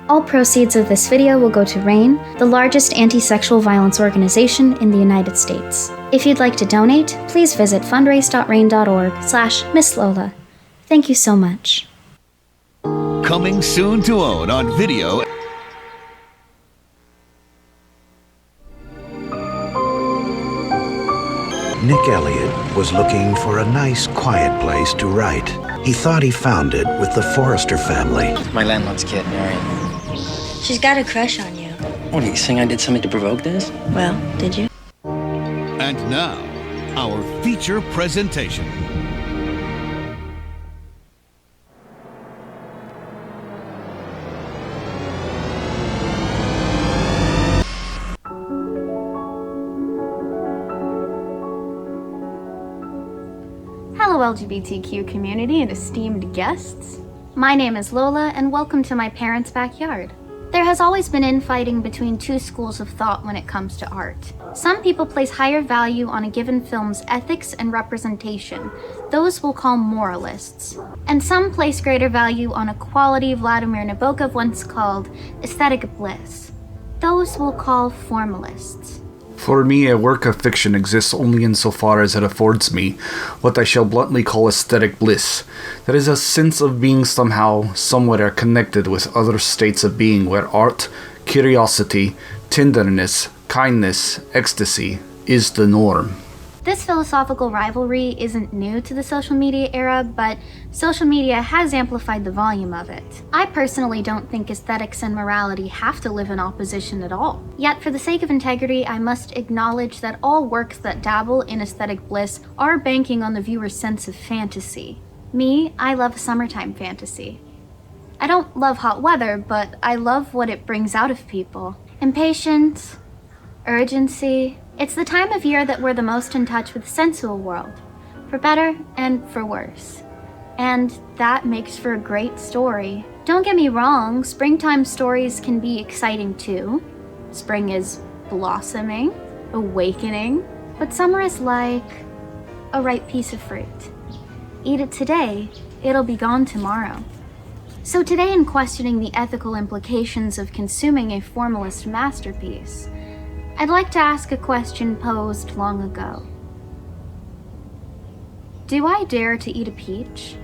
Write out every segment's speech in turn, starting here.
All proceeds of this video will go to RAINN, the largest anti-sexual violence organization in the United States. If you'd like to donate, please visit fundraise.rainn.org/Miss Lola. Thank you so much. Coming soon to own on video. Nick Elliott was looking for a nice, quiet place to write. He thought he found it with the Forrester family. My landlord's kid, Marion. She's got a crush on you. What, are you saying I did something to provoke this? Well, did you? And now, our feature presentation. Hello LGBTQ community and esteemed guests. My name is Lola and welcome to my parents' backyard. There has always been infighting between two schools of thought when it comes to art. Some people place higher value on a given film's ethics and representation. Those we'll call moralists. And some place greater value on a quality Vladimir Nabokov once called aesthetic bliss. Those we'll call formalists. For me, a work of fiction exists only insofar as it affords me what I shall bluntly call aesthetic bliss. That is a sense of being somehow, somewhere connected with other states of being where art, curiosity, tenderness, kindness, ecstasy is the norm. This philosophical rivalry isn't new to the social media era, but social media has amplified the volume of it. I personally don't think aesthetics and morality have to live in opposition at all. Yet, for the sake of integrity, I must acknowledge that all works that dabble in aesthetic bliss are banking on the viewer's sense of fantasy. Me, I love summertime fantasy. I don't love hot weather, but I love what it brings out of people. Impatience, urgency. It's the time of year that we're the most in touch with the sensual world, for better and for worse. And that makes for a great story. Don't get me wrong, springtime stories can be exciting too. Spring is blossoming, awakening, but summer is like a ripe piece of fruit. Eat it today, it'll be gone tomorrow. So today, in questioning the ethical implications of consuming a formalist masterpiece, I'd like to ask a question posed long ago. Do I dare to eat a peach?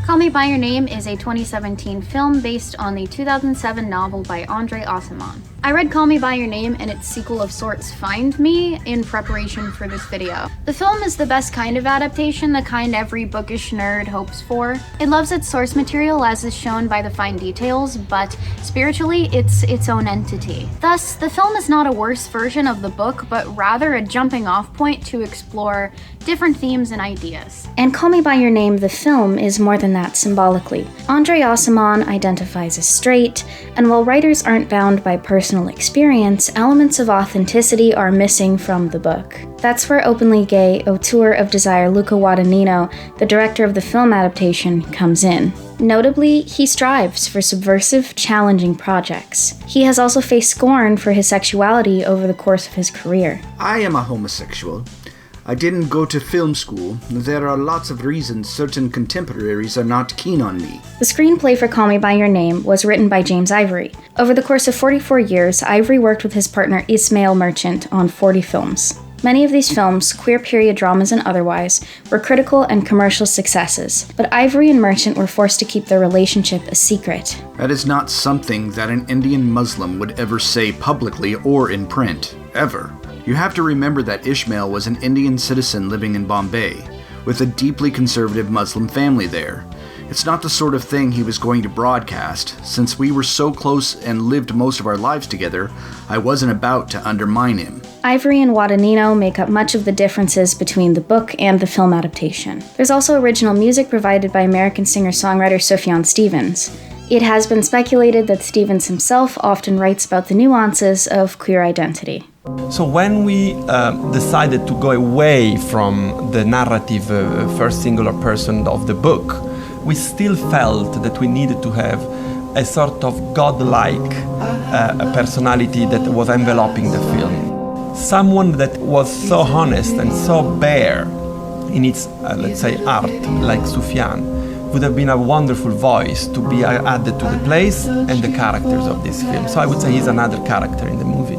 Call Me By Your Name is a 2017 film based on the 2007 novel by André Aciman. I read Call Me By Your Name and its sequel of sorts, Find Me, in preparation for this video. The film is the best kind of adaptation, the kind every bookish nerd hopes for. It loves its source material as is shown by the fine details, but spiritually it's its own entity. Thus, the film is not a worse version of the book, but rather a jumping off point to explore different themes and ideas. And Call Me By Your Name, the film, is more than that symbolically. André Aciman identifies as straight, and while writers aren't bound by personal experience, elements of authenticity are missing from the book. That's where openly gay auteur of Desire Luca Guadagnino, the director of the film adaptation, comes in. Notably, he strives for subversive, challenging projects. He has also faced scorn for his sexuality over the course of his career. I am a homosexual. I didn't go to film school. There are lots of reasons certain contemporaries are not keen on me. The screenplay for Call Me By Your Name was written by James Ivory. Over the course of 44 years, Ivory worked with his partner Ismail Merchant on 40 films. Many of these films, queer period dramas and otherwise, were critical and commercial successes, but Ivory and Merchant were forced to keep their relationship a secret. That is not something that an Indian Muslim would ever say publicly or in print, ever. You have to remember that Ishmael was an Indian citizen living in Bombay, with a deeply conservative Muslim family there. It's not the sort of thing he was going to broadcast. Since we were so close and lived most of our lives together, I wasn't about to undermine him. Ivory and Guadagnino make up much of the differences between the book and the film adaptation. There's also original music provided by American singer-songwriter Sufjan Stevens. It has been speculated that Stevens himself often writes about the nuances of queer identity. So when we decided to go away from the narrative first singular person of the book, we still felt that we needed to have a sort of godlike personality that was enveloping the film. Someone that was so honest and so bare in its, let's say, art, like Sufjan, would have been a wonderful voice to be added to the place and the characters of this film. So I would say he's another character in the movie.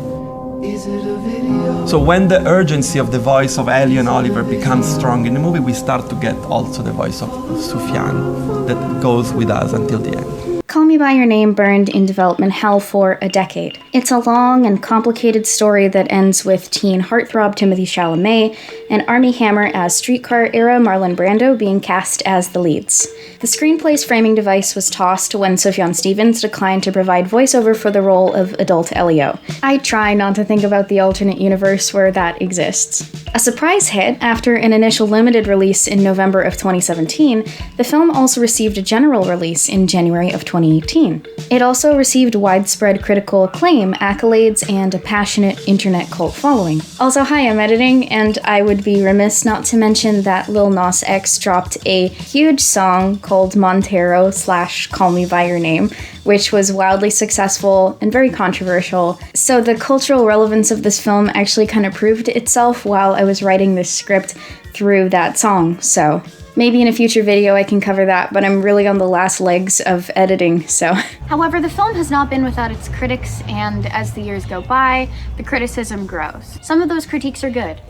So when the urgency of the voice of Ellie and Oliver becomes strong in the movie, we start to get also the voice of Sufjan that goes with us until the end. Call Me By Your Name burned in development hell for a decade. It's a long and complicated story that ends with teen heartthrob Timothée Chalamet and Armie Hammer as streetcar-era Marlon Brando being cast as the leads. The screenplay's framing device was tossed when Sufjan Stevens declined to provide voiceover for the role of adult Elio. I try not to think about the alternate universe where that exists. A surprise hit, after an initial limited release in November of 2017, the film also received a general release in January of 2018. It also received widespread critical acclaim, accolades, and a passionate internet cult following. Also, hi, I'm editing, and I would be remiss not to mention that Lil Nas X dropped a huge song called Montero / Call Me By Your Name, which was wildly successful and very controversial. So the cultural relevance of this film actually kind of proved itself while I was writing this script through that song. So maybe in a future video I can cover that, but I'm really on the last legs of editing, so. However, the film has not been without its critics, and as the years go by, the criticism grows. Some of those critiques are good.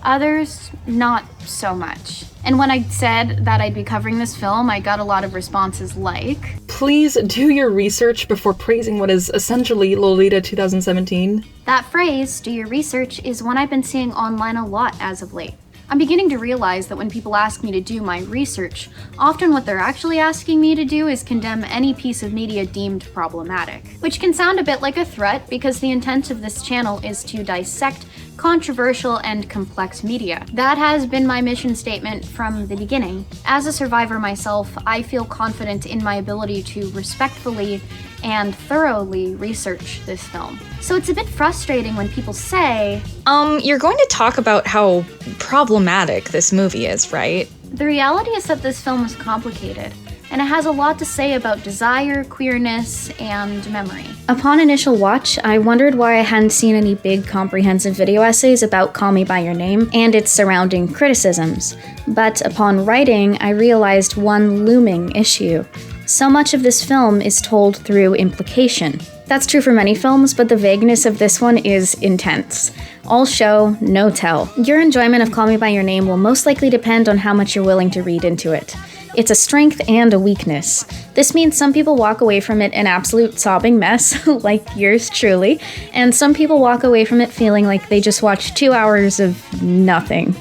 Others, not so much. And when I said that I'd be covering this film, I got a lot of responses like, "Please do your research before praising what is essentially Lolita 2017. That phrase, do your research, is one I've been seeing online a lot as of late. I'm beginning to realize that when people ask me to do my research, often what they're actually asking me to do is condemn any piece of media deemed problematic. Which can sound a bit like a threat because the intent of this channel is to dissect controversial and complex media. That has been my mission statement from the beginning. As a survivor myself, I feel confident in my ability to respectfully and thoroughly research this film. So it's a bit frustrating when people say, You're going to talk about how problematic this movie is, right? The reality is that this film is complicated, and it has a lot to say about desire, queerness, and memory. Upon initial watch, I wondered why I hadn't seen any big comprehensive video essays about Call Me By Your Name and its surrounding criticisms. But upon writing, I realized one looming issue. So much of this film is told through implication. That's true for many films, but the vagueness of this one is intense. All show, no tell. Your enjoyment of Call Me By Your Name will most likely depend on how much you're willing to read into it. It's a strength and a weakness. This means some people walk away from it an absolute sobbing mess, like yours truly, and some people walk away from it feeling like they just watched 2 hours of nothing.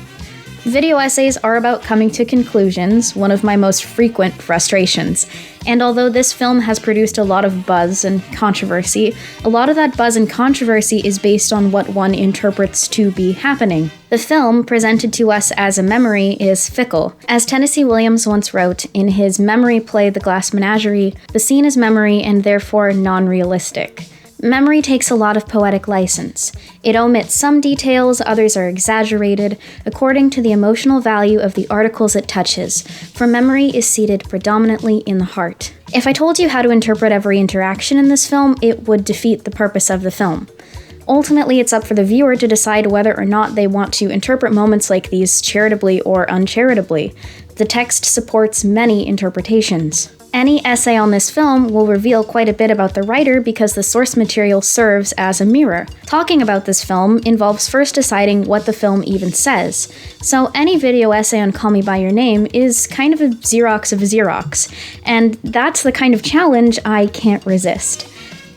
Video essays are about coming to conclusions, one of my most frequent frustrations. And although this film has produced a lot of buzz and controversy, a lot of that buzz and controversy is based on what one interprets to be happening. The film, presented to us as a memory, is fickle. As Tennessee Williams once wrote in his memory play The Glass Menagerie, the scene is memory and therefore non-realistic. Memory takes a lot of poetic license. It omits some details, others are exaggerated, according to the emotional value of the articles it touches, for memory is seated predominantly in the heart. If I told you how to interpret every interaction in this film, it would defeat the purpose of the film. Ultimately, it's up for the viewer to decide whether or not they want to interpret moments like these charitably or uncharitably. The text supports many interpretations. Any essay on this film will reveal quite a bit about the writer because the source material serves as a mirror. Talking about this film involves first deciding what the film even says. So any video essay on Call Me By Your Name is kind of a Xerox of Xerox, and that's the kind of challenge I can't resist.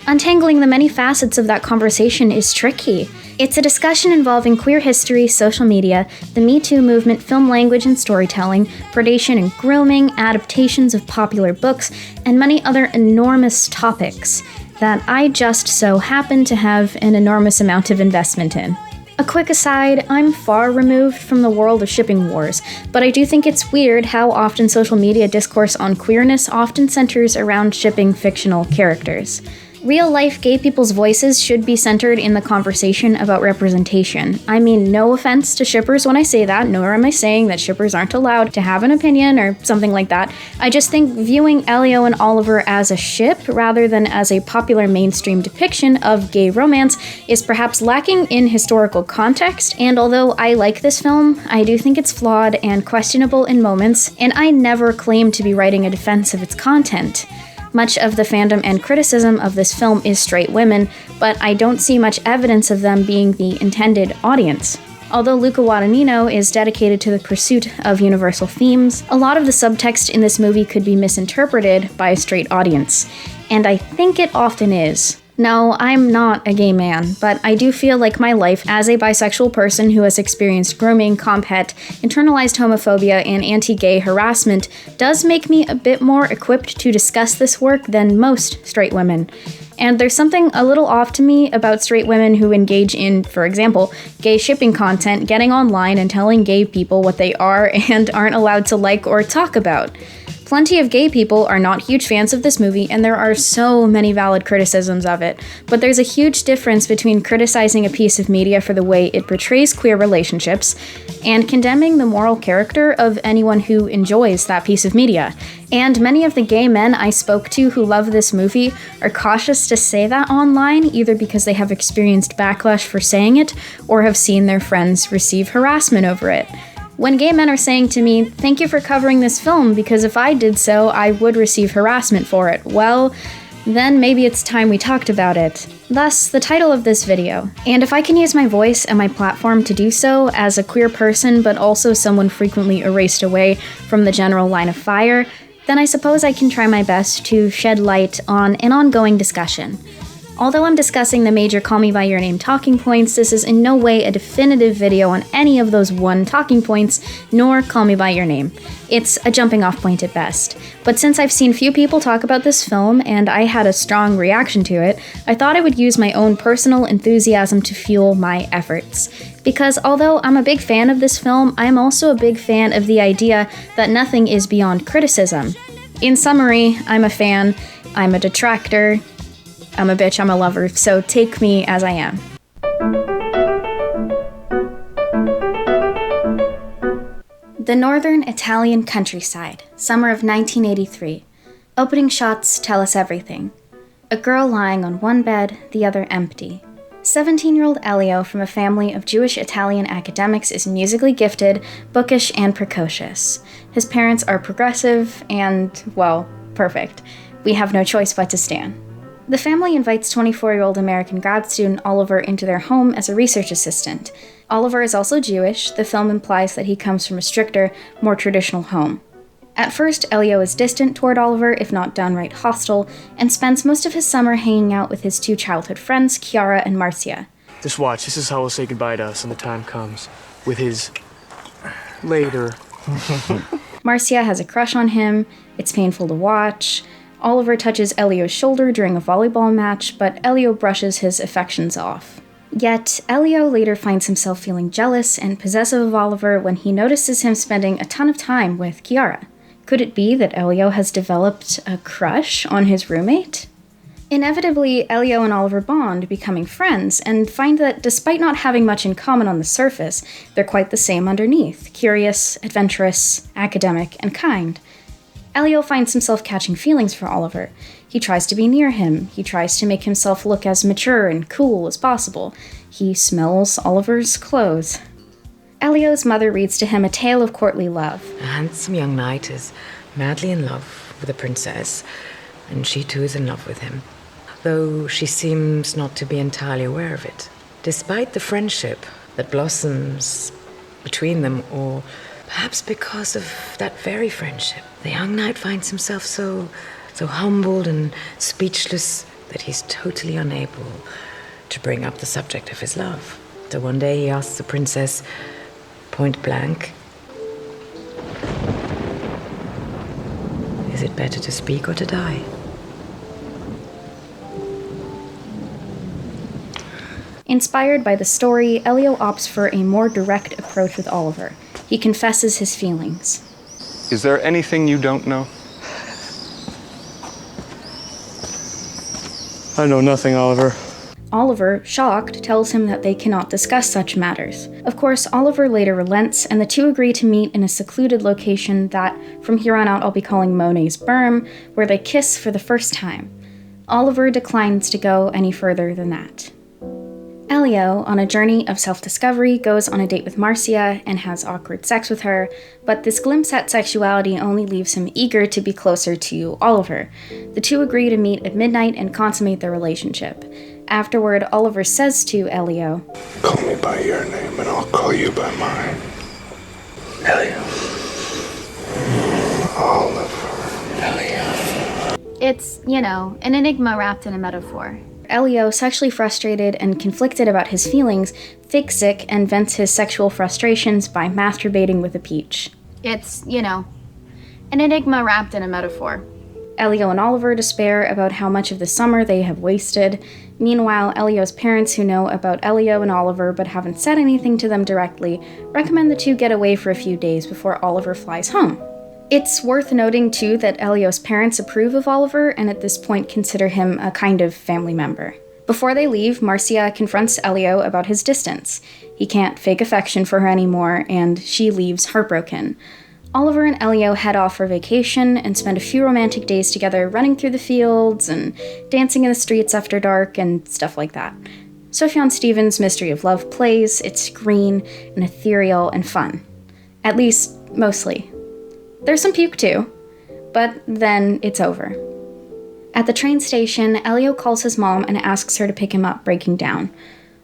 Untangling the many facets of that conversation is tricky. It's a discussion involving queer history, social media, the Me Too movement, film language and storytelling, predation and grooming, adaptations of popular books, and many other enormous topics that I just so happen to have an enormous amount of investment in. A quick aside, I'm far removed from the world of shipping wars, but I do think it's weird how often social media discourse on queerness often centers around shipping fictional characters. Real-life gay people's voices should be centered in the conversation about representation. I mean, no offense to shippers when I say that, nor am I saying that shippers aren't allowed to have an opinion or something like that. I just think viewing Elio and Oliver as a ship rather than as a popular mainstream depiction of gay romance is perhaps lacking in historical context, and although I like this film, I do think it's flawed and questionable in moments, and I never claim to be writing a defense of its content. Much of the fandom and criticism of this film is straight women, but I don't see much evidence of them being the intended audience. Although Luca Guadagnino is dedicated to the pursuit of universal themes, a lot of the subtext in this movie could be misinterpreted by a straight audience, and I think it often is. No, I'm not a gay man, but I do feel like my life as a bisexual person who has experienced grooming, comphet, internalized homophobia, and anti-gay harassment does make me a bit more equipped to discuss this work than most straight women. And there's something a little off to me about straight women who engage in, for example, gay shipping content, getting online and telling gay people what they are and aren't allowed to like or talk about. Plenty of gay people are not huge fans of this movie, and there are so many valid criticisms of it, but there's a huge difference between criticizing a piece of media for the way it portrays queer relationships and condemning the moral character of anyone who enjoys that piece of media. And many of the gay men I spoke to who love this movie are cautious to say that online, either because they have experienced backlash for saying it or have seen their friends receive harassment over it. When gay men are saying to me, "Thank you for covering this film, because if I did so, I would receive harassment for it," well, then maybe it's time we talked about it. Thus, the title of this video. And if I can use my voice and my platform to do so as a queer person, but also someone frequently erased away from the general line of fire, then I suppose I can try my best to shed light on an ongoing discussion. Although I'm discussing the major Call Me By Your Name talking points, this is in no way a definitive video on any of those one talking points, nor Call Me By Your Name. It's a jumping off point at best. But since I've seen few people talk about this film, and I had a strong reaction to it, I thought I would use my own personal enthusiasm to fuel my efforts. Because although I'm a big fan of this film, I am also a big fan of the idea that nothing is beyond criticism. In summary, I'm a fan, I'm a detractor, I'm a bitch, I'm a lover, so take me as I am. The northern Italian countryside, summer of 1983. Opening shots tell us everything. A girl lying on one bed, the other empty. 17-year-old Elio from a family of Jewish Italian academics is musically gifted, bookish, and precocious. His parents are progressive and, well, perfect. We have no choice but to stan. The family invites 24-year-old American grad student Oliver into their home as a research assistant. Oliver is also Jewish. The film implies that he comes from a stricter, more traditional home. At first, Elio is distant toward Oliver, if not downright hostile, and spends most of his summer hanging out with his two childhood friends, Chiara and Marcia. Just watch, this is how he'll say goodbye to us when the time comes. With his... later. Marcia has a crush on him. It's painful to watch. Oliver touches Elio's shoulder during a volleyball match, but Elio brushes his affections off. Yet, Elio later finds himself feeling jealous and possessive of Oliver when he notices him spending a ton of time with Chiara. Could it be that Elio has developed a crush on his roommate? Inevitably, Elio and Oliver bond, becoming friends, and find that despite not having much in common on the surface, they're quite the same underneath: curious, adventurous, academic, and kind. Elio finds himself catching feelings for Oliver. He tries to be near him. He tries to make himself look as mature and cool as possible. He smells Oliver's clothes. Elio's mother reads to him a tale of courtly love. A handsome young knight is madly in love with a princess, and she too is in love with him, though she seems not to be entirely aware of it. Despite the friendship that blossoms between them, or perhaps because of that very friendship, the young knight finds himself so humbled and speechless that he's totally unable to bring up the subject of his love. So one day he asks the princess, point blank, is it better to speak or to die? Inspired by the story, Elio opts for a more direct approach with Oliver. He confesses his feelings. Is there anything you don't know? I know nothing, Oliver. Oliver, shocked, tells him that they cannot discuss such matters. Of course, Oliver later relents, and the two agree to meet in a secluded location that, from here on out, I'll be calling Monet's Berm, where they kiss for the first time. Oliver declines to go any further than that. Elio, on a journey of self-discovery, goes on a date with Marcia and has awkward sex with her, but this glimpse at sexuality only leaves him eager to be closer to Oliver. The two agree to meet at midnight and consummate their relationship. Afterward, Oliver says to Elio, "Call me by your name and I'll call you by mine. Elio. Oliver. Elio." It's, an enigma wrapped in a metaphor. Elio, sexually frustrated and conflicted about his feelings, fakes sick and vents his sexual frustrations by masturbating with a peach. It's, an enigma wrapped in a metaphor. Elio and Oliver despair about how much of the summer they have wasted. Meanwhile, Elio's parents, who know about Elio and Oliver but haven't said anything to them directly, recommend the two get away for a few days before Oliver flies home. It's worth noting, too, that Elio's parents approve of Oliver and at this point consider him a kind of family member. Before they leave, Marcia confronts Elio about his distance. He can't fake affection for her anymore, and she leaves heartbroken. Oliver and Elio head off for vacation and spend a few romantic days together running through the fields and dancing in the streets after dark and stuff like that. Sufjan Stevens' Mystery of Love plays. It's green and ethereal and fun. At least, mostly. There's some puke too, but then it's over. At the train station, Elio calls his mom and asks her to pick him up, breaking down.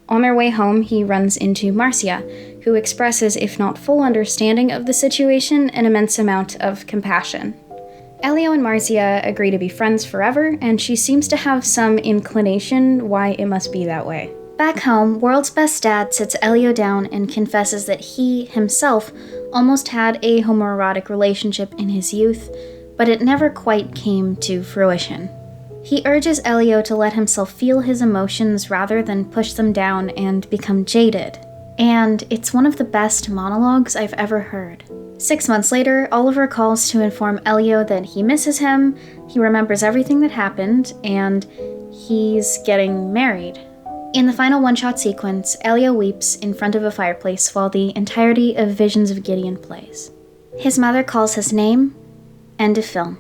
On their way home, he runs into Marcia, who expresses, if not full understanding of the situation, an immense amount of compassion. Elio and Marcia agree to be friends forever, and she seems to have some inclination why it must be that way. Back home, World's Best Dad sits Elio down and confesses that he, himself, almost had a homoerotic relationship in his youth, but it never quite came to fruition. He urges Elio to let himself feel his emotions rather than push them down and become jaded. And it's one of the best monologues I've ever heard. 6 months later, Oliver calls to inform Elio that he misses him, he remembers everything that happened, and he's getting married. In the final one-shot sequence, Elio weeps in front of a fireplace while the entirety of Visions of Gideon plays. His mother calls his name. End of film.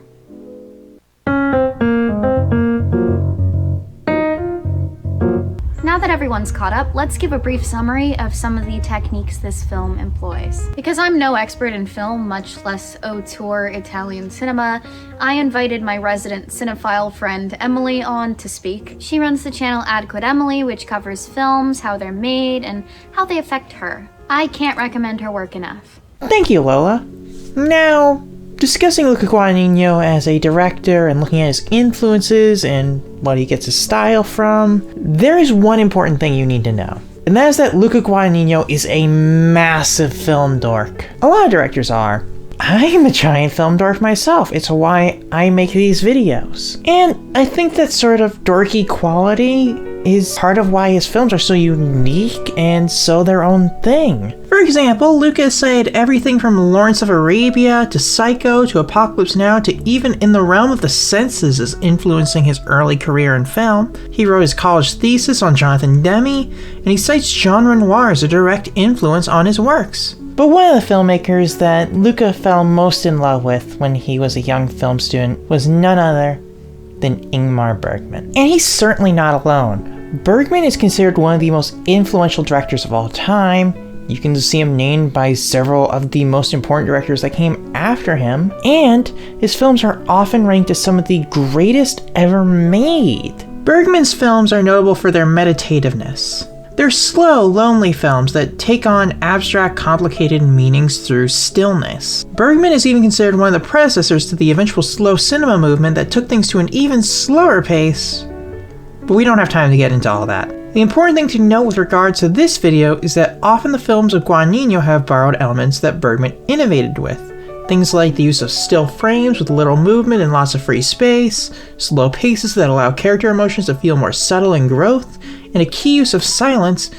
Now that everyone's caught up, let's give a brief summary of some of the techniques this film employs. Because I'm no expert in film, much less auteur Italian cinema, I invited my resident cinephile friend Emily on to speak. She runs the channel Adequate Emily, which covers films, how they're made, and how they affect her. I can't recommend her work enough. Thank you, Lola. Now, discussing Luca Guadagnino as a director and looking at his influences and what he gets his style from, there is one important thing you need to know. And that is that Luca Guadagnino is a massive film dork. A lot of directors are. I'm a giant film dork myself. It's why I make these videos. And I think that sort of dorky quality is part of why his films are so unique and so their own thing. For example, Luca cited everything from Lawrence of Arabia to Psycho to Apocalypse Now to even In the Realm of the Senses as influencing his early career in film. He wrote his college thesis on Jonathan Demme, and he cites Jean Renoir as a direct influence on his works. But one of the filmmakers that Luca fell most in love with when he was a young film student was none other than Ingmar Bergman. And he's certainly not alone. Bergman is considered one of the most influential directors of all time. You can see him named by several of the most important directors that came after him, and his films are often ranked as some of the greatest ever made. Bergman's films are notable for their meditativeness. They're slow, lonely films that take on abstract, complicated meanings through stillness. Bergman is even considered one of the predecessors to the eventual slow cinema movement that took things to an even slower pace. But we don't have time to get into all that. The important thing to note with regards to this video is that often the films of Guadagnino have borrowed elements that Bergman innovated with. Things like the use of still frames with little movement and lots of free space, slow paces that allow character emotions to feel more subtle and growth, and a key use of silence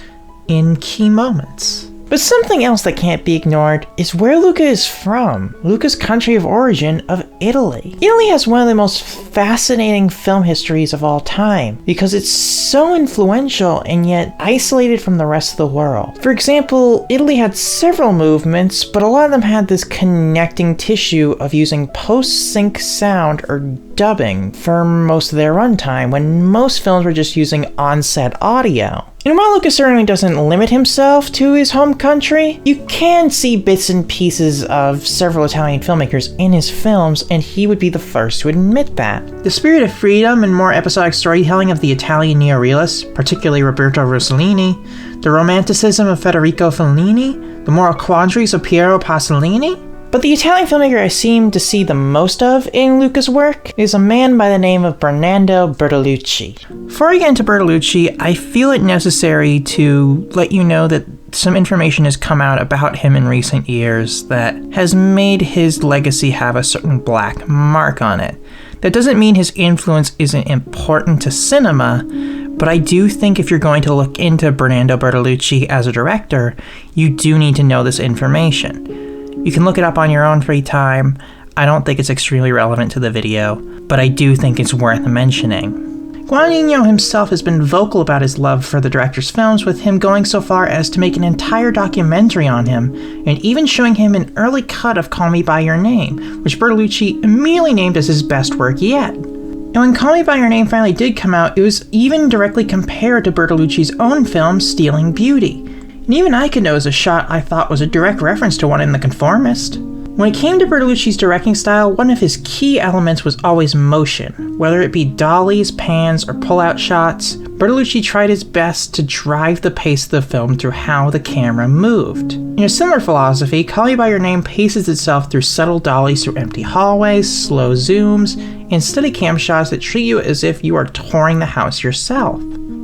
in key moments. But something else that can't be ignored is where Luca is from, Luca's country of origin of Italy. Italy has one of the most fascinating film histories of all time because it's so influential and yet isolated from the rest of the world. For example, Italy had several movements, but a lot of them had this connecting tissue of using post-sync sound or dubbing for most of their runtime, when most films were just using on-set audio. And while Luca certainly doesn't limit himself to his home country, you can see bits and pieces of several Italian filmmakers in his films, and he would be the first to admit that. The spirit of freedom and more episodic storytelling of the Italian neorealists, particularly Roberto Rossellini, the romanticism of Federico Fellini, the moral quandaries of Piero Pasolini. But the Italian filmmaker I seem to see the most of in Luca's work is a man by the name of Bernardo Bertolucci. Before I get into Bertolucci, I feel it necessary to let you know that some information has come out about him in recent years that has made his legacy have a certain black mark on it. That doesn't mean his influence isn't important to cinema, but I do think if you're going to look into Bernardo Bertolucci as a director, you do need to know this information. You can look it up on your own free time. I don't think it's extremely relevant to the video, but I do think it's worth mentioning. Guadagnino himself has been vocal about his love for the director's films, with him going so far as to make an entire documentary on him, and even showing him an early cut of Call Me By Your Name, which Bertolucci immediately named as his best work yet. And when Call Me By Your Name finally did come out, it was even directly compared to Bertolucci's own film, Stealing Beauty. And even I could notice a shot I thought was a direct reference to one in The Conformist. When it came to Bertolucci's directing style, one of his key elements was always motion. Whether it be dollies, pans, or pull-out shots, Bertolucci tried his best to drive the pace of the film through how the camera moved. In a similar philosophy, Call Me By Your Name paces itself through subtle dollies through empty hallways, slow zooms, and steady cam shots that treat you as if you are touring the house yourself.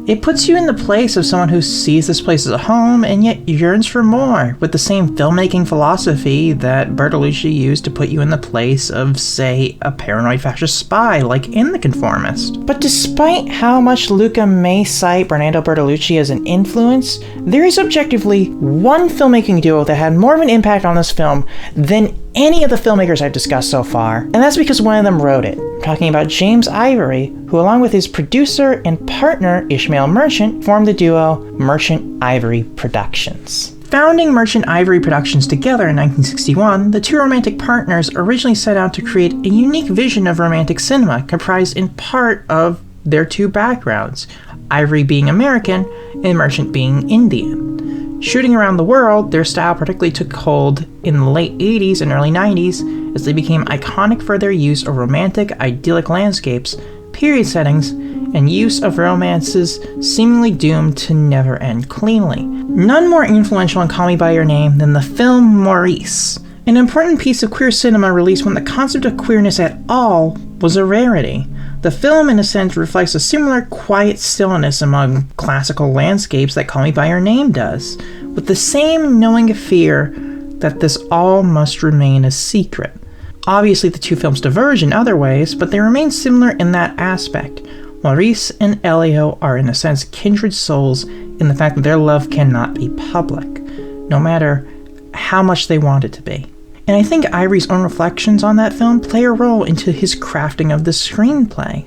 It puts you in the place of someone who sees this place as a home and yet yearns for more, with the same filmmaking philosophy that Bertolucci used to put you in the place of, say, a paranoid fascist spy like in The Conformist. But despite how much Luca may cite Bernardo Bertolucci as an influence, there is objectively one filmmaking duo that had more of an impact on this film than any of the filmmakers I've discussed so far, and that's because one of them wrote it. I'm talking about James Ivory, who along with his producer and partner Ishmael Merchant formed the duo Merchant Ivory Productions. Founding Merchant Ivory Productions together in 1961, the two romantic partners originally set out to create a unique vision of romantic cinema comprised in part of their two backgrounds, Ivory being American and Merchant being Indian. Shooting around the world, their style particularly took hold in the late 80s and early 90s as they became iconic for their use of romantic, idyllic landscapes, period settings, and use of romances seemingly doomed to never end cleanly. None more influential in Call Me By Your Name than the film Maurice, an important piece of queer cinema released when the concept of queerness at all was a rarity. The film, in a sense, reflects a similar quiet stillness among classical landscapes that Call Me By Your Name does, with the same knowing fear that this all must remain a secret. Obviously, the two films diverge in other ways, but they remain similar in that aspect. Maurice and Elio are, in a sense, kindred souls in the fact that their love cannot be public, no matter how much they want it to be. And I think Ivory's own reflections on that film play a role into his crafting of the screenplay.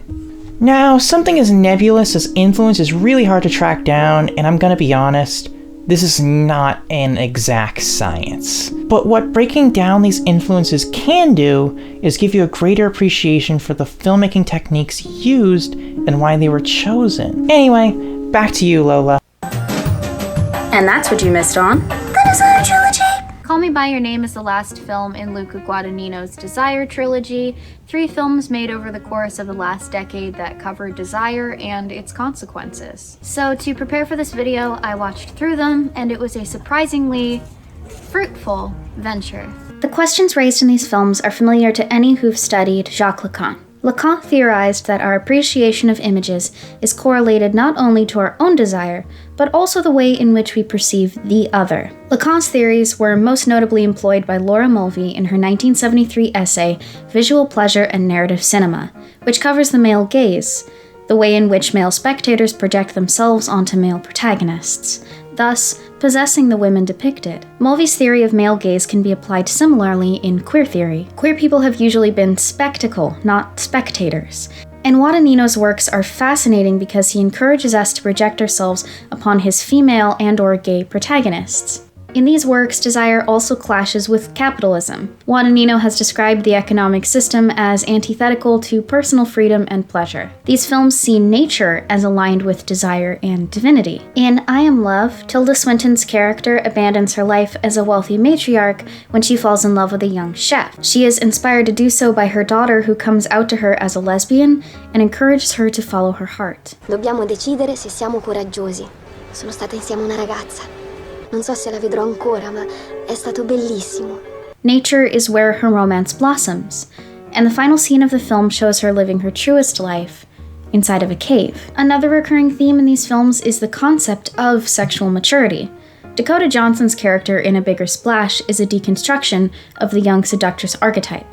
Now, something as nebulous as influence is really hard to track down, and I'm gonna be honest, this is not an exact science. But what breaking down these influences can do is give you a greater appreciation for the filmmaking techniques used and why they were chosen. Anyway, back to you, Lola. And that's what you missed on the Desire Trilogy. Call Me By Your Name is the last film in Luca Guadagnino's Desire trilogy, 3 films made over the course of the last decade that cover desire and its consequences. So to prepare for this video, I watched through them, and it was a surprisingly fruitful venture. The questions raised in these films are familiar to any who've studied Jacques Lacan. Lacan theorized that our appreciation of images is correlated not only to our own desire, but also the way in which we perceive the other. Lacan's theories were most notably employed by Laura Mulvey in her 1973 essay, Visual Pleasure and Narrative Cinema, which covers the male gaze, the way in which male spectators project themselves onto male protagonists, thus possessing the women depicted. Mulvey's theory of male gaze can be applied similarly in queer theory. Queer people have usually been spectacle, not spectators. And Guadagnino's works are fascinating because he encourages us to project ourselves upon his female and/or gay protagonists. In these works, desire also clashes with capitalism. Guadagnino has described the economic system as antithetical to personal freedom and pleasure. These films see nature as aligned with desire and divinity. In I Am Love, Tilda Swinton's character abandons her life as a wealthy matriarch when she falls in love with a young chef. She is inspired to do so by her daughter, who comes out to her as a lesbian and encourages her to follow her heart. Dobbiamo decidere se siamo coraggiosi. Sono stata insieme a una ragazza. Non so se la vedrò ancora, ma è stato bellissimo. Nature is where her romance blossoms, and the final scene of the film shows her living her truest life inside of a cave. Another recurring theme in these films is the concept of sexual maturity. Dakota Johnson's character in A Bigger Splash is a deconstruction of the young seductress archetype.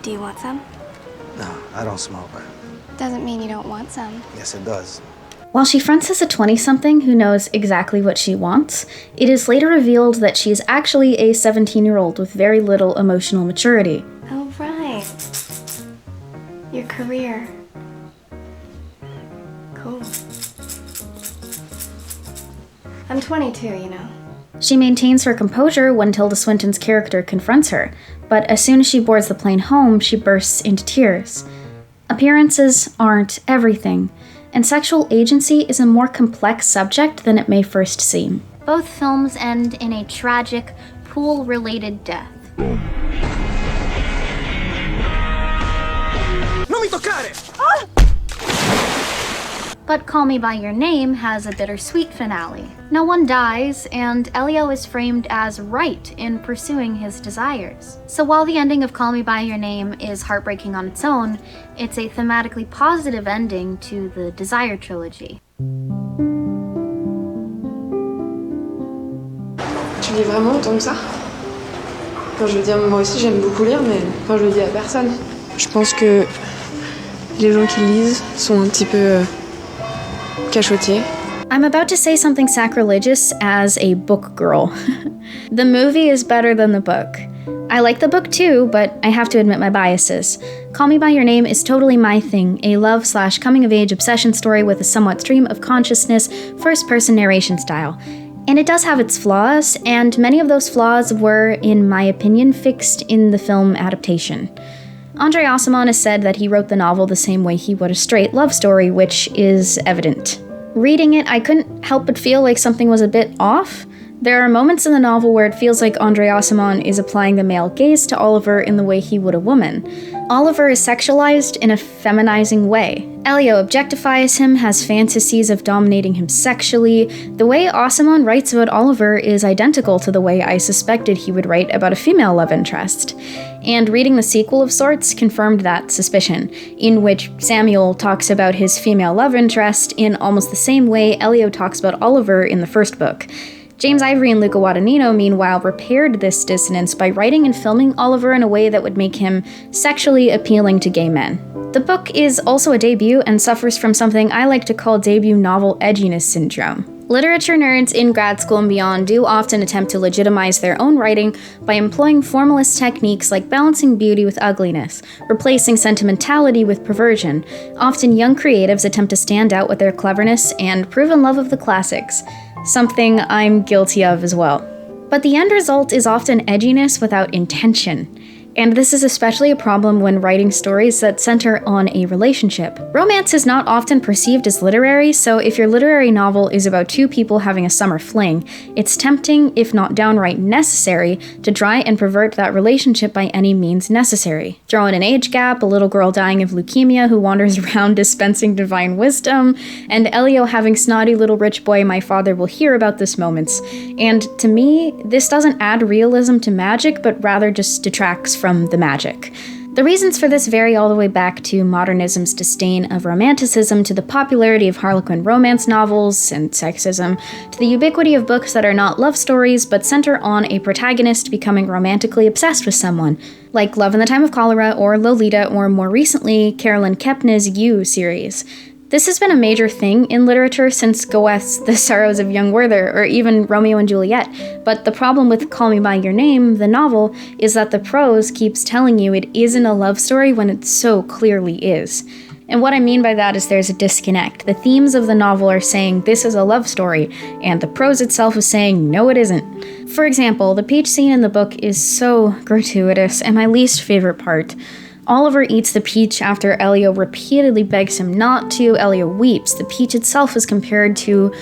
Do you want some? No, I don't smoke. Doesn't mean you don't want some. Yes, it does. While she fronts as a 20-something who knows exactly what she wants, it is later revealed that she is actually a 17-year-old with very little emotional maturity. Oh, right. Your career. Cool. I'm 22, you know. She maintains her composure when Tilda Swinton's character confronts her, but as soon as she boards the plane home, she bursts into tears. Appearances aren't everything, and sexual agency is a more complex subject than it may first seem. Both films end in a tragic, pool-related death. Non mi toccare! But Call Me By Your Name has a bittersweet finale. No one dies, and Elio is framed as right in pursuing his desires. So while the ending of Call Me By Your Name is heartbreaking on its own, it's a thematically positive ending to the Desire trilogy. Tu lis vraiment autant que ça? Enfin, je veux dire, moi aussi j'aime beaucoup lire, mais enfin, je le dis à personne. Je pense que les gens qui lisent sont un petit peu cachotier. I'm about to say something sacrilegious as a book girl. The movie is better than the book. I like the book too, but I have to admit my biases. Call Me By Your Name is totally my thing, a love/coming-of-age obsession story with a somewhat stream-of-consciousness, first-person narration style. And it does have its flaws, and many of those flaws were, in my opinion, fixed in the film adaptation. Andre Aciman has said that he wrote the novel the same way he would a straight love story, which is evident. Reading it, I couldn't help but feel like something was a bit off. There are moments in the novel where it feels like Andre Aciman is applying the male gaze to Oliver in the way he would a woman. Oliver is sexualized in a feminizing way. Elio objectifies him, has fantasies of dominating him sexually. The way Aciman writes about Oliver is identical to the way I suspected he would write about a female love interest. And reading the sequel of sorts confirmed that suspicion, in which Samuel talks about his female love interest in almost the same way Elio talks about Oliver in the first book. James Ivory and Luca Guadagnino, meanwhile, repaired this dissonance by writing and filming Oliver in a way that would make him sexually appealing to gay men. The book is also a debut and suffers from something I like to call debut novel edginess syndrome. Literature nerds in grad school and beyond do often attempt to legitimize their own writing by employing formalist techniques like balancing beauty with ugliness, replacing sentimentality with perversion. Often young creatives attempt to stand out with their cleverness and proven love of the classics, something I'm guilty of as well. But the end result is often edginess without intention. And this is especially a problem when writing stories that center on a relationship. Romance is not often perceived as literary, so if your literary novel is about two people having a summer fling, it's tempting, if not downright necessary, to try and pervert that relationship by any means necessary. Throw in an age gap, a little girl dying of leukemia who wanders around dispensing divine wisdom, and Elio having snotty little rich boy my father will hear about this moments. And to me, this doesn't add realism to magic, but rather just detracts from the magic. The reasons for this vary all the way back to modernism's disdain of romanticism, to the popularity of Harlequin romance novels and sexism, to the ubiquity of books that are not love stories but center on a protagonist becoming romantically obsessed with someone, like Love in the Time of Cholera or Lolita, or more recently, Carolyn Kepnes's You series. This has been a major thing in literature since Goethe's The Sorrows of Young Werther, or even Romeo and Juliet, but the problem with Call Me By Your Name, the novel, is that the prose keeps telling you it isn't a love story when it so clearly is. And what I mean by that is there's a disconnect. The themes of the novel are saying this is a love story, and the prose itself is saying no it isn't. For example, the peach scene in the book is so gratuitous, and my least favorite part. Oliver eats the peach after Elio repeatedly begs him not to. Elio weeps. The peach itself is compared to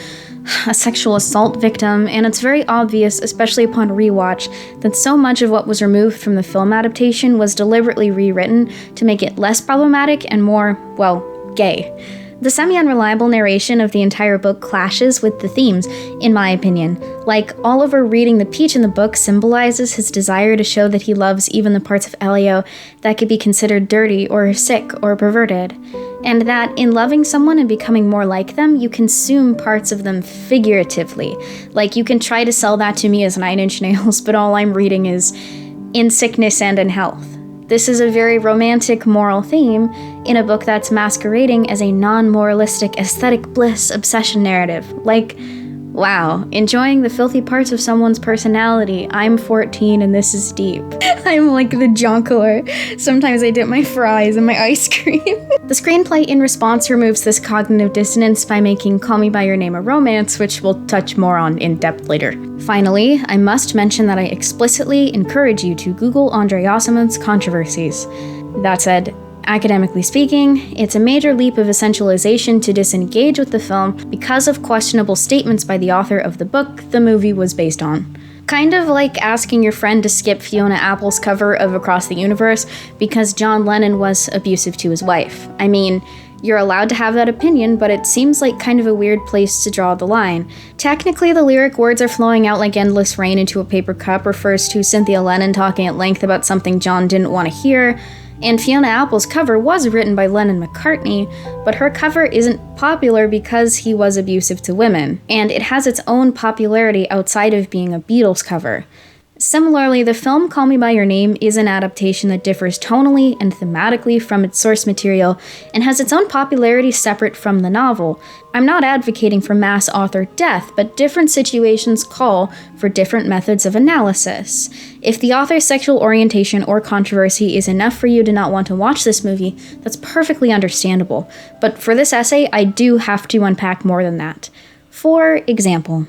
a sexual assault victim, and it's very obvious, especially upon rewatch, that so much of what was removed from the film adaptation was deliberately rewritten to make it less problematic and more, well, gay. The semi-unreliable narration of the entire book clashes with the themes, in my opinion. Like, Oliver reading the peach in the book symbolizes his desire to show that he loves even the parts of Elio that could be considered dirty or sick or perverted. And that in loving someone and becoming more like them, you consume parts of them figuratively. Like, you can try to sell that to me as 9 Inch Nails, but all I'm reading is in sickness and in health. This is a very romantic moral theme in a book that's masquerading as a non-moralistic aesthetic bliss obsession narrative. Like, wow, enjoying the filthy parts of someone's personality. I'm 14 and this is deep. I'm like the jonquilor. Sometimes I dip my fries in my ice cream. The screenplay in response removes this cognitive dissonance by making Call Me By Your Name a romance, which we'll touch more on in depth later. Finally, I must mention that I explicitly encourage you to Google Andre Acimon's controversies. That said, academically speaking, it's a major leap of essentialization to disengage with the film because of questionable statements by the author of the book the movie was based on. Kind of like asking your friend to skip Fiona Apple's cover of Across the Universe because John Lennon was abusive to his wife. I mean, you're allowed to have that opinion, but it seems like kind of a weird place to draw the line. Technically, the lyric words are flowing out like endless rain into a paper cup refers to Cynthia Lennon talking at length about something John didn't want to hear, and Fiona Apple's cover was written by Lennon-McCartney, but her cover isn't popular because he was abusive to women, and it has its own popularity outside of being a Beatles cover. Similarly, the film Call Me By Your Name is an adaptation that differs tonally and thematically from its source material and has its own popularity separate from the novel. I'm not advocating for mass author death, but different situations call for different methods of analysis. If the author's sexual orientation or controversy is enough for you to not want to watch this movie, that's perfectly understandable. But for this essay, I do have to unpack more than that. For example,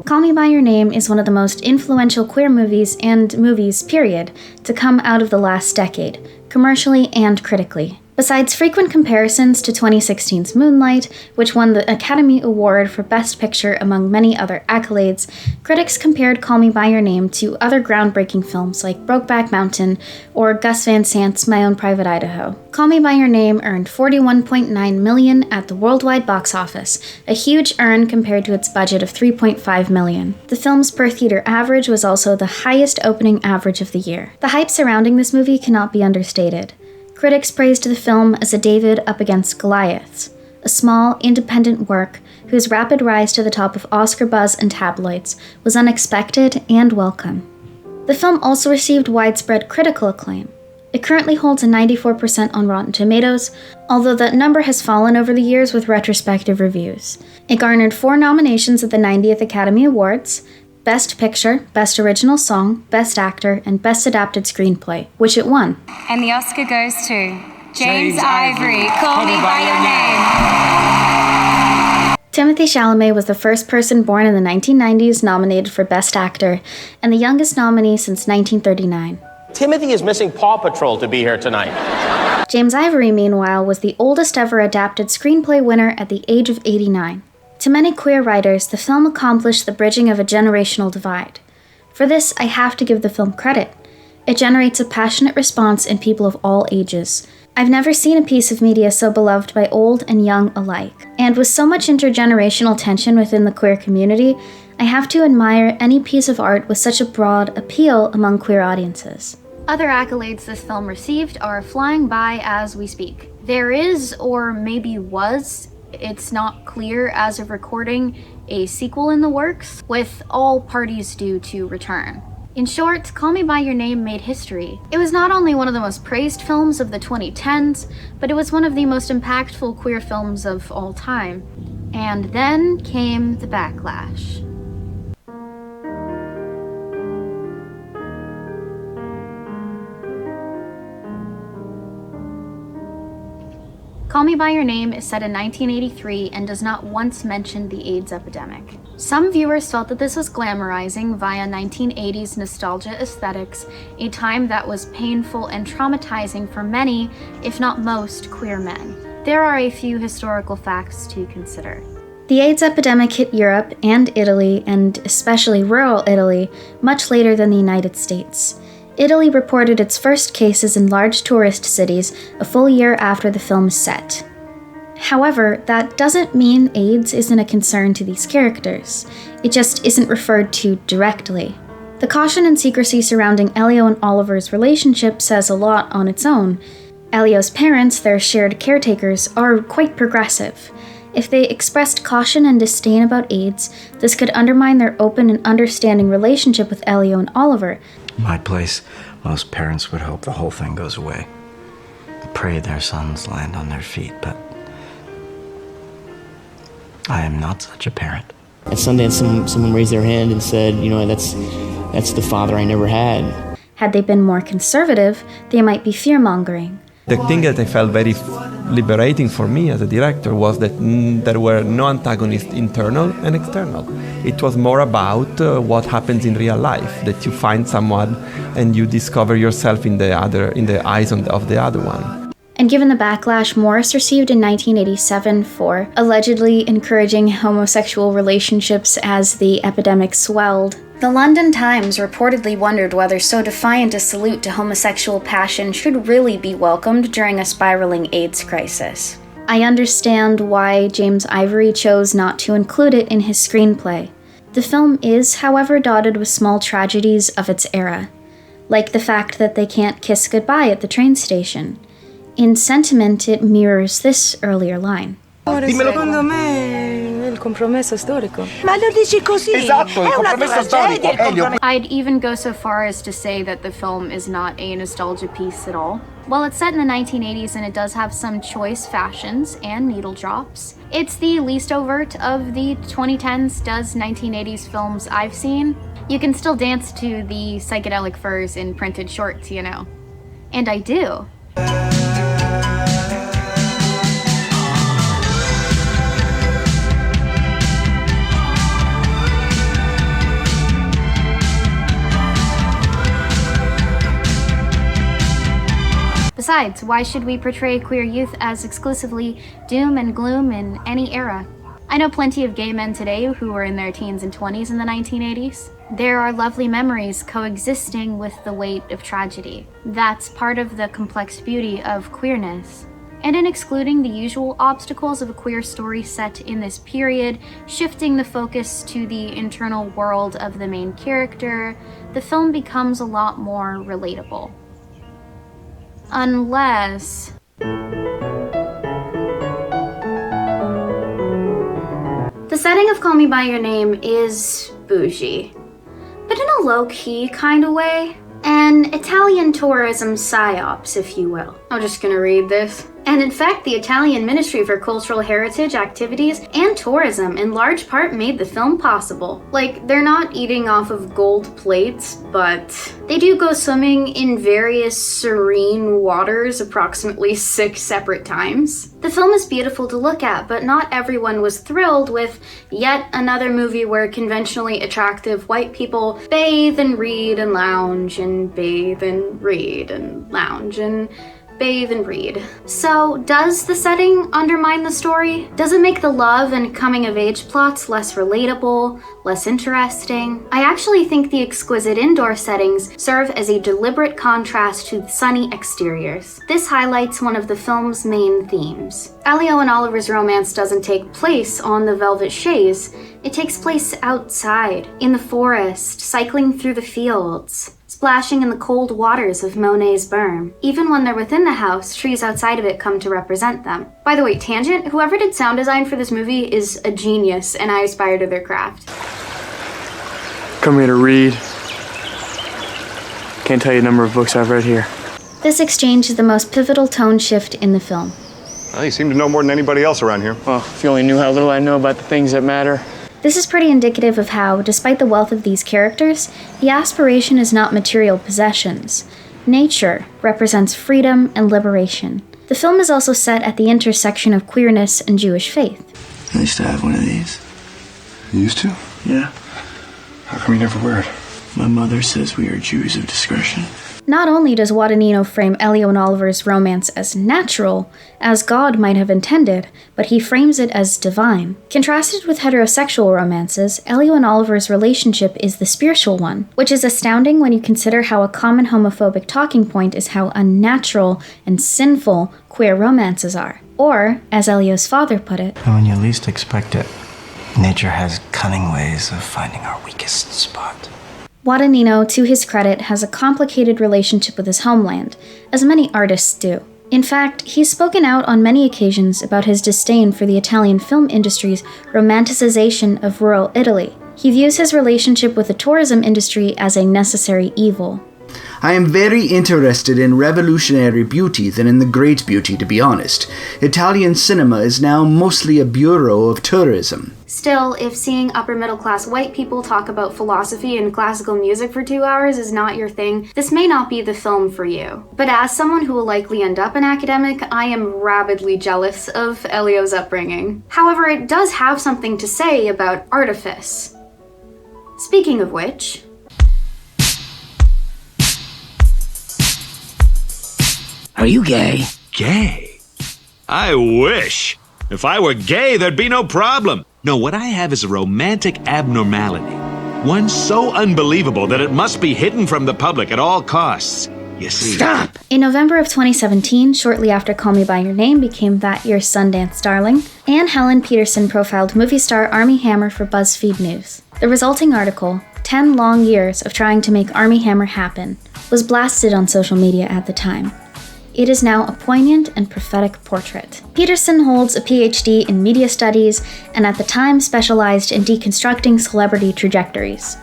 Call Me By Your Name is one of the most influential queer movies, and movies, period, to come out of the last decade, commercially and critically. Besides frequent comparisons to 2016's Moonlight, which won the Academy Award for Best Picture among many other accolades, critics compared Call Me By Your Name to other groundbreaking films like Brokeback Mountain or Gus Van Sant's My Own Private Idaho. Call Me By Your Name earned $41.9 million at the worldwide box office, a huge earn compared to its budget of $3.5 million. The film's per-theater average was also the highest opening average of the year. The hype surrounding this movie cannot be understated. Critics praised the film as a David up against Goliath, a small, independent work whose rapid rise to the top of Oscar buzz and tabloids was unexpected and welcome. The film also received widespread critical acclaim. It currently holds a 94% on Rotten Tomatoes, although that number has fallen over the years with retrospective reviews. It garnered 4 nominations at the 90th Academy Awards: Best Picture, Best Original Song, Best Actor, and Best Adapted Screenplay, which it won. And the Oscar goes to James Ivory, Call Me By Your Name. Timothée Chalamet was the first person born in the 1990s nominated for Best Actor, and the youngest nominee since 1939. Timothy is missing Paw Patrol to be here tonight. James Ivory, meanwhile, was the oldest ever adapted screenplay winner at the age of 89. To many queer writers, the film accomplished the bridging of a generational divide. For this, I have to give the film credit. It generates a passionate response in people of all ages. I've never seen a piece of media so beloved by old and young alike. And with so much intergenerational tension within the queer community, I have to admire any piece of art with such a broad appeal among queer audiences. Other accolades this film received are flying by as we speak. There is, or maybe was, it's not clear as of recording, a sequel in the works, with all parties due to return. In short, Call Me By Your Name made history. It was not only one of the most praised films of the 2010s, but it was one of the most impactful queer films of all time. And then came the backlash. Call Me By Your Name is set in 1983 and does not once mention the AIDS epidemic. Some viewers felt that this was glamorizing via 1980s nostalgia aesthetics, a time that was painful and traumatizing for many, if not most, queer men. There are a few historical facts to consider. The AIDS epidemic hit Europe and Italy, and especially rural Italy, much later than the United States. Italy reported its first cases in large tourist cities a full year after the film's set. However, that doesn't mean AIDS isn't a concern to these characters. It just isn't referred to directly. The caution and secrecy surrounding Elio and Oliver's relationship says a lot on its own. Elio's parents, their shared caretakers, are quite progressive. If they expressed caution and disdain about AIDS, this could undermine their open and understanding relationship with Elio and Oliver. In my place, most parents would hope the whole thing goes away. Pray their sons land on their feet, but I am not such a parent. At Sundance, someone raised their hand and said, you know, that's the father I never had. Had they been more conservative, they might be fear-mongering. The thing that I felt very liberating for me as a director was that there were no antagonists internal and external. It was more about what happens in real life, that you find someone and you discover yourself in the eyes of the other one. And given the backlash Morris received in 1987 for allegedly encouraging homosexual relationships as the epidemic swelled, the London Times reportedly wondered whether so defiant a salute to homosexual passion should really be welcomed during a spiraling AIDS crisis. I understand why James Ivory chose not to include it in his screenplay. The film is, however, dotted with small tragedies of its era, like the fact that they can't kiss goodbye at the train station. In sentiment, it mirrors this earlier line. Secondo me il compromesso storico. Ma lo dici così? Esatto, il compromesso storico, Elio. I'd even go so far as to say that the film is not a nostalgia piece at all. While it's set in the 1980s and it does have some choice fashions and needle drops, it's the least overt of the 2010s does 1980s films I've seen. You can still dance to the psychedelic furs in printed shorts, you know. And I do. Besides, why should we portray queer youth as exclusively doom and gloom in any era? I know plenty of gay men today who were in their teens and 20s in the 1980s. There are lovely memories coexisting with the weight of tragedy. That's part of the complex beauty of queerness. And in excluding the usual obstacles of a queer story set in this period, shifting the focus to the internal world of the main character, the film becomes a lot more relatable. Unless... The setting of Call Me By Your Name is bougie, but in a low-key kind of way. An Italian tourism psyops, if you will. I'm just gonna read this. And in fact, the Italian Ministry for Cultural Heritage Activities and Tourism in large part made the film possible. Like, they're not eating off of gold plates, but they do go swimming in various serene waters approximately 6 separate times. The film is beautiful to look at, but not everyone was thrilled with yet another movie where conventionally attractive white people bathe and read and lounge and bathe and read and lounge and bathe and read. So, does the setting undermine the story? Does it make the love and coming-of-age plots less relatable, less interesting? I actually think the exquisite indoor settings serve as a deliberate contrast to the sunny exteriors. This highlights one of the film's main themes. Elio and Oliver's romance doesn't take place on the velvet chaise. It takes place outside, in the forest, cycling through the fields, splashing in the cold waters of Monet's berm. Even when they're within the house, trees outside of it come to represent them. By the way, tangent, whoever did sound design for this movie is a genius, and I aspire to their craft. Come here to read, Can't tell you the number of books I've read here. This exchange is the most pivotal tone shift in the film. Well, you seem to know more than anybody else around here. Well, if you only knew how little I know about the things that matter. This is pretty indicative of how, despite the wealth of these characters, the aspiration is not material possessions. Nature represents freedom and liberation. The film is also set at the intersection of queerness and Jewish faith. I used to have one of these. You used to? Yeah. How come you never wear it? My mother says we are Jews of discretion. Not only does Guadagnino frame Elio and Oliver's romance as natural, as God might have intended, but he frames it as divine. Contrasted with heterosexual romances, Elio and Oliver's relationship is the spiritual one, which is astounding when you consider how a common homophobic talking point is how unnatural and sinful queer romances are. Or, as Elio's father put it, When you least expect it, nature has cunning ways of finding our weakest spot. Guadagnino, to his credit, has a complicated relationship with his homeland, as many artists do. In fact, he's spoken out on many occasions about his disdain for the Italian film industry's romanticization of rural Italy. He views his relationship with the tourism industry as a necessary evil. I am very interested in revolutionary beauty than in the great beauty, to be honest. Italian cinema is now mostly a bureau of tourism. Still, if seeing upper-middle-class white people talk about philosophy and classical music for 2 hours is not your thing, this may not be the film for you. But as someone who will likely end up an academic, I am rabidly jealous of Elio's upbringing. However, it does have something to say about artifice. Speaking of which... Are you gay? Gay? I wish. If I were gay, there'd be no problem. No, what I have is a romantic abnormality. One so unbelievable that it must be hidden from the public at all costs. You see. Stop! In November of 2017, shortly after Call Me By Your Name became that year's Sundance darling, Anne Helen Petersen profiled movie star Armie Hammer for BuzzFeed News. The resulting article, 10 Long Years of Trying to Make Armie Hammer Happen, was blasted on social media at the time. It is now a poignant and prophetic portrait. Petersen holds a PhD in media studies and at the time specialized in deconstructing celebrity trajectories.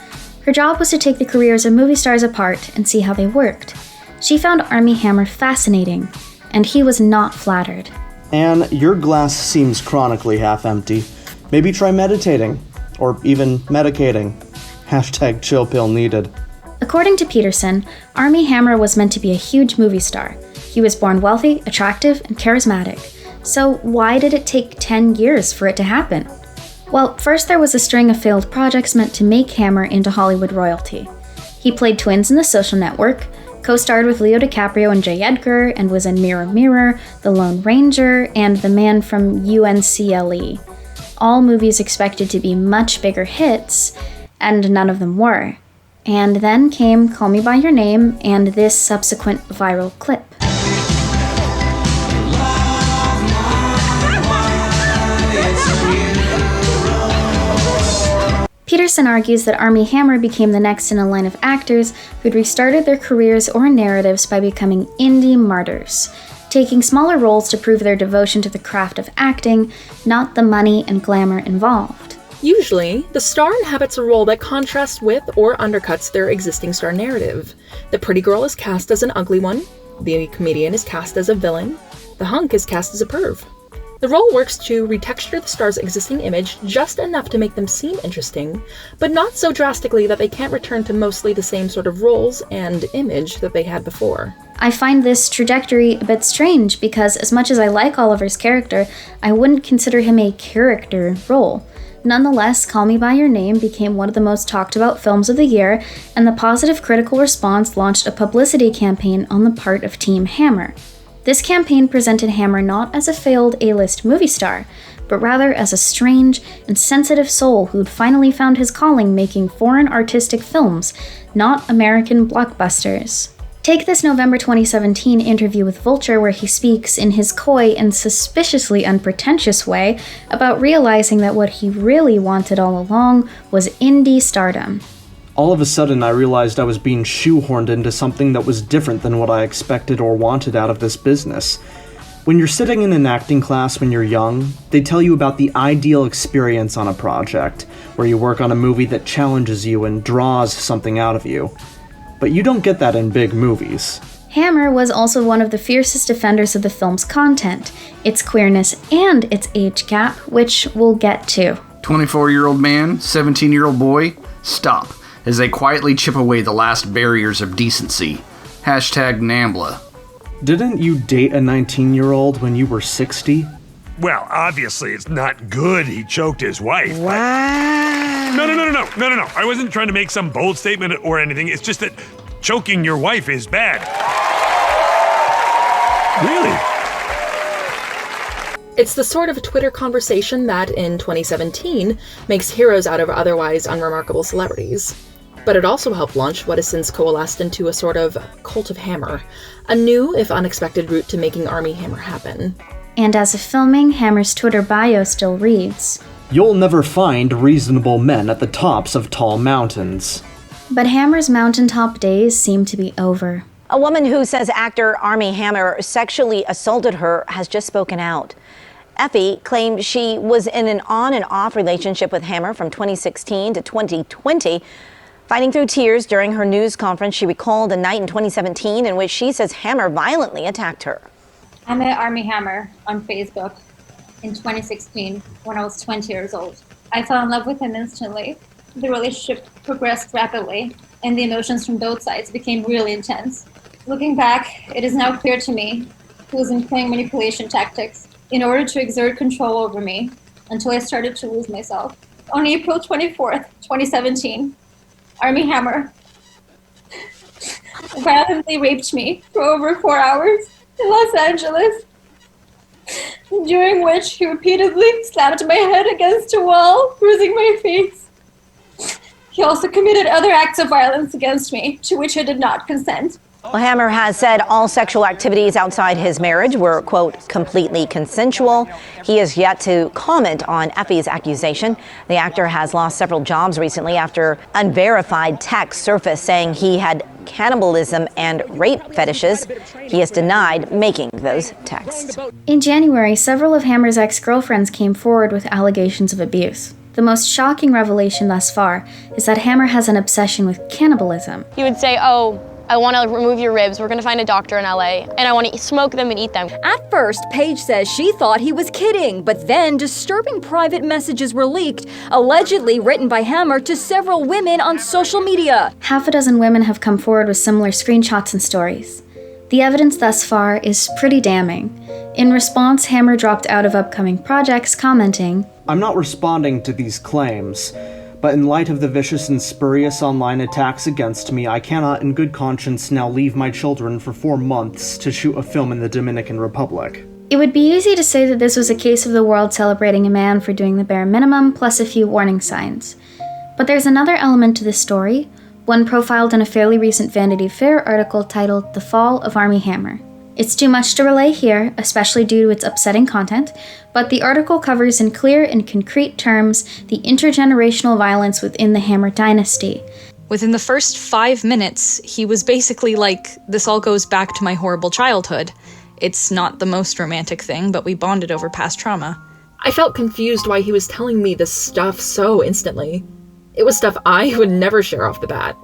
Her job was to take the careers of movie stars apart and see how they worked. She found Armie Hammer fascinating, and he was not flattered. Anne, your glass seems chronically half empty. Maybe try meditating, or even medicating. # chill pill needed. According to Petersen, Armie Hammer was meant to be a huge movie star. He was born wealthy, attractive, and charismatic. So why did it take 10 years for it to happen? Well, first there was a string of failed projects meant to make Hammer into Hollywood royalty. He played twins in The Social Network, co-starred with Leo DiCaprio and J. Edgar, and was in Mirror Mirror, The Lone Ranger, and The Man from UNCLE. All movies expected to be much bigger hits, and none of them were. And then came Call Me By Your Name and this subsequent viral clip. Petersen argues that Armie Hammer became the next in a line of actors who'd restarted their careers or narratives by becoming indie martyrs, taking smaller roles to prove their devotion to the craft of acting, not the money and glamour involved. Usually, the star inhabits a role that contrasts with or undercuts their existing star narrative. The pretty girl is cast as an ugly one, the comedian is cast as a villain, the hunk is cast as a perv. The role works to retexture the star's existing image just enough to make them seem interesting, but not so drastically that they can't return to mostly the same sort of roles and image that they had before. I find this trajectory a bit strange because as much as I like Oliver's character, I wouldn't consider him a character role. Nonetheless, Call Me By Your Name became one of the most talked about films of the year, and the positive critical response launched a publicity campaign on the part of Team Hammer. This campaign presented Hammer not as a failed A-list movie star, but rather as a strange and sensitive soul who'd finally found his calling making foreign artistic films, not American blockbusters. Take this November 2017 interview with Vulture where he speaks in his coy and suspiciously unpretentious way about realizing that what he really wanted all along was indie stardom. All of a sudden, I realized I was being shoehorned into something that was different than what I expected or wanted out of this business. When you're sitting in an acting class when you're young, they tell you about the ideal experience on a project, where you work on a movie that challenges you and draws something out of you. but you don't get that in big movies. Hammer was also one of the fiercest defenders of the film's content, its queerness, and its age gap, which we'll get to. 24-year-old man, 17-year-old boy, stop, as they quietly chip away the last barriers of decency. Hashtag NAMBLA. Didn't you date a 19-year-old when you were 60? Well, obviously it's not good he choked his wife. Wow. No. I wasn't trying to make some bold statement or anything. It's just that choking your wife is bad. Really? It's the sort of Twitter conversation that, in 2017, makes heroes out of otherwise unremarkable celebrities. But it also helped launch what has since coalesced into a sort of cult of Hammer, a new, if unexpected, route to making Armie Hammer happen. And as of filming, Hammer's Twitter bio still reads, "You'll never find reasonable men at the tops of tall mountains." But Hammer's mountaintop days seem to be over. A woman who says actor Armie Hammer sexually assaulted her has just spoken out. Effie claimed she was in an on and off relationship with Hammer from 2016 to 2020. Fighting through tears during her news conference, she recalled a night in 2017 in which she says Hammer violently attacked her. I met Armie Hammer on Facebook in 2016 when I was 20 years old. I fell in love with him instantly. The relationship progressed rapidly, and the emotions from both sides became really intense. Looking back, it is now clear to me he was employing manipulation tactics in order to exert control over me until I started to lose myself. On April 24th, 2017, Armie Hammer violently raped me for over 4 hours in Los Angeles, during which he repeatedly slapped my head against a wall, bruising my face. He also committed other acts of violence against me, to which I did not consent. Well, Hammer has said all sexual activities outside his marriage were, quote, completely consensual. He has yet to comment on Effie's accusation. The actor has lost several jobs recently after unverified texts surfaced saying he had cannibalism and rape fetishes. He has denied making those texts. In January, several of Hammer's ex-girlfriends came forward with allegations of abuse. The most shocking revelation thus far is that Hammer has an obsession with cannibalism. He would say, "Oh, I want to remove your ribs. We're going to find a doctor in LA, and I want to smoke them and eat them." At first, Paige says she thought he was kidding, but then disturbing private messages were leaked, allegedly written by Hammer to several women on social media. Half a dozen women have come forward with similar screenshots and stories. The evidence thus far is pretty damning. In response, Hammer dropped out of upcoming projects, commenting, "I'm not responding to these claims, but in light of the vicious and spurious online attacks against me, I cannot in good conscience now leave my children for 4 months to shoot a film in the Dominican Republic." It would be easy to say that this was a case of the world celebrating a man for doing the bare minimum, plus a few warning signs. But there's another element to this story, one profiled in a fairly recent Vanity Fair article titled "The Fall of Armie Hammer." It's too much to relay here, especially due to its upsetting content, but the article covers in clear and concrete terms the intergenerational violence within the Hammer dynasty. Within the first 5 minutes, he was basically like, "This all goes back to my horrible childhood. It's not the most romantic thing, but we bonded over past trauma." I felt confused why he was telling me this stuff so instantly. It was stuff I would never share off the bat.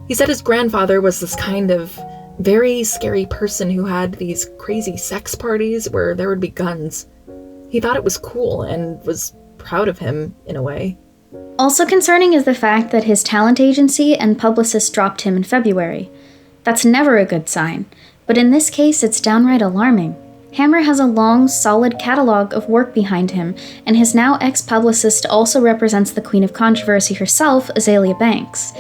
He said his grandfather was this kind of very scary person who had these crazy sex parties where there would be guns. He thought it was cool and was proud of him, in a way. Also concerning is the fact that his talent agency and publicist dropped him in February. That's never a good sign, but in this case it's downright alarming. Hammer has a long, solid catalog of work behind him, and his now ex-publicist also represents the Queen of Controversy herself, Azealia Banks.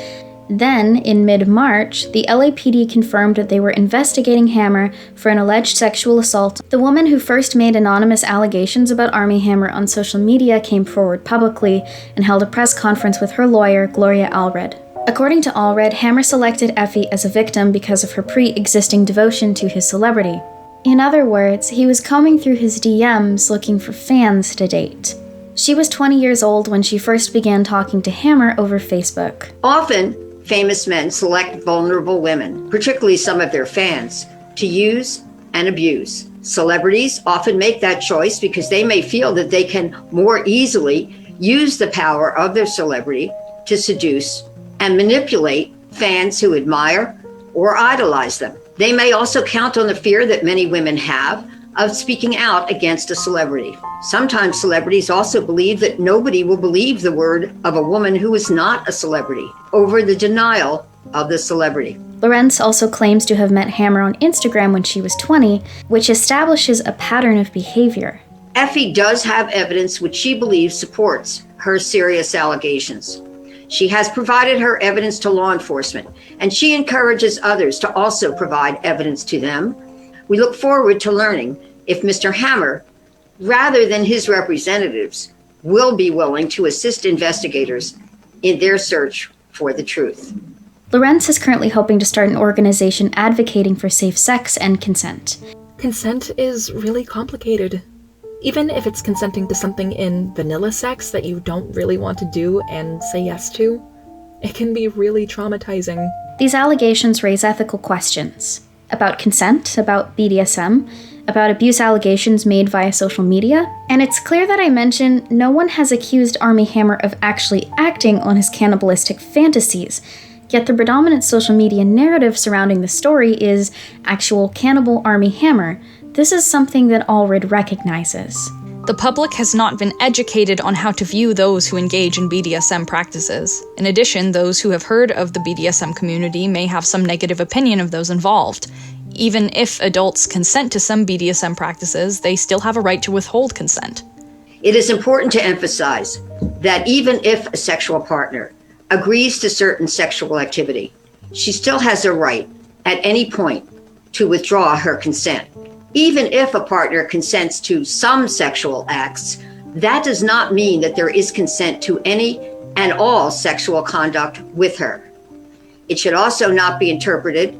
Then, in mid-March, the LAPD confirmed that they were investigating Hammer for an alleged sexual assault. The woman who first made anonymous allegations about Armie Hammer on social media came forward publicly and held a press conference with her lawyer, Gloria Allred. According to Allred, Hammer selected Effie as a victim because of her pre-existing devotion to his celebrity. In other words, he was combing through his DMs looking for fans to date. She was 20 years old when she first began talking to Hammer over Facebook. Often, famous men select vulnerable women, particularly some of their fans, to use and abuse. Celebrities often make that choice because they may feel that they can more easily use the power of their celebrity to seduce and manipulate fans who admire or idolize them. They may also count on the fear that many women have of speaking out against a celebrity. Sometimes celebrities also believe that nobody will believe the word of a woman who is not a celebrity over the denial of the celebrity. Lorenz also claims to have met Hammer on Instagram when she was 20, which establishes a pattern of behavior. Effie does have evidence which she believes supports her serious allegations. She has provided her evidence to law enforcement, and she encourages others to also provide evidence to them. We look forward to learning if Mr. Hammer, rather than his representatives, will be willing to assist investigators in their search for the truth. Lorenz is currently hoping to start an organization advocating for safe sex and consent. Consent is really complicated. Even if it's consenting to something in vanilla sex that you don't really want to do and say yes to, it can be really traumatizing. These allegations raise ethical questions about consent, about BDSM, about abuse allegations made via social media, and it's clear that I mentioned no one has accused Armie Hammer of actually acting on his cannibalistic fantasies, yet the predominant social media narrative surrounding the story is actual cannibal Armie Hammer. This is something that Allred recognizes. The public has not been educated on how to view those who engage in BDSM practices. In addition, those who have heard of the BDSM community may have some negative opinion of those involved. Even if adults consent to some BDSM practices, they still have a right to withhold consent. It is important to emphasize that even if a sexual partner agrees to certain sexual activity, she still has a right at any point to withdraw her consent. Even if a partner consents to some sexual acts, that does not mean that there is consent to any and all sexual conduct with her. It should also not be interpreted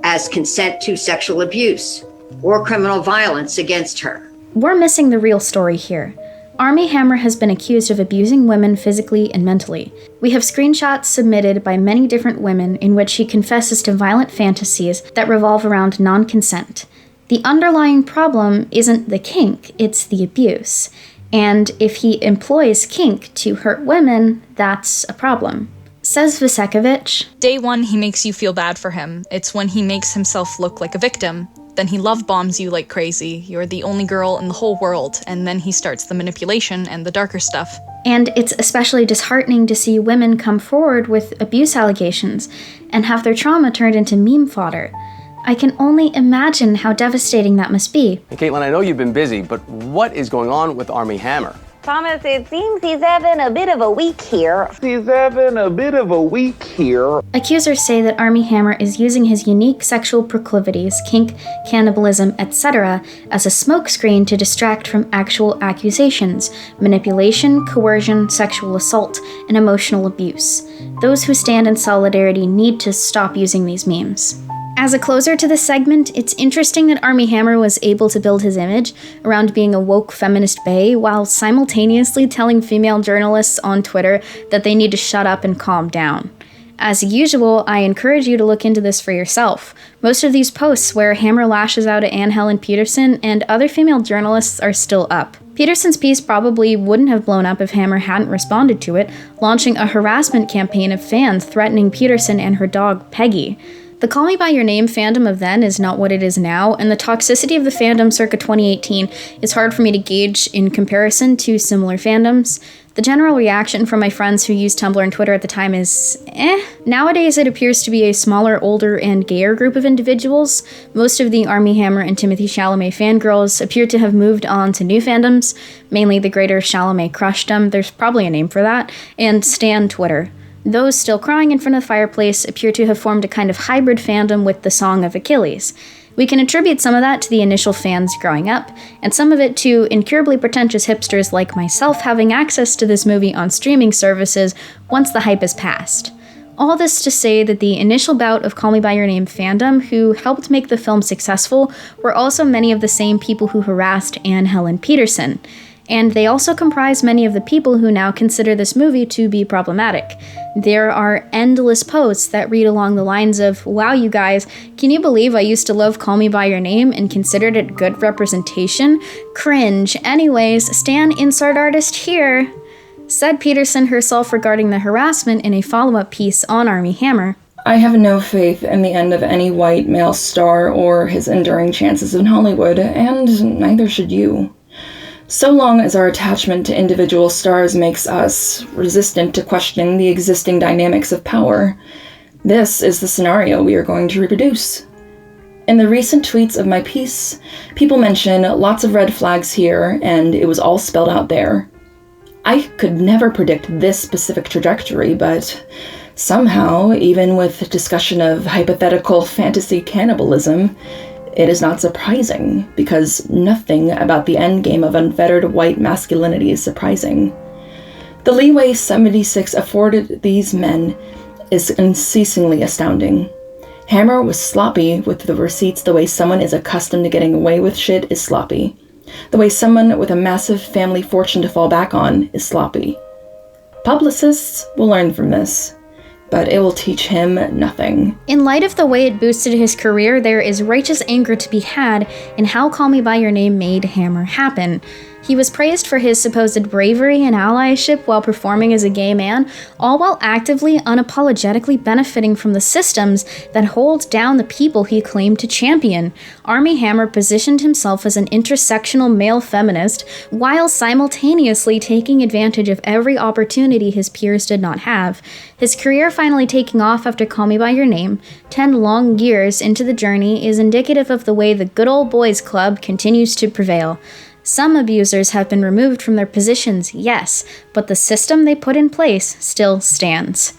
as consent to sexual abuse or criminal violence against her. We're missing the real story here. Armie Hammer has been accused of abusing women physically and mentally. We have screenshots submitted by many different women in which he confesses to violent fantasies that revolve around non-consent. The underlying problem isn't the kink, it's the abuse. And if he employs kink to hurt women, that's a problem. Says Vasekovich, Day one, he makes you feel bad for him. It's when he makes himself look like a victim. Then he love bombs you like crazy. You're the only girl in the whole world. And then he starts the manipulation and the darker stuff. And it's especially disheartening to see women come forward with abuse allegations and have their trauma turned into meme fodder. I can only imagine how devastating that must be. Hey, Caitlin, I know you've been busy, but what is going on with Armie Hammer? Thomas, it seems he's having a bit of a week here. Accusers say that Armie Hammer is using his unique sexual proclivities, kink, cannibalism, etc., as a smokescreen to distract from actual accusations, manipulation, coercion, sexual assault, and emotional abuse. Those who stand in solidarity need to stop using these memes. As a closer to this segment, it's interesting that Armie Hammer was able to build his image around being a woke feminist bae while simultaneously telling female journalists on Twitter that they need to shut up and calm down. As usual, I encourage you to look into this for yourself. Most of these posts where Hammer lashes out at Anne Helen Petersen and other female journalists are still up. Petersen's piece probably wouldn't have blown up if Hammer hadn't responded to it, launching a harassment campaign of fans threatening Petersen and her dog, Peggy. The Call Me By Your Name fandom of then is not what it is now, and the toxicity of the fandom circa 2018 is hard for me to gauge in comparison to similar fandoms. The general reaction from my friends who used Tumblr and Twitter at the time is, Nowadays it appears to be a smaller, older, and gayer group of individuals. Most of the Armie Hammer and Timothée Chalamet fangirls appear to have moved on to new fandoms, mainly the greater Chalamet crushdom, there's probably a name for that, and Stan Twitter. Those still crying in front of the fireplace appear to have formed a kind of hybrid fandom with the Song of Achilles. We can attribute some of that to the initial fans growing up, and some of it to incurably pretentious hipsters like myself having access to this movie on streaming services once the hype is past. All this to say that the initial bout of Call Me By Your Name fandom who helped make the film successful were also many of the same people who harassed Anne Helen Petersen. And they also comprise many of the people who now consider this movie to be problematic. There are endless posts that read along the lines of, "Wow, you guys, can you believe I used to love Call Me By Your Name and considered it good representation? Cringe. Anyways, stan insert artist here," said Petersen herself regarding the harassment in a follow-up piece on Armie Hammer. I have no faith in the end of any white male star or his enduring chances in Hollywood, and neither should you. So long as our attachment to individual stars makes us resistant to questioning the existing dynamics of power, this is the scenario we are going to reproduce. In the recent tweets of my piece, people mention lots of red flags here, and it was all spelled out there. I could never predict this specific trajectory, but somehow, even with discussion of hypothetical fantasy cannibalism, it is not surprising, because nothing about the endgame of unfettered white masculinity is surprising. The leeway 76 afforded these men is unceasingly astounding. Hammer was sloppy with the receipts the way someone is accustomed to getting away with shit is sloppy. The way someone with a massive family fortune to fall back on is sloppy. Publicists will learn from this, but it will teach him nothing. In light of the way it boosted his career, there is righteous anger to be had in how Call Me By Your Name made Hammer happen. He was praised for his supposed bravery and allyship while performing as a gay man, all while actively, unapologetically benefiting from the systems that hold down the people he claimed to champion. Armie Hammer positioned himself as an intersectional male feminist, while simultaneously taking advantage of every opportunity his peers did not have. His career finally taking off after Call Me By Your Name, 10 long years into the journey, is indicative of the way the good old boys club continues to prevail. Some abusers have been removed from their positions, yes, but the system they put in place still stands.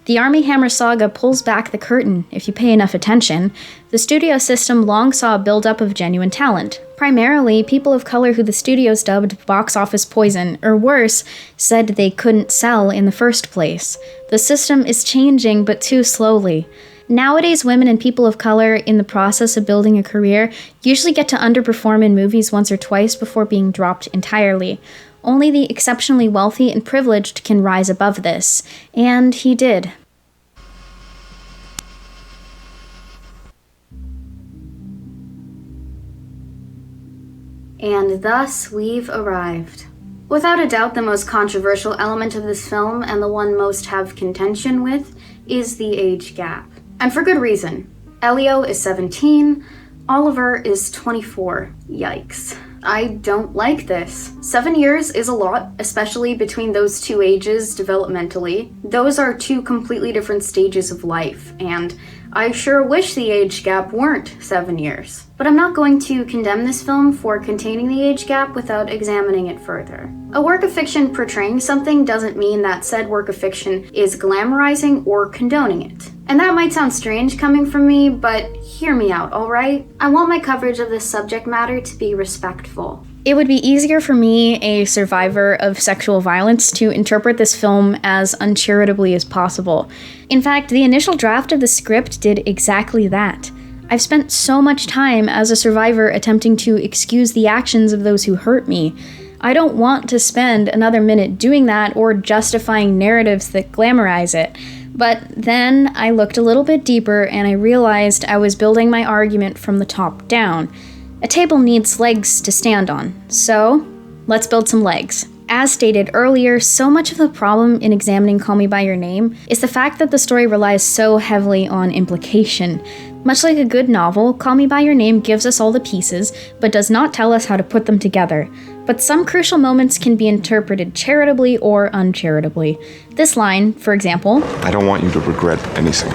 The Armie Hammer saga pulls back the curtain if you pay enough attention. The studio system long saw a buildup of genuine talent, primarily people of color who the studios dubbed box office poison, or worse, said they couldn't sell in the first place. The system is changing, but too slowly. Nowadays, women and people of color in the process of building a career usually get to underperform in movies once or twice before being dropped entirely. Only the exceptionally wealthy and privileged can rise above this, and he did. And thus we've arrived. Without a doubt, the most controversial element of this film, and the one most have contention with, is the age gap. And for good reason. Elio is 17, Oliver is 24. Yikes. I don't like this. 7 years is a lot, especially between those two ages developmentally. Those are two completely different stages of life, and I sure wish the age gap weren't 7 years. But I'm not going to condemn this film for containing the age gap without examining it further. A work of fiction portraying something doesn't mean that said work of fiction is glamorizing or condoning it. And that might sound strange coming from me, but hear me out, alright? I want my coverage of this subject matter to be respectful. It would be easier for me, a survivor of sexual violence, to interpret this film as uncharitably as possible. In fact, the initial draft of the script did exactly that. I've spent so much time as a survivor attempting to excuse the actions of those who hurt me. I don't want to spend another minute doing that or justifying narratives that glamorize it. But then I looked a little bit deeper and I realized I was building my argument from the top down. A table needs legs to stand on, so let's build some legs. As stated earlier, so much of the problem in examining Call Me By Your Name is the fact that the story relies so heavily on implication. Much like a good novel, Call Me By Your Name gives us all the pieces, but does not tell us how to put them together. But some crucial moments can be interpreted charitably or uncharitably. This line, for example, I don't want you to regret anything.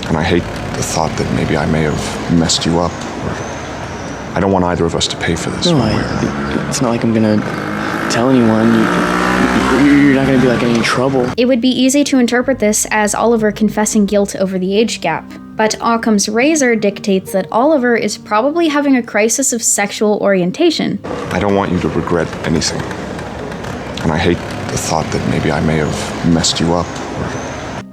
And I hate the thought that maybe I may have messed you up. I don't want either of us to pay for this. No, it's not like I'm gonna tell anyone. You're not gonna be like in any trouble. It would be easy to interpret this as Oliver confessing guilt over the age gap. But Occam's razor dictates that Oliver is probably having a crisis of sexual orientation. I don't want you to regret anything. And I hate the thought that maybe I may have messed you up.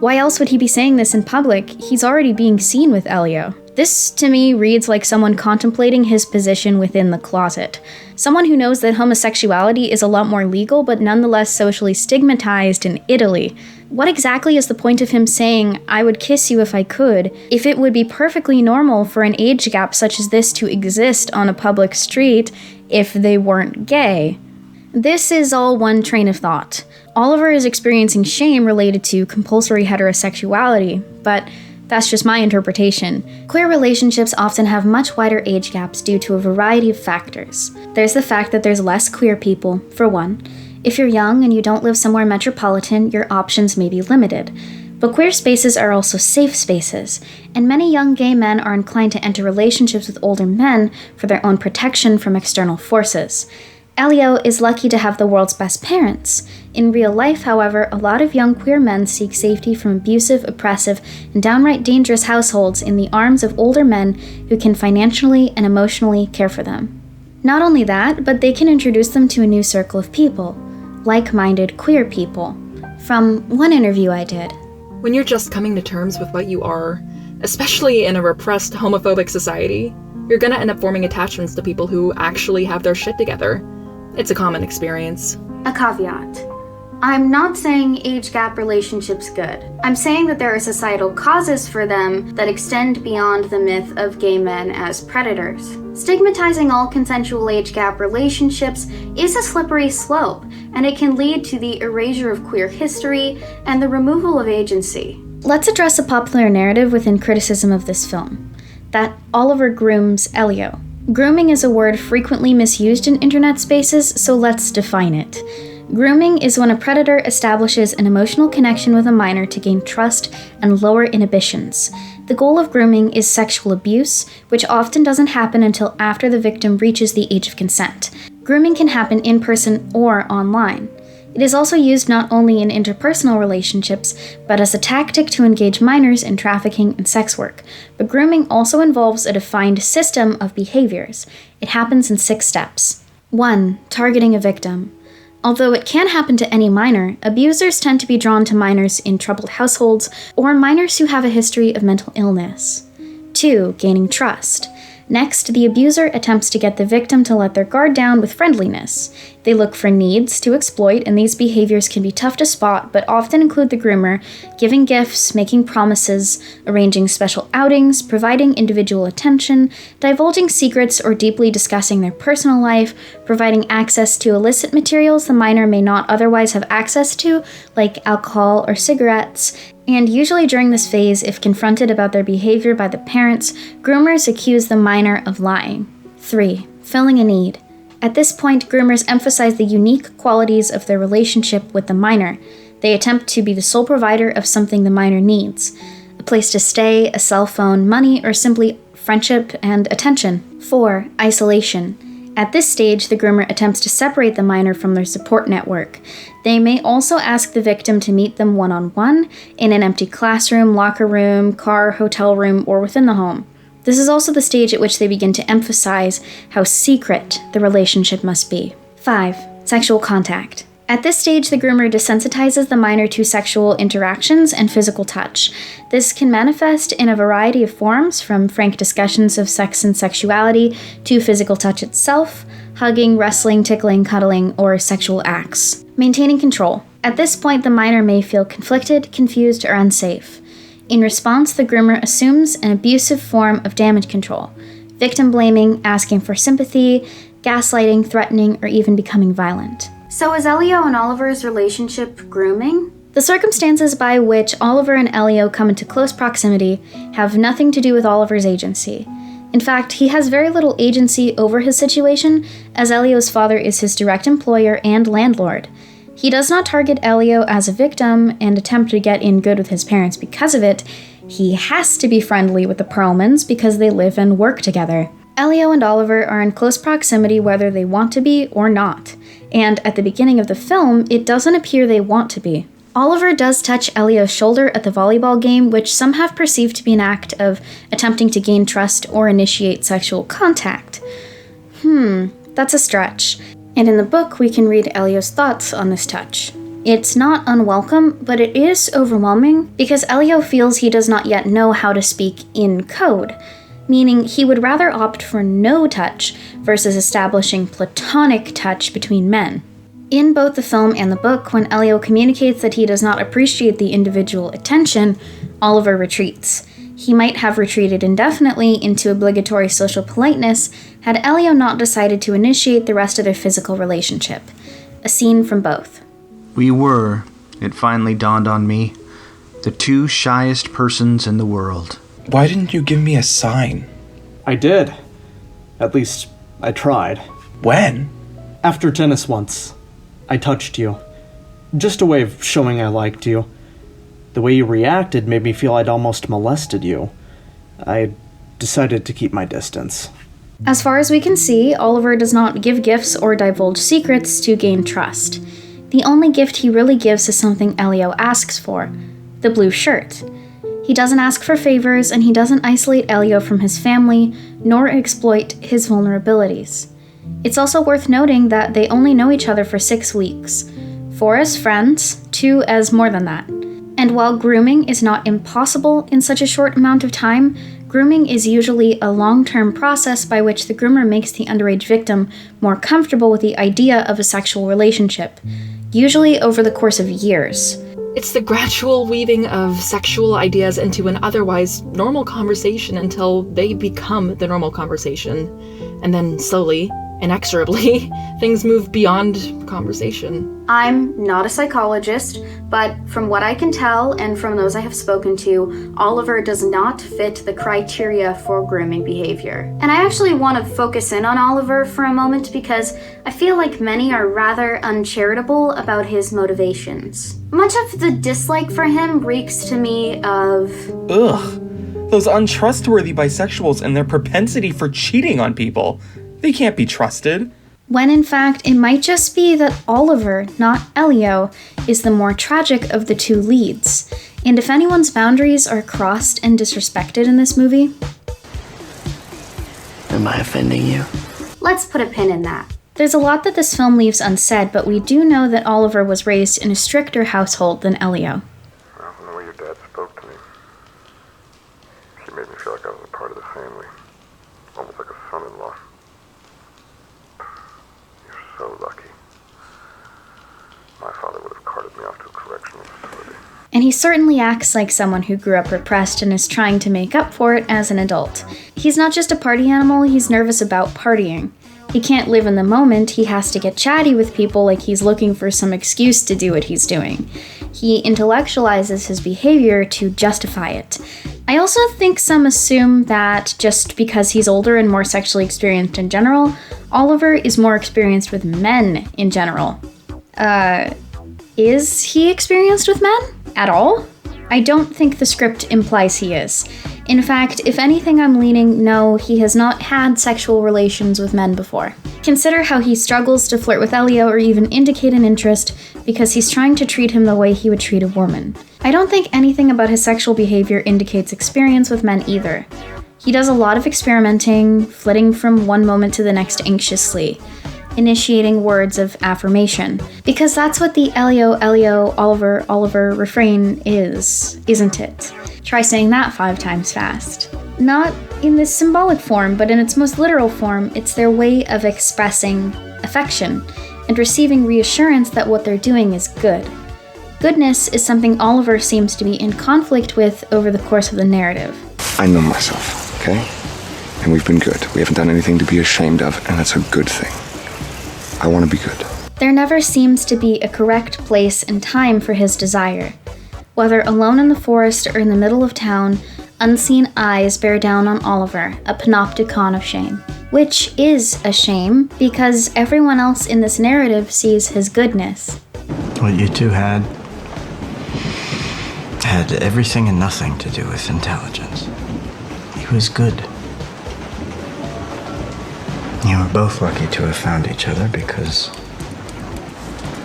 Why else would he be saying this in public? He's already being seen with Elio. This, to me, reads like someone contemplating his position within the closet. Someone who knows that homosexuality is a lot more legal but nonetheless socially stigmatized in Italy. What exactly is the point of him saying, I would kiss you if I could, if it would be perfectly normal for an age gap such as this to exist on a public street if they weren't gay? This is all one train of thought. Oliver is experiencing shame related to compulsory heterosexuality, but that's just my interpretation. Queer relationships often have much wider age gaps due to a variety of factors. There's the fact that there's less queer people, for one. If you're young and you don't live somewhere metropolitan, your options may be limited. But queer spaces are also safe spaces, and many young gay men are inclined to enter relationships with older men for their own protection from external forces. Elio is lucky to have the world's best parents. In real life, however, a lot of young queer men seek safety from abusive, oppressive, and downright dangerous households in the arms of older men who can financially and emotionally care for them. Not only that, but they can introduce them to a new circle of people, like-minded queer people. From one interview I did. When you're just coming to terms with what you are, especially in a repressed homophobic society, you're gonna end up forming attachments to people who actually have their shit together. It's a common experience. A caveat. I'm not saying age gap relationships good. I'm saying that there are societal causes for them that extend beyond the myth of gay men as predators. Stigmatizing all consensual age gap relationships is a slippery slope, and it can lead to the erasure of queer history and the removal of agency. Let's address a popular narrative within criticism of this film, that Oliver grooms Elio. Grooming is a word frequently misused in internet spaces, so let's define it. Grooming is when a predator establishes an emotional connection with a minor to gain trust and lower inhibitions. The goal of grooming is sexual abuse, which often doesn't happen until after the victim reaches the age of consent. Grooming can happen in person or online. It is also used not only in interpersonal relationships, but as a tactic to engage minors in trafficking and sex work. But grooming also involves a defined system of behaviors. It happens in 6 steps. 1. Targeting a victim. Although it can happen to any minor, abusers tend to be drawn to minors in troubled households or minors who have a history of mental illness. 2. Gaining trust. Next, the abuser attempts to get the victim to let their guard down with friendliness. They look for needs to exploit, and these behaviors can be tough to spot, but often include the groomer giving gifts, making promises, arranging special outings, providing individual attention, divulging secrets or deeply discussing their personal life, providing access to illicit materials the minor may not otherwise have access to, like alcohol or cigarettes. And usually during this phase, if confronted about their behavior by the parents, groomers accuse the minor of lying. 3. Filling a need. At this point, groomers emphasize the unique qualities of their relationship with the minor. They attempt to be the sole provider of something the minor needs. A place to stay, a cell phone, money, or simply friendship and attention. 4. Isolation. At this stage, the groomer attempts to separate the minor from their support network. They may also ask the victim to meet them one-on-one in an empty classroom, locker room, car, hotel room, or within the home. This is also the stage at which they begin to emphasize how secret the relationship must be. 5. Sexual contact. At this stage, the groomer desensitizes the minor to sexual interactions and physical touch. This can manifest in a variety of forms, from frank discussions of sex and sexuality to physical touch itself, hugging, wrestling, tickling, cuddling, or sexual acts. Maintaining control. At this point, the minor may feel conflicted, confused, or unsafe. In response, the groomer assumes an abusive form of damage control, victim blaming, asking for sympathy, gaslighting, threatening, or even becoming violent. So is Elio and Oliver's relationship grooming? The circumstances by which Oliver and Elio come into close proximity have nothing to do with Oliver's agency. In fact, he has very little agency over his situation, as Elio's father is his direct employer and landlord. He does not target Elio as a victim and attempt to get in good with his parents because of it. He has to be friendly with the Perlmans because they live and work together. Elio and Oliver are in close proximity whether they want to be or not, and at the beginning of the film, it doesn't appear they want to be. Oliver does touch Elio's shoulder at the volleyball game, which some have perceived to be an act of attempting to gain trust or initiate sexual contact. That's a stretch. And in the book, we can read Elio's thoughts on this touch. It's not unwelcome, but it is overwhelming because Elio feels he does not yet know how to speak in code, meaning he would rather opt for no touch versus establishing platonic touch between men. In both the film and the book, when Elio communicates that he does not appreciate the individual attention, Oliver retreats. He might have retreated indefinitely into obligatory social politeness had Elio not decided to initiate the rest of their physical relationship. A scene from both. We were, it finally dawned on me, the two shyest persons in the world. Why didn't you give me a sign? I did. At least, I tried. When? After tennis once. I touched you. Just a way of showing I liked you. The way you reacted made me feel I'd almost molested you. I decided to keep my distance. As far as we can see, Oliver does not give gifts or divulge secrets to gain trust. The only gift he really gives is something Elio asks for, the blue shirt. He doesn't ask for favors, and he doesn't isolate Elio from his family, nor exploit his vulnerabilities. It's also worth noting that they only know each other for 6 weeks. 4 as friends, 2 as more than that. And while grooming is not impossible in such a short amount of time, grooming is usually a long-term process by which the groomer makes the underage victim more comfortable with the idea of a sexual relationship, usually over the course of years. It's the gradual weaving of sexual ideas into an otherwise normal conversation until they become the normal conversation. And then slowly, inexorably, things move beyond conversation. I'm not a psychologist, but from what I can tell and from those I have spoken to, Oliver does not fit the criteria for grooming behavior. And I actually want to focus in on Oliver for a moment because I feel like many are rather uncharitable about his motivations. Much of the dislike for him reeks to me of... Ugh. Those untrustworthy bisexuals and their propensity for cheating on people. They can't be trusted. When in fact, it might just be that Oliver, not Elio, is the more tragic of the two leads. And if anyone's boundaries are crossed and disrespected in this movie... Am I offending you? Let's put a pin in that. There's a lot that this film leaves unsaid, but we do know that Oliver was raised in a stricter household than Elio. Well, from the way your dad spoke to me, she made me feel like I was a part of the family. Almost like a son-in-law. You're so lucky. My father would have carted me off to a correctional facility. And he certainly acts like someone who grew up repressed and is trying to make up for it as an adult. He's not just a party animal, he's nervous about partying. He can't live in the moment, he has to get chatty with people like he's looking for some excuse to do what he's doing. He intellectualizes his behavior to justify it. I also think some assume that just because he's older and more sexually experienced in general, Oliver is more experienced with men in general. Is he experienced with men? At all? I don't think the script implies he is. In fact, if anything, I'm leaning no, he has not had sexual relations with men before. Consider how he struggles to flirt with Elio or even indicate an interest because he's trying to treat him the way he would treat a woman. I don't think anything about his sexual behavior indicates experience with men either. He does a lot of experimenting, flitting from one moment to the next anxiously, initiating words of affirmation. Because that's what the Elio, Oliver refrain is, isn't it? Try saying that 5 times fast. Not in this symbolic form, but in its most literal form, it's their way of expressing affection and receiving reassurance that what they're doing is good. Goodness is something Oliver seems to be in conflict with over the course of the narrative. I know myself, okay? And we've been good. We haven't done anything to be ashamed of, and that's a good thing. I want to be good. There never seems to be a correct place and time for his desire. Whether alone in the forest or in the middle of town, unseen eyes bear down on Oliver, a panopticon of shame. Which is a shame, because everyone else in this narrative sees his goodness. What you two had everything and nothing to do with intelligence. He was good. You were both lucky to have found each other because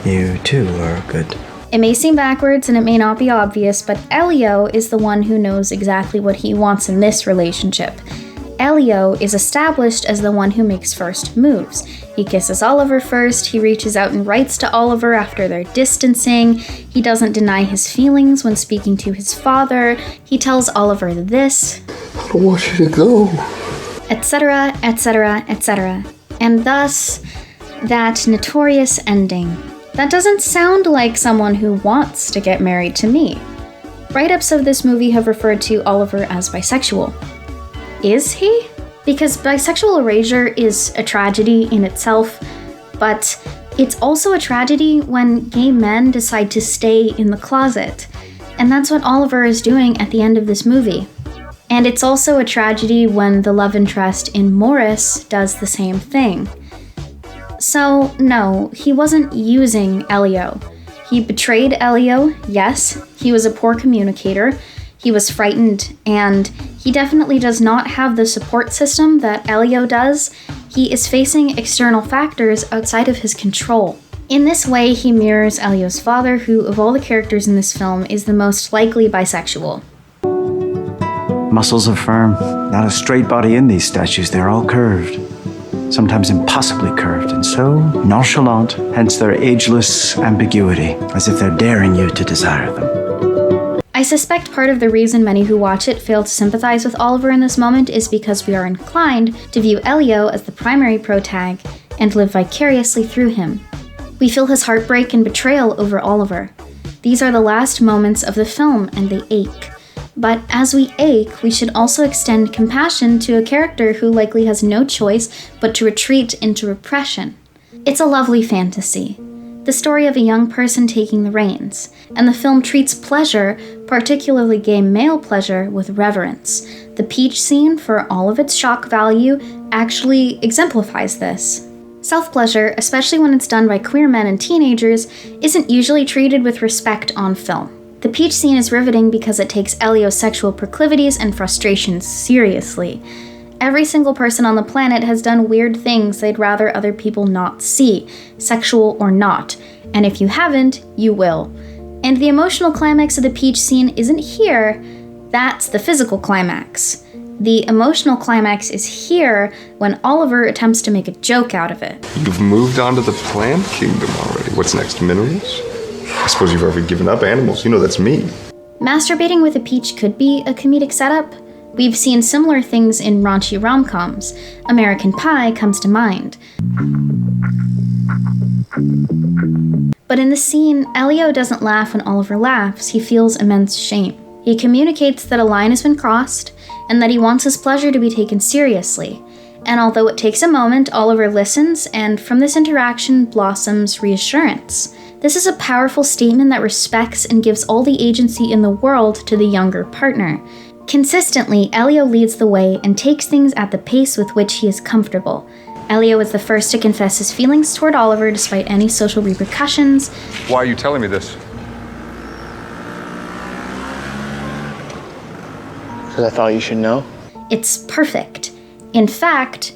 you too are good. It may seem backwards and it may not be obvious, but Elio is the one who knows exactly what he wants in this relationship. Elio is established as the one who makes first moves. He kisses Oliver first, he reaches out and writes to Oliver after they're distancing, he doesn't deny his feelings when speaking to his father, he tells Oliver this, I don't want you to go. etc., etc., etc. And thus, that notorious ending. That doesn't sound like someone who wants to get married to me. Write-ups of this movie have referred to Oliver as bisexual. Is he? Because bisexual erasure is a tragedy in itself, but It's also a tragedy when gay men decide to stay in the closet, and that's what Oliver is doing at the end of this movie. And it's also a tragedy when the love interest in Morris does the same thing. So, no, he wasn't using Elio. He betrayed Elio, yes, he was a poor communicator, he was frightened, and he definitely does not have the support system that Elio does. He is facing external factors outside of his control. In this way, he mirrors Elio's father, who, of all the characters in this film, is the most likely bisexual. Muscles are firm, not a straight body in these statues, they're all curved. Sometimes impossibly curved, and so nonchalant, hence their ageless ambiguity, as if they're daring you to desire them. I suspect part of the reason many who watch it fail to sympathize with Oliver in this moment is because we are inclined to view Elio as the primary protag and live vicariously through him. We feel his heartbreak and betrayal over Oliver. These are the last moments of the film, and they ache. But as we ache, we should also extend compassion to a character who likely has no choice but to retreat into repression. It's a lovely fantasy, the story of a young person taking the reins, and the film treats pleasure, particularly gay male pleasure, with reverence. The peach scene, for all of its shock value, actually exemplifies this. Self-pleasure, especially when it's done by queer men and teenagers, isn't usually treated with respect on film. The peach scene is riveting because it takes Elio's sexual proclivities and frustrations seriously. Every single person on the planet has done weird things they'd rather other people not see, sexual or not, and if you haven't, you will. And the emotional climax of the peach scene isn't here, that's the physical climax. The emotional climax is here when Oliver attempts to make a joke out of it. You've moved on to the plant kingdom already. What's next, minerals? I suppose you've already given up animals. You know that's me. Masturbating with a peach could be a comedic setup. We've seen similar things in raunchy rom-coms. American Pie comes to mind. But in the scene, Elio doesn't laugh when Oliver laughs. He feels immense shame. He communicates that a line has been crossed and that he wants his pleasure to be taken seriously. And although it takes a moment, Oliver listens, and from this interaction blossoms reassurance. This is a powerful statement that respects and gives all the agency in the world to the younger partner. Consistently, Elio leads the way and takes things at the pace with which he is comfortable. Elio is the first to confess his feelings toward Oliver despite any social repercussions. Why are you telling me this? Because I thought you should know. It's perfect. In fact,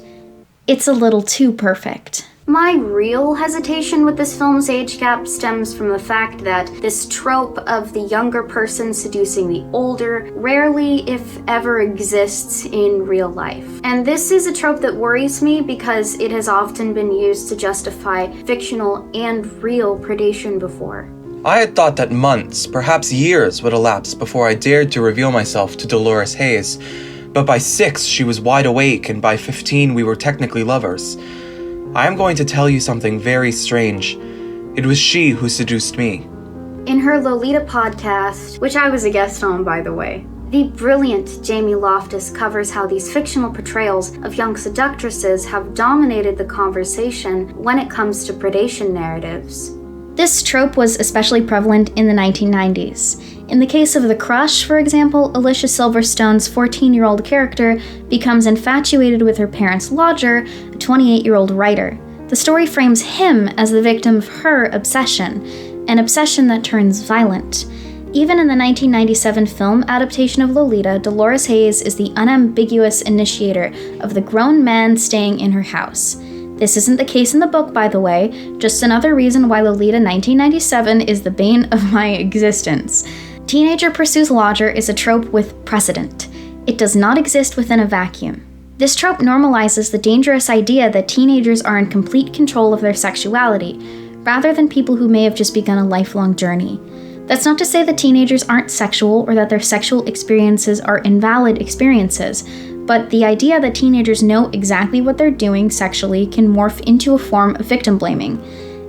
it's a little too perfect. My real hesitation with this film's age gap stems from the fact that this trope of the younger person seducing the older rarely, if ever, exists in real life. And this is a trope that worries me because it has often been used to justify fictional and real predation before. I had thought that months, perhaps years, would elapse before I dared to reveal myself to Dolores Hayes. But by 6, she was wide awake, and by 15, we were technically lovers. I am going to tell you something very strange. It was she who seduced me. In her Lolita podcast, which I was a guest on, by the way, the brilliant Jamie Loftus covers how these fictional portrayals of young seductresses have dominated the conversation when it comes to predation narratives. This trope was especially prevalent in the 1990s. In the case of The Crush, for example, Alicia Silverstone's 14-year-old character becomes infatuated with her parents' lodger, a 28-year-old writer. The story frames him as the victim of her obsession, an obsession that turns violent. Even in the 1997 film adaptation of Lolita, Dolores Hayes is the unambiguous initiator of the grown man staying in her house. This isn't the case in the book, by the way, just another reason why Lolita 1997 is the bane of my existence. Teenager pursues lodger is a trope with precedent. It does not exist within a vacuum. This trope normalizes the dangerous idea that teenagers are in complete control of their sexuality, rather than people who may have just begun a lifelong journey. That's not to say that teenagers aren't sexual or that their sexual experiences are invalid experiences, but the idea that teenagers know exactly what they're doing sexually can morph into a form of victim blaming.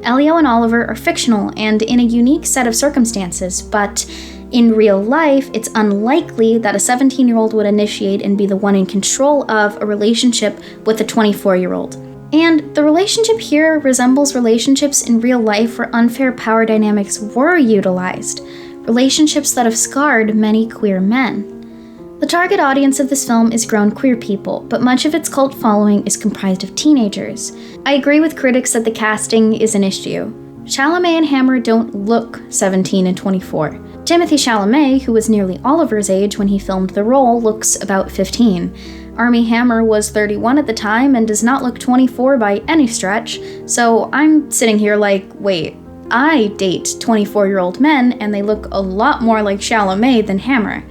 Elio and Oliver are fictional and in a unique set of circumstances, but in real life, it's unlikely that a 17-year-old would initiate and be the one in control of a relationship with a 24-year-old. And the relationship here resembles relationships in real life where unfair power dynamics were utilized, relationships that have scarred many queer men. The target audience of this film is grown queer people, but much of its cult following is comprised of teenagers. I agree with critics that the casting is an issue. Chalamet and Hammer don't look 17 and 24. Timothée Chalamet, who was nearly Oliver's age when he filmed the role, looks about 15. Armie Hammer was 31 at the time and does not look 24 by any stretch, so I'm sitting here like, wait, I date 24-year-old men and they look a lot more like Chalamet than Hammer.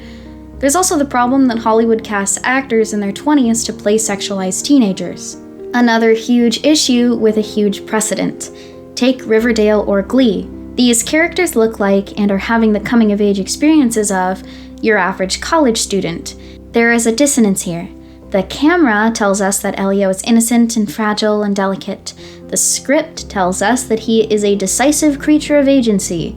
There's also the problem that Hollywood casts actors in their 20s to play sexualized teenagers. Another huge issue with a huge precedent. Take Riverdale or Glee. These characters look like and are having the coming-of-age experiences of your average college student. There is a dissonance here. The camera tells us that Elio is innocent and fragile and delicate. The script tells us that he is a decisive creature of agency.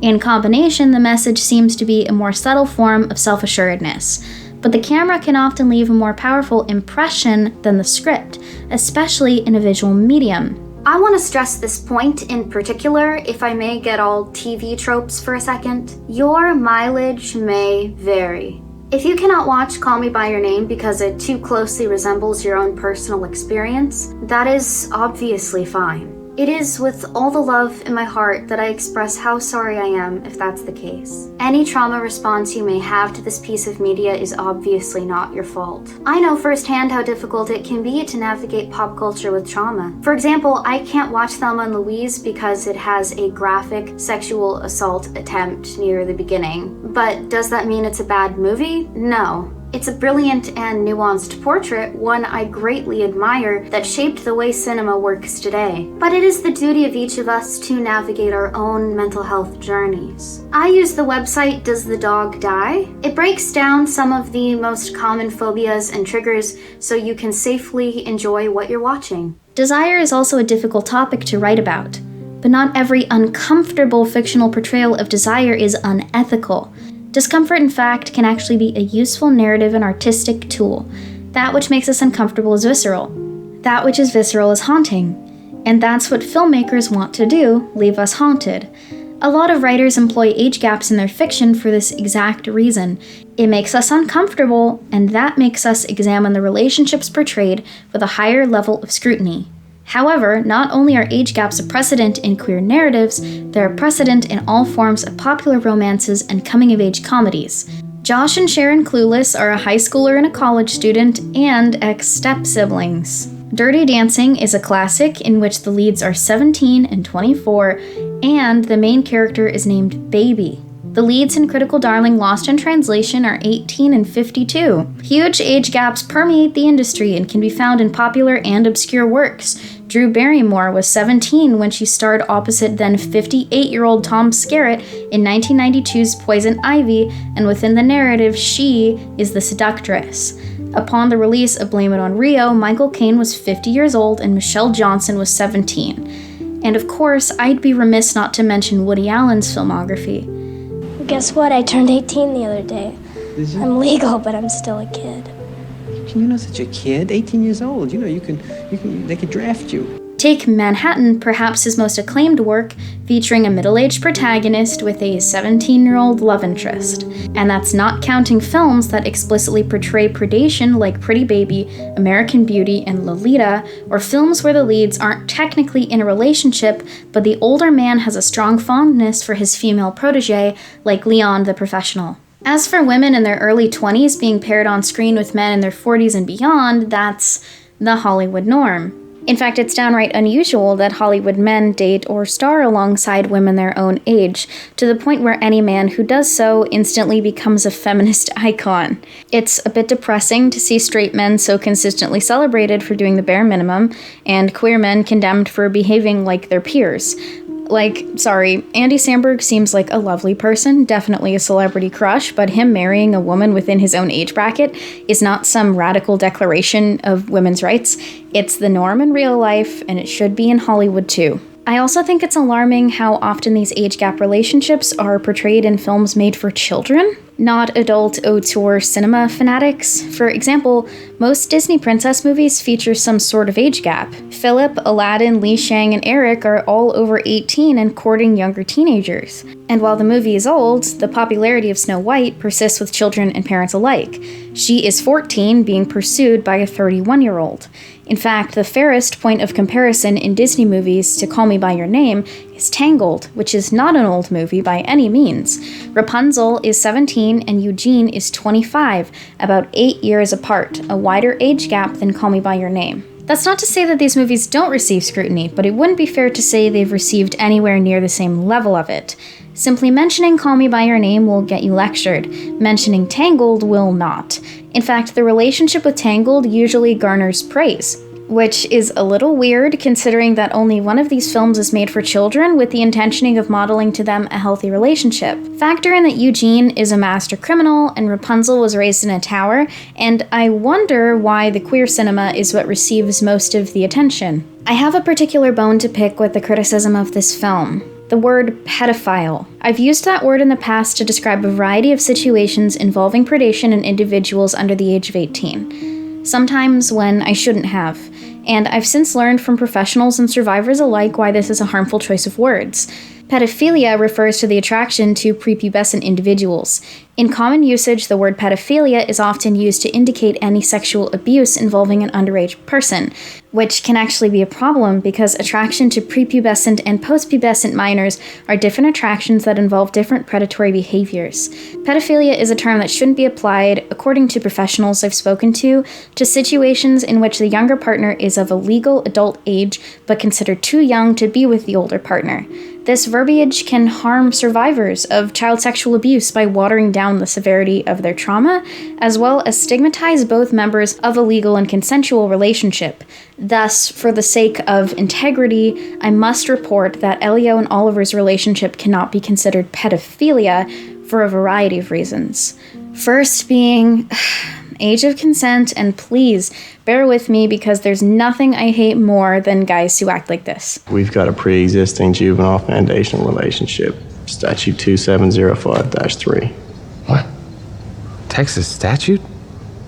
In combination, the message seems to be a more subtle form of self-assuredness. But the camera can often leave a more powerful impression than the script, especially in a visual medium. I want to stress this point in particular, if I may get all TV tropes for a second. Your mileage may vary. If you cannot watch Call Me By Your Name because it too closely resembles your own personal experience, that is obviously fine. It is with all the love in my heart that I express how sorry I am if that's the case. Any trauma response you may have to this piece of media is obviously not your fault. I know firsthand how difficult it can be to navigate pop culture with trauma. For example, I can't watch Thelma and Louise because it has a graphic sexual assault attempt near the beginning. But does that mean it's a bad movie? No. It's a brilliant and nuanced portrait, one I greatly admire, that shaped the way cinema works today. But it is the duty of each of us to navigate our own mental health journeys. I use the website Does the Dog Die? It breaks down some of the most common phobias and triggers so you can safely enjoy what you're watching. Desire is also a difficult topic to write about, but not every uncomfortable fictional portrayal of desire is unethical. Discomfort, in fact, can actually be a useful narrative and artistic tool. That which makes us uncomfortable is visceral. That which is visceral is haunting. And that's what filmmakers want to do, leave us haunted. A lot of writers employ age gaps in their fiction for this exact reason. It makes us uncomfortable, and that makes us examine the relationships portrayed with a higher level of scrutiny. However, not only are age gaps a precedent in queer narratives, they're a precedent in all forms of popular romances and coming-of-age comedies. Josh and Sharon Clueless are a high schooler and a college student, and ex-step-siblings. Dirty Dancing is a classic in which the leads are 17 and 24, and the main character is named Baby. The leads in Critical Darling Lost in Translation are 18 and 52. Huge age gaps permeate the industry and can be found in popular and obscure works. Drew Barrymore was 17 when she starred opposite then 58-year-old Tom Skerritt in 1992's Poison Ivy, and within the narrative, she is the seductress. Upon the release of Blame It on Rio, Michael Caine was 50 years old and Michelle Johnson was 17. And of course, I'd be remiss not to mention Woody Allen's filmography. Guess what? I turned 18 the other day. Did you? I'm legal, but I'm still a kid. You're not such a kid. 18 years old. You know, they could draft you. Take Manhattan, perhaps his most acclaimed work, featuring a middle-aged protagonist with a 17-year-old love interest. And that's not counting films that explicitly portray predation like Pretty Baby, American Beauty, and Lolita, or films where the leads aren't technically in a relationship, but the older man has a strong fondness for his female protege, like Leon the Professional. As for women in their early 20s being paired on screen with men in their 40s and beyond, that's the Hollywood norm. In fact, it's downright unusual that Hollywood men date or star alongside women their own age, to the point where any man who does so instantly becomes a feminist icon. It's a bit depressing to see straight men so consistently celebrated for doing the bare minimum, and queer men condemned for behaving like their peers. Andy Samberg seems like a lovely person, definitely a celebrity crush, but him marrying a woman within his own age bracket is not some radical declaration of women's rights. It's the norm in real life, and it should be in Hollywood too. I also think it's alarming how often these age gap relationships are portrayed in films made for children. not adult auteur cinema fanatics. For example, most Disney princess movies feature some sort of age gap. Philip, Aladdin, Li Shang, and Eric are all over 18 and courting younger teenagers. And while the movie is old, the popularity of Snow White persists with children and parents alike. She is 14, being pursued by a 31-year-old. In fact, the fairest point of comparison in Disney movies to Call Me By Your Name is Tangled, which is not an old movie by any means. Rapunzel is 17 and Eugene is 25, about 8 years apart, a wider age gap than Call Me By Your Name. That's not to say that these movies don't receive scrutiny, but it wouldn't be fair to say they've received anywhere near the same level of it. Simply mentioning Call Me By Your Name will get you lectured. Mentioning Tangled will not. In fact, the relationship with Tangled usually garners praise, which is a little weird considering that only one of these films is made for children with the intention of modeling to them a healthy relationship. Factor in that Eugene is a master criminal and Rapunzel was raised in a tower, and I wonder why the queer cinema is what receives most of the attention. I have a particular bone to pick with the criticism of this film. The word pedophile. I've used that word in the past to describe a variety of situations involving predation in individuals under the age of 18. Sometimes when I shouldn't have. And I've since learned from professionals and survivors alike why this is a harmful choice of words. Pedophilia refers to the attraction to prepubescent individuals. In common usage, the word pedophilia is often used to indicate any sexual abuse involving an underage person, which can actually be a problem because attraction to prepubescent and postpubescent minors are different attractions that involve different predatory behaviors. Pedophilia is a term that shouldn't be applied, according to professionals I've spoken to situations in which the younger partner is of a legal adult age but considered too young to be with the older partner. This verbiage can harm survivors of child sexual abuse by watering down the severity of their trauma, as well as stigmatize both members of a legal and consensual relationship. Thus, for the sake of integrity, I must report that Elio and Oliver's relationship cannot be considered pedophilia for a variety of reasons. First being age of consent, and please bear with me because there's nothing I hate more than guys who act like this. We've got a pre-existing juvenile foundational relationship, statute 2705-3. What? Texas statute?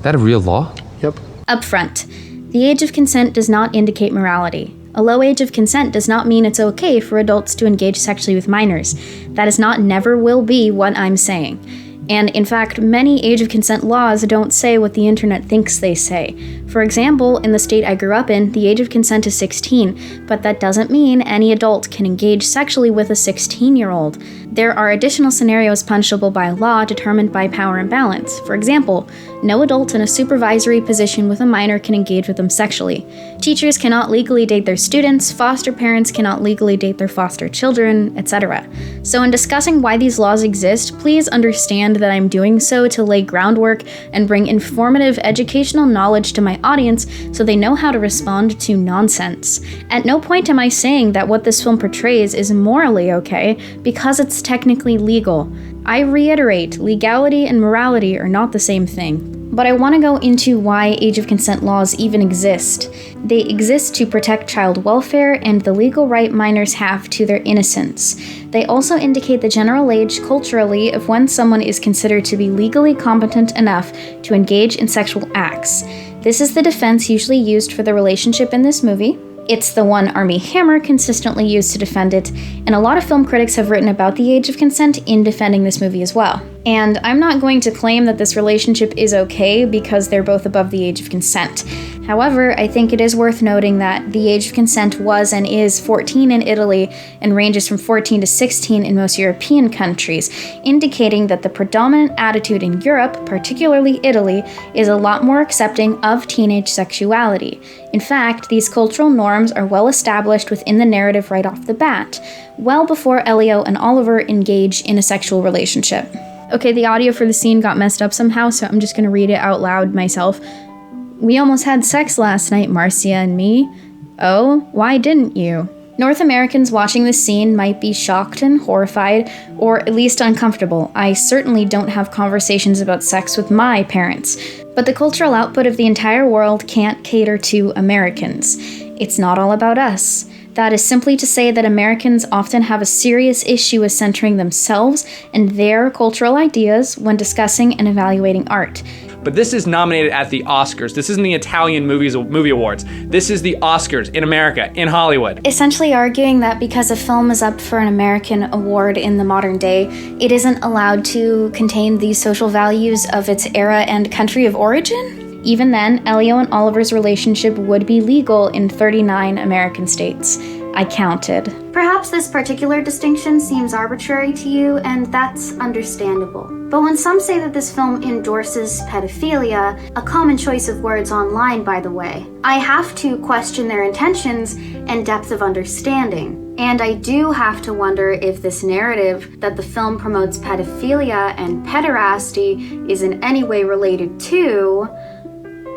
That a real law? Yep. Up front, the age of consent does not indicate morality. A low age of consent does not mean it's okay for adults to engage sexually with minors. That is not, never will be what I'm saying. And in fact, many age of consent laws don't say what the internet thinks they say. For example, in the state I grew up in, the age of consent is 16, but that doesn't mean any adult can engage sexually with a 16-year-old. There are additional scenarios punishable by law determined by power imbalance. For example, no adult in a supervisory position with a minor can engage with them sexually. Teachers cannot legally date their students, foster parents cannot legally date their foster children, etc. So in discussing why these laws exist, please understand that I'm doing so to lay groundwork and bring informative educational knowledge to my audience so they know how to respond to nonsense. At no point am I saying that what this film portrays is morally okay, because it's technically legal. I reiterate, legality and morality are not the same thing. But I want to go into why age of consent laws even exist. They exist to protect child welfare and the legal right minors have to their innocence. They also indicate the general age culturally of when someone is considered to be legally competent enough to engage in sexual acts. This is the defense usually used for the relationship in this movie. It's the one Armie Hammer consistently used to defend it, and a lot of film critics have written about the age of consent in defending this movie as well. And I'm not going to claim that this relationship is okay because they're both above the age of consent. However, I think it is worth noting that the age of consent was and is 14 in Italy and ranges from 14 to 16 in most European countries, indicating that the predominant attitude in Europe, particularly Italy, is a lot more accepting of teenage sexuality. In fact, these cultural norms are well established within the narrative right off the bat, well before Elio and Oliver engage in a sexual relationship. Okay, the audio for the scene got messed up somehow, so I'm just gonna read it out loud myself. We almost had sex last night, Marcia and me. Oh, why didn't you? North Americans watching this scene might be shocked and horrified, or at least uncomfortable. I certainly don't have conversations about sex with my parents. But the cultural output of the entire world can't cater to Americans. It's not all about us. That is simply to say that Americans often have a serious issue with centering themselves and their cultural ideas when discussing and evaluating art. But this is nominated at the Oscars. This isn't the Italian movie awards. This is the Oscars in America, in Hollywood. Essentially arguing that because a film is up for an American award in the modern day, it isn't allowed to contain the social values of its era and country of origin? Even then, Elio and Oliver's relationship would be legal in 39 American states. I counted. Perhaps this particular distinction seems arbitrary to you, and that's understandable. But when some say that this film endorses pedophilia, a common choice of words online, by the way, I have to question their intentions and depth of understanding. And I do have to wonder if this narrative that the film promotes pedophilia and pederasty is in any way related to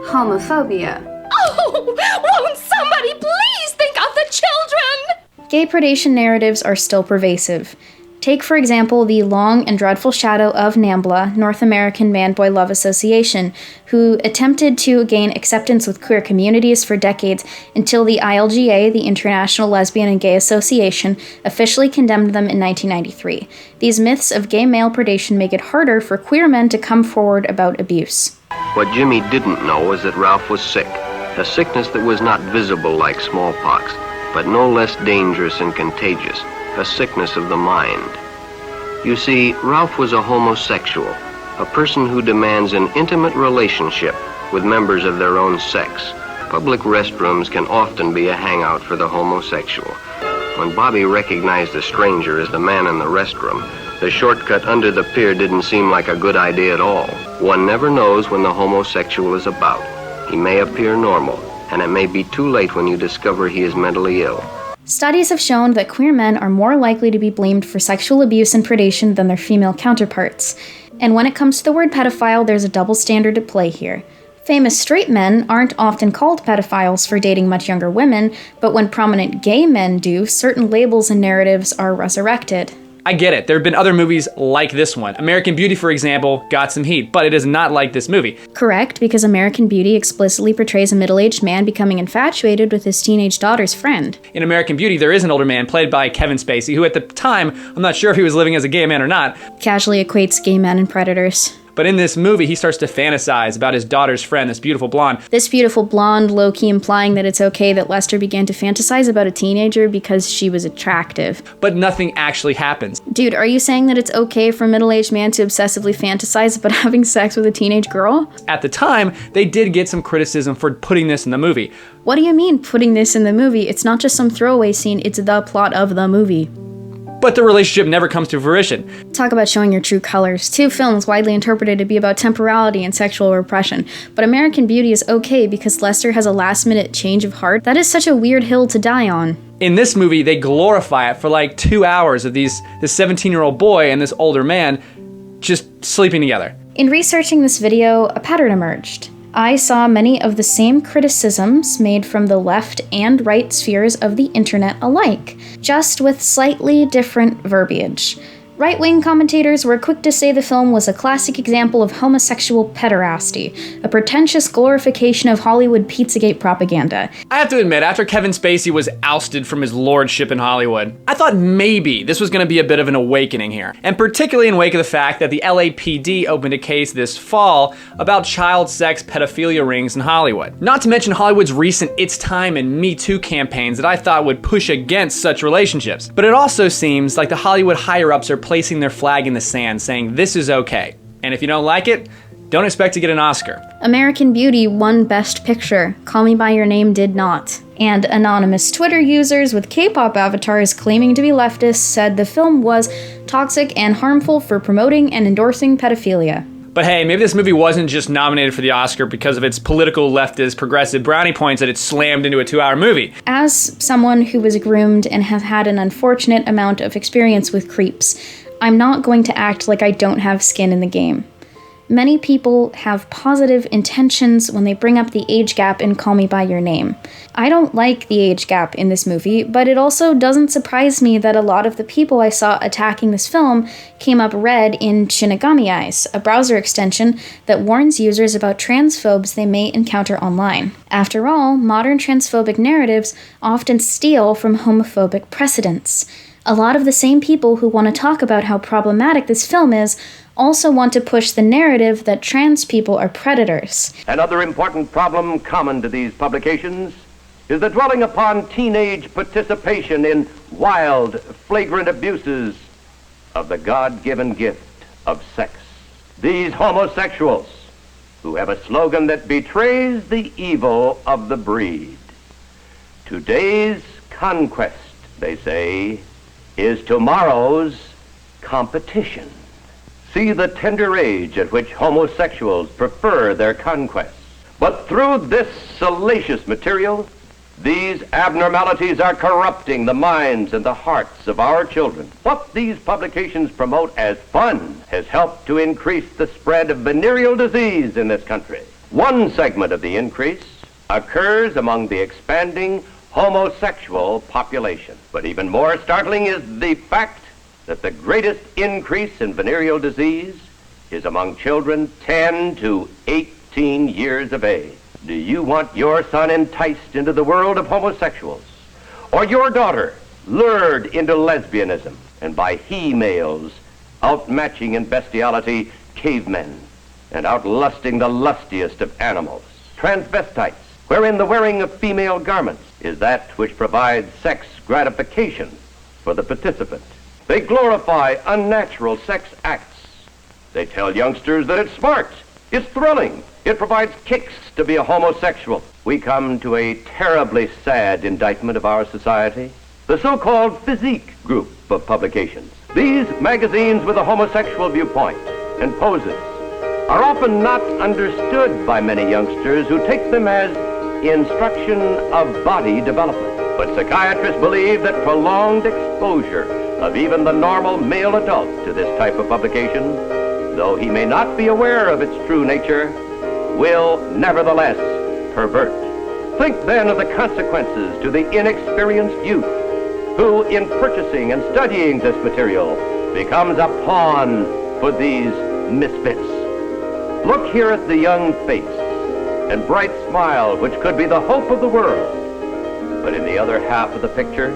homophobia. Oh, won't somebody please think of the children? Gay predation narratives are still pervasive. Take, for example, the long and dreadful shadow of NAMBLA, North American Man-Boy Love Association, who attempted to gain acceptance with queer communities for decades until the ILGA, the International Lesbian and Gay Association, officially condemned them in 1993. These myths of gay male predation make it harder for queer men to come forward about abuse. What Jimmy didn't know was that Ralph was sick, a sickness that was not visible like smallpox, but no less dangerous and contagious, a sickness of the mind. You see, Ralph was a homosexual, a person who demands an intimate relationship with members of their own sex. Public restrooms can often be a hangout for the homosexual. When Bobby recognized the stranger as the man in the restroom, the shortcut under the pier didn't seem like a good idea at all. One never knows when the homosexual is about. He may appear normal, and it may be too late when you discover he is mentally ill. Studies have shown that queer men are more likely to be blamed for sexual abuse and predation than their female counterparts. And when it comes to the word pedophile, there's a double standard at play here. Famous straight men aren't often called pedophiles for dating much younger women, but when prominent gay men do, certain labels and narratives are resurrected. I get it. There have been other movies like this one. American Beauty, for example, got some heat, but it is not like this movie. Correct, because American Beauty explicitly portrays a middle-aged man becoming infatuated with his teenage daughter's friend. In American Beauty, there is an older man played by Kevin Spacey, who at the time, I'm not sure if he was living as a gay man or not. Casually equates gay men and predators. But in this movie, he starts to fantasize about his daughter's friend, this beautiful blonde. This beautiful blonde, low-key implying that it's okay that Lester began to fantasize about a teenager because she was attractive. But nothing actually happens. Dude, are you saying that it's okay for a middle-aged man to obsessively fantasize about having sex with a teenage girl? At the time, they did get some criticism for putting this in the movie. What do you mean, putting this in the movie? It's not just some throwaway scene, it's the plot of the movie. But the relationship never comes to fruition. Talk about showing your true colors. Two films widely interpreted to be about temporality and sexual repression. But American Beauty is okay because Lester has a last-minute change of heart. That is such a weird hill to die on. In this movie, they glorify it for like 2 hours of this 17-year-old boy and this older man just sleeping together. In researching this video, a pattern emerged. I saw many of the same criticisms made from the left and right spheres of the internet alike, just with slightly different verbiage. Right-wing commentators were quick to say the film was a classic example of homosexual pederasty, a pretentious glorification of Hollywood Pizzagate propaganda. I have to admit, after Kevin Spacey was ousted from his lordship in Hollywood, I thought maybe this was going to be a bit of an awakening here, and particularly in wake of the fact that the LAPD opened a case this fall about child sex pedophilia rings in Hollywood. Not to mention Hollywood's recent It's Time and Me Too campaigns that I thought would push against such relationships. But it also seems like the Hollywood higher-ups are placing their flag in the sand, saying this is okay. And if you don't like it, don't expect to get an Oscar. American Beauty won Best Picture. Call Me By Your Name did not. And anonymous Twitter users with K-pop avatars claiming to be leftists said the film was toxic and harmful for promoting and endorsing pedophilia. But hey, maybe this movie wasn't just nominated for the Oscar because of its political leftist progressive brownie points that it slammed into a 2-hour movie. As someone who was groomed and has had an unfortunate amount of experience with creeps, I'm not going to act like I don't have skin in the game. many people have positive intentions when they bring up the age gap in Call Me By Your Name. I don't like the age gap in this movie, but it also doesn't surprise me that a lot of the people I saw attacking this film came up red in Shinigami Eyes, a browser extension that warns users about transphobes they may encounter online. After all, modern transphobic narratives often steal from homophobic precedents. A lot of the same people who want to talk about how problematic this film is also want to push the narrative that trans people are predators. Another important problem common to these publications is the dwelling upon teenage participation in wild, flagrant abuses of the God-given gift of sex. These homosexuals, who have a slogan that betrays the evil of the breed. Today's conquest, they say, is tomorrow's competition. See the tender age at which homosexuals prefer their conquests. But through this salacious material, these abnormalities are corrupting the minds and the hearts of our children. What these publications promote as fun has helped to increase the spread of venereal disease in this country. One segment of the increase occurs among the expanding homosexual population. But even more startling is the fact that the greatest increase in venereal disease is among children 10 to 18 years of age. Do you want your son enticed into the world of homosexuals? Or your daughter lured into lesbianism and by he-males outmatching in bestiality cavemen and outlusting the lustiest of animals? Transvestites, wherein the wearing of female garments is that which provides sex gratification for the participant. They glorify unnatural sex acts. They tell youngsters that it's smart, it's thrilling, it provides kicks to be a homosexual. We come to a terribly sad indictment of our society, the so-called physique group of publications. These magazines with a homosexual viewpoint and poses are often not understood by many youngsters who take them as instruction of body development. But psychiatrists believe that prolonged exposure of even the normal male adult to this type of publication, though he may not be aware of its true nature, will nevertheless pervert. Think then of the consequences to the inexperienced youth who, in purchasing and studying this material, becomes a pawn for these misfits. Look here at the young face and bright smile which could be the hope of the world. But in the other half of the picture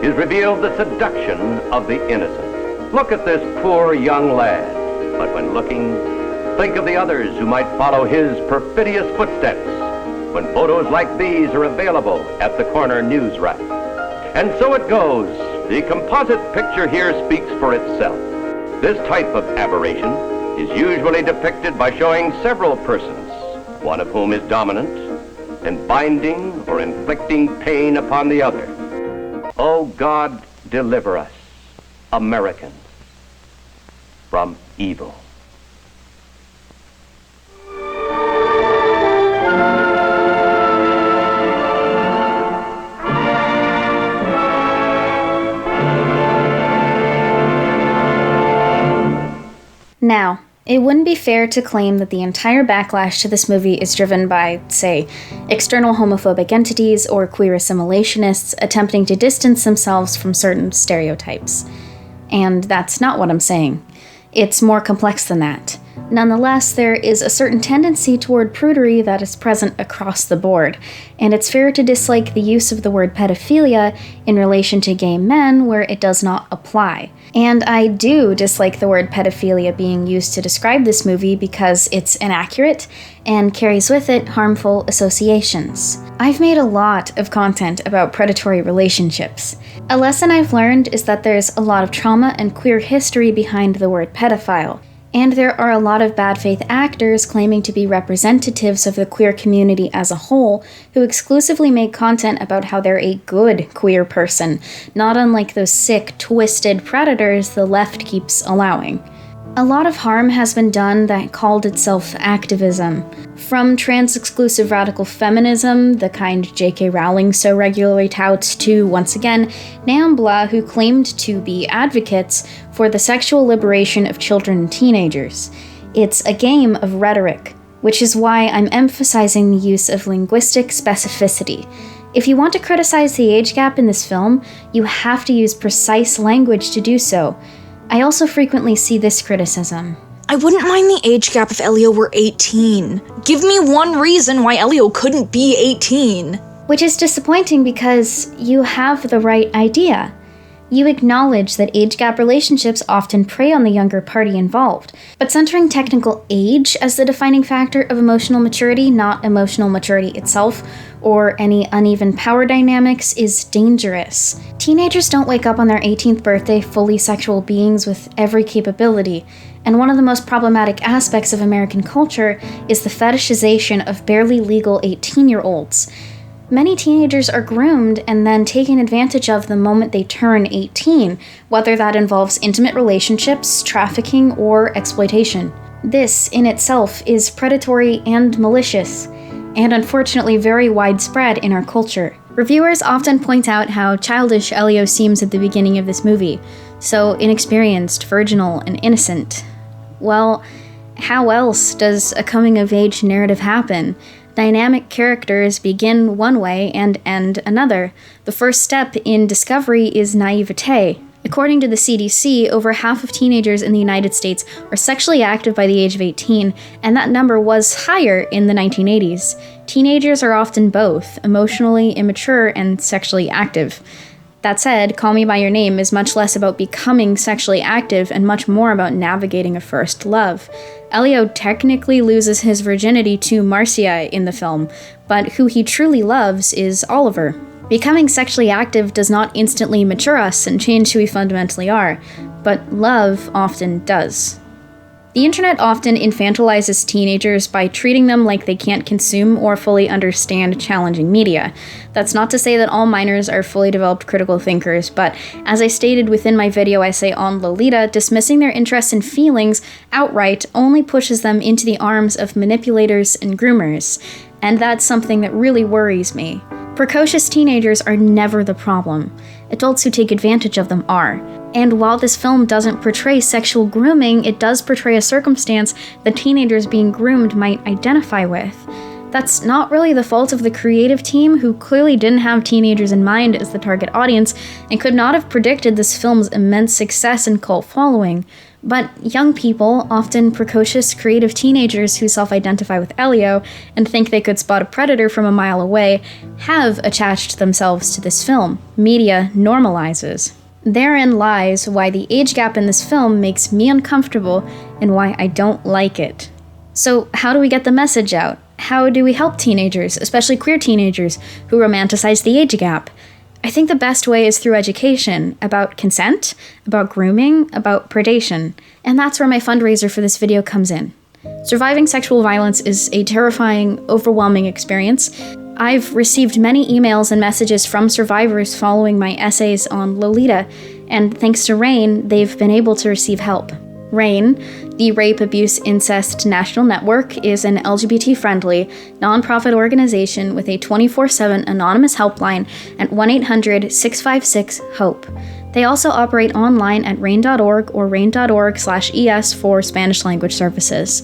is revealed the seduction of the innocent. Look at this poor young lad. But when looking, think of the others who might follow his perfidious footsteps when photos like these are available at the corner news rack. And so it goes. The composite picture here speaks for itself. This type of aberration is usually depicted by showing several persons, one of whom is dominant, and binding or inflicting pain upon the other. Oh God, deliver us, Americans, from evil. Now, it wouldn't be fair to claim that the entire backlash to this movie is driven by, say, external homophobic entities or queer assimilationists attempting to distance themselves from certain stereotypes. And that's not what I'm saying. It's more complex than that. Nonetheless, there is a certain tendency toward prudery that is present across the board, and it's fair to dislike the use of the word pedophilia in relation to gay men where it does not apply. And I do dislike the word pedophilia being used to describe this movie because it's inaccurate and carries with it harmful associations. I've made a lot of content about predatory relationships. A lesson I've learned is that there's a lot of trauma and queer history behind the word pedophile. And there are a lot of bad faith actors claiming to be representatives of the queer community as a whole who exclusively make content about how they're a good queer person, not unlike those sick, twisted predators the left keeps allowing. A lot of harm has been done that called itself activism. From trans-exclusive radical feminism, the kind J.K. Rowling so regularly touts, to, once again, NAMBLA, who claimed to be advocates for the sexual liberation of children and teenagers. It's a game of rhetoric, which is why I'm emphasizing the use of linguistic specificity. If you want to criticize the age gap in this film, you have to use precise language to do so. I also frequently see this criticism. I wouldn't mind the age gap if Elio were 18. Give me one reason why Elio couldn't be 18. Which is disappointing because you have the right idea. You acknowledge that age gap relationships often prey on the younger party involved, but centering technical age as the defining factor of emotional maturity, not emotional maturity itself, or any uneven power dynamics, is dangerous. Teenagers don't wake up on their 18th birthday fully sexual beings with every capability, and one of the most problematic aspects of American culture is the fetishization of barely legal 18-year-olds. Many teenagers are groomed and then taken advantage of the moment they turn 18, whether that involves intimate relationships, trafficking, or exploitation. This, in itself, is predatory and malicious, and unfortunately very widespread in our culture. Reviewers often point out how childish Elio seems at the beginning of this movie, so inexperienced, virginal, and innocent. Well, how else does a coming-of-age narrative happen? Dynamic characters begin one way and end another. The first step in discovery is naivete. According to the CDC, over half of teenagers in the United States are sexually active by the age of 18, and that number was higher in the 1980s. Teenagers are often both, emotionally immature and sexually active. That said, Call Me By Your Name is much less about becoming sexually active and much more about navigating a first love. Elio technically loses his virginity to Marcia in the film, but who he truly loves is Oliver. Becoming sexually active does not instantly mature us and change who we fundamentally are, but love often does. The internet often infantilizes teenagers by treating them like they can't consume or fully understand challenging media. That's not to say that all minors are fully developed critical thinkers, but as I stated within my video essay on Lolita, dismissing their interests and feelings outright only pushes them into the arms of manipulators and groomers, and that's something that really worries me. Precocious teenagers are never the problem. Adults who take advantage of them are. And while this film doesn't portray sexual grooming, it does portray a circumstance that teenagers being groomed might identify with. That's not really the fault of the creative team, who clearly didn't have teenagers in mind as the target audience and could not have predicted this film's immense success and cult following. But young people, often precocious creative teenagers who self-identify with Elio and think they could spot a predator from a mile away, have attached themselves to this film. Media normalizes. Therein lies why the age gap in this film makes me uncomfortable and why I don't like it. So how do we get the message out? How do we help teenagers, especially queer teenagers, who romanticize the age gap? I think the best way is through education, about consent, about grooming, about predation. And that's where my fundraiser for this video comes in. Surviving sexual violence is a terrifying, overwhelming experience. I've received many emails and messages from survivors following my essays on Lolita, and thanks to RAINN, they've been able to receive help. RAINN, the Rape, Abuse, Incest National Network, is an LGBT-friendly, nonprofit organization with a 24/7 anonymous helpline at 1-800-656-HOPE. They also operate online at rainn.org or rainn.org/ES for Spanish language services.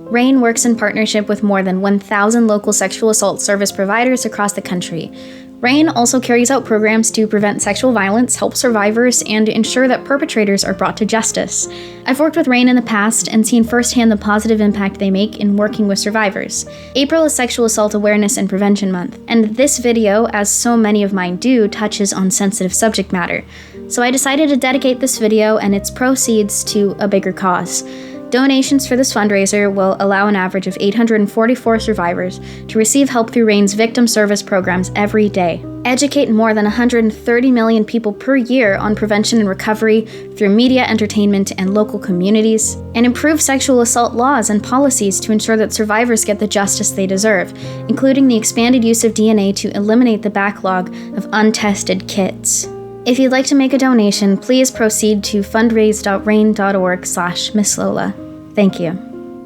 RAINN works in partnership with more than 1,000 local sexual assault service providers across the country. RAINN also carries out programs to prevent sexual violence, help survivors, and ensure that perpetrators are brought to justice. I've worked with RAINN in the past and seen firsthand the positive impact they make in working with survivors. April is Sexual Assault Awareness and Prevention Month, and this video, as so many of mine do, touches on sensitive subject matter. So I decided to dedicate this video and its proceeds to a bigger cause. Donations for this fundraiser will allow an average of 844 survivors to receive help through RAINN's victim service programs every day, educate more than 130 million people per year on prevention and recovery through media, entertainment, and local communities, and improve sexual assault laws and policies to ensure that survivors get the justice they deserve, including the expanded use of DNA to eliminate the backlog of untested kits. If you'd like to make a donation, please proceed to fundraise.rainn.org/MissLola. Thank you.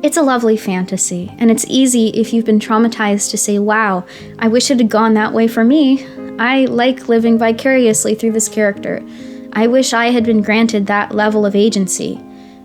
It's a lovely fantasy, and it's easy if you've been traumatized to say, wow, I wish it had gone that way for me. I like living vicariously through this character. I wish I had been granted that level of agency.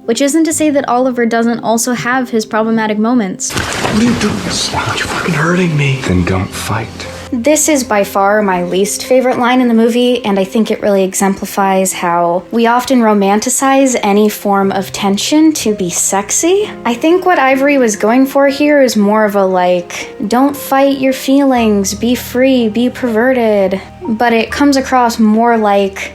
Which isn't to say that Oliver doesn't also have his problematic moments. What are you doing? Stop. You're fucking hurting me. Then don't fight. This is by far my least favorite line in the movie, and I think it really exemplifies how we often romanticize any form of tension to be sexy. I think what Ivory was going for here is more of a like, don't fight your feelings, be free, be perverted, but it comes across more like,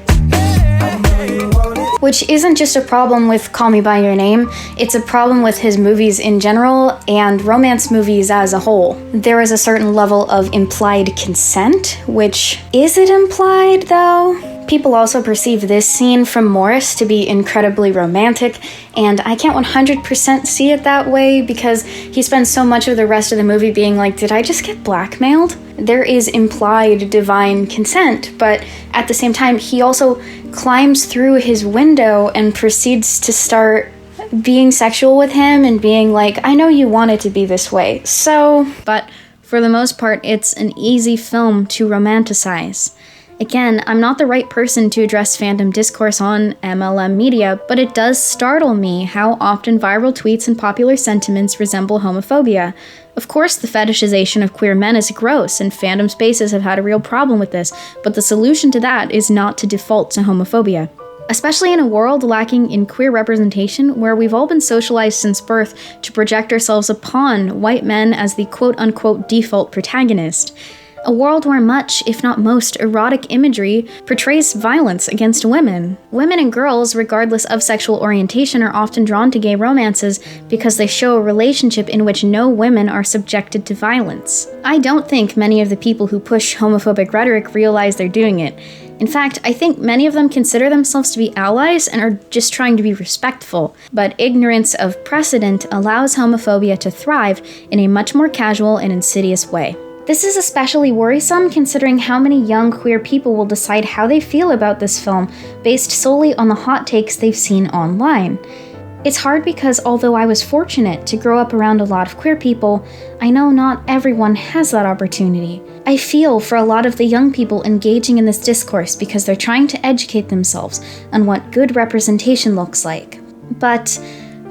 which isn't just a problem with Call Me By Your Name, it's a problem with his movies in general and romance movies as a whole. There is a certain level of implied consent, which, is it implied though? People also perceive this scene from Morris to be incredibly romantic, and I can't 100% see it that way because he spends so much of the rest of the movie being like, did I just get blackmailed? There is implied divine consent, but at the same time, he also climbs through his window and proceeds to start being sexual with him and being like, I know you want it to be this way, so... But for the most part, it's an easy film to romanticize. Again, I'm not the right person to address fandom discourse on MLM media, but it does startle me how often viral tweets and popular sentiments resemble homophobia. Of course, the fetishization of queer men is gross, and fandom spaces have had a real problem with this, but the solution to that is not to default to homophobia. Especially in a world lacking in queer representation, where we've all been socialized since birth to project ourselves upon white men as the quote-unquote default protagonist. A world where much, if not most, erotic imagery portrays violence against women. Women and girls, regardless of sexual orientation, are often drawn to gay romances because they show a relationship in which no women are subjected to violence. I don't think many of the people who push homophobic rhetoric realize they're doing it. In fact, I think many of them consider themselves to be allies and are just trying to be respectful, but ignorance of precedent allows homophobia to thrive in a much more casual and insidious way. This is especially worrisome considering how many young queer people will decide how they feel about this film based solely on the hot takes they've seen online. It's hard because although I was fortunate to grow up around a lot of queer people, I know not everyone has that opportunity. I feel for a lot of the young people engaging in this discourse because they're trying to educate themselves on what good representation looks like. But